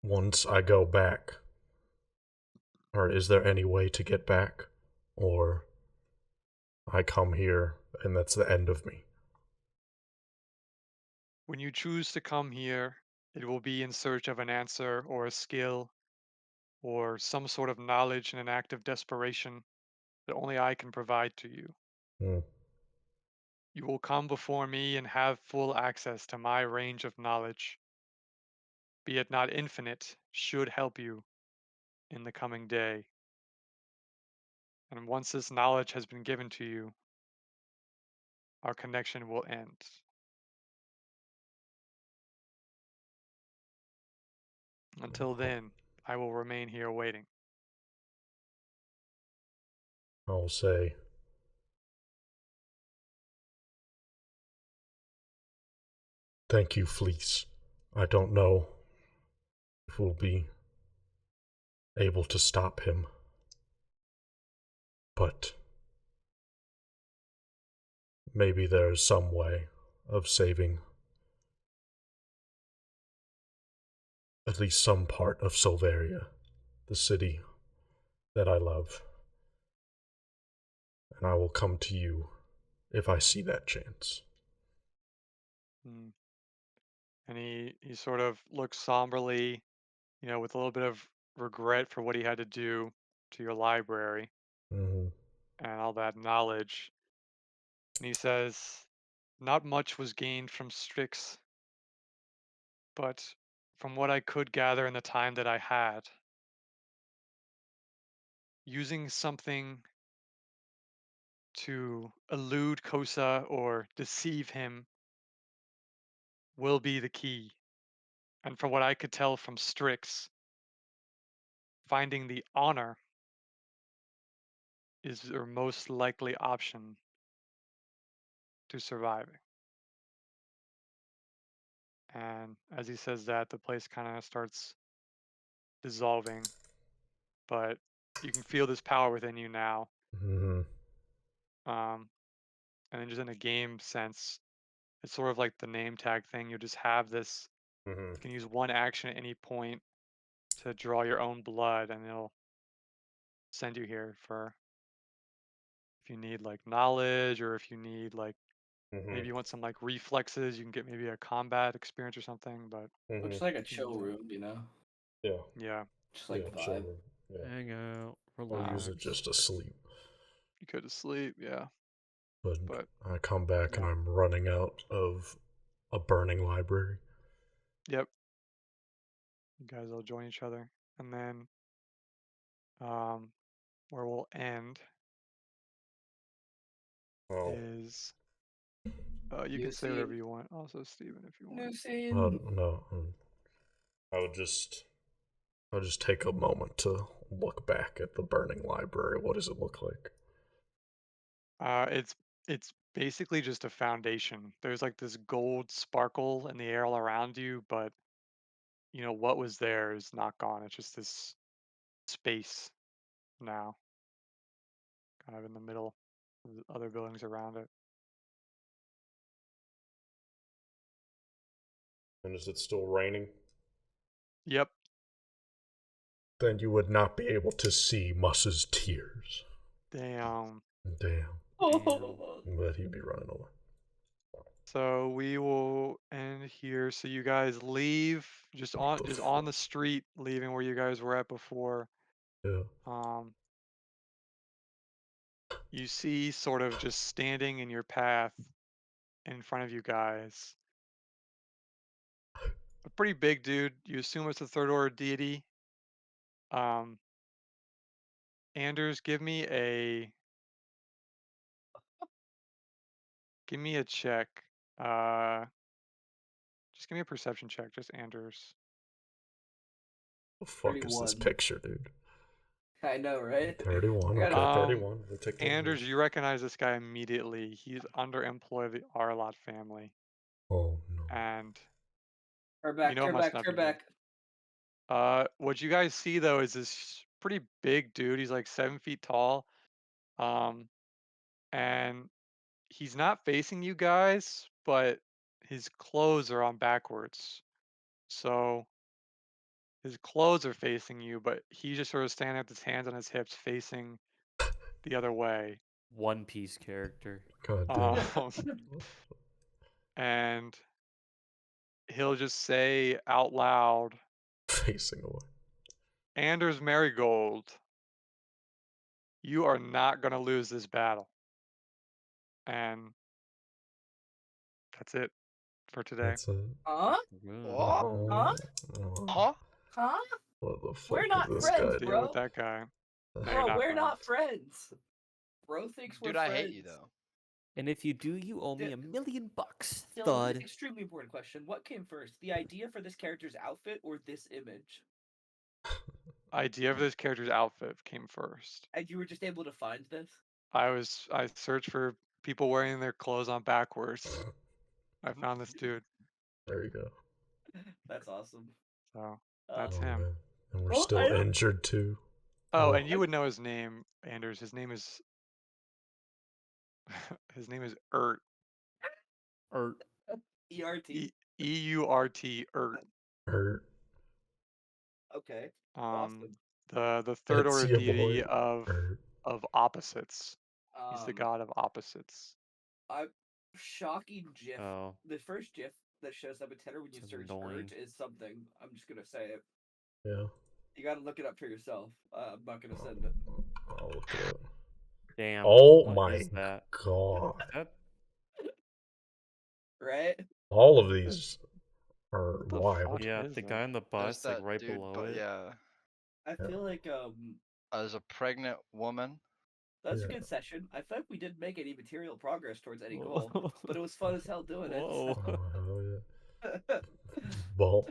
once I go back, or is there any way to get back? Or I come here and that's the end of me? when you choose to come here, it will be in search of an answer or a skill or some sort of knowledge in an act of desperation that only I can provide to you. Mm You will come before me and have full access to my range of knowledge, be it not infinite, should help you in the coming day. And once this knowledge has been given to you, our connection will end. Until then, I will remain here waiting. I'll say, thank you, Fleece. I don't know if we'll be able to stop him, but maybe there's some way of saving at least some part of Sulvaria, the city that I love. And I will come to you if I see that chance. Mm. And he sort of looks somberly, with a little bit of regret for what he had to do to your library Mm-hmm. and all that knowledge. And he says, not much was gained from Strix, but from what I could gather in the time that I had, using something to elude Kosa or deceive him will be the key. And from what I could tell from Strix, finding the honor is your most likely option to surviving. And as he says that, the place kind of starts dissolving, but you can feel this power within you now. Mm-hmm. Um, and then just in a game sense, it's sort of like the name tag thing. You just have this. You can use one action at any point to draw your own blood, and it'll send you here for if you need like knowledge, or if you need like maybe you want some like reflexes. You can get maybe a combat experience or something. But Looks like a you can chill use that. room, you know? Yeah. Yeah, Just like Yeah, vibe. sure. Yeah. Hang out, I'll use it relax. just to sleep. you could sleep. Yeah, But but I come back and yeah. I'm running out of a burning library. Yep. You guys will join each other, and then where we'll end Oh, is you New can say whatever scene. you want. Also, Steven, if you want. New scene. no. I'll just take a moment to look back at the burning library. What does it look like? It's basically just a foundation. There's like this gold sparkle in the air all around you, but what was there is not gone. It's just this space now, kind of in the middle of the other buildings around it. And is it still raining? Yep. Then you would not be able to see Muss's tears. Damn. Damn. Oh. But he'd be running away. So we will end here. So you guys leave just on the street, leaving where you guys were at before. Yeah. You see sort of just standing in your path in front of you guys a pretty big dude. You assume it's a third order deity. Um, Anders, give me a check. Just give me a perception check. Just Anders. What the fuck is this 31. picture, dude? I know, right? 31. I Okay, gotta- 31. We'll take that. Anders, you recognize this guy immediately. He's underemployed of the Arlot family, Oh no. and Turn back, turn must back, not turn be good. back. What you guys see though is this pretty big dude. He's like 7 feet tall. And he's not facing you guys, but his clothes are on backwards. So his clothes are facing you, but he's just sort of standing with his hands on his hips facing the other way. One Piece character. God damn. And he'll just say out loud, Facing away. Anders Marigold, you are not going to lose this battle. And that's it for today. That's it. Huh? What? Huh? Huh? Huh? What the fuck We're not is this friends, guy Deal bro. with that guy. doing? No, you're Bro, not we're friends. not friends. Bro thinks we're Dude, I friends. hate you though. And if you do, you owe me Dylan, $1,000,000. Dylan, Thud. extremely important question. What came first, the idea for this character's outfit or this image? Idea of this character's outfit came first. And you were just able to find this? I searched for people wearing their clothes on backwards. I found this dude. There you go. That's awesome. So that's Oh, him. man. And we're Oh, still I don't- injured too. Oh, Oh. and you would know his name, Anders. His name is Ert. Or ERT. EURT Ert. Hurt. Okay. The third That's order your deity boy, of Ert. opposites. He's the god of opposites. Shocking GIF. oh, The first GIF that shows up in Tenor when you Sounds search annoying. Urge is something. I'm just gonna say it. Yeah. You gotta look it up for yourself. I'm not gonna send it. I'll look it up. damn. Oh what my is that? god. That Right? All of these are What the wild. fuck yeah, is the that? guy on the There's bus, like that right dude, below but it. yeah. I feel like As a pregnant woman. that's a Yeah. good session. I feel like we didn't make any material progress towards any goal, but it was fun as hell doing Whoa. Oh, hell yeah. it. Well,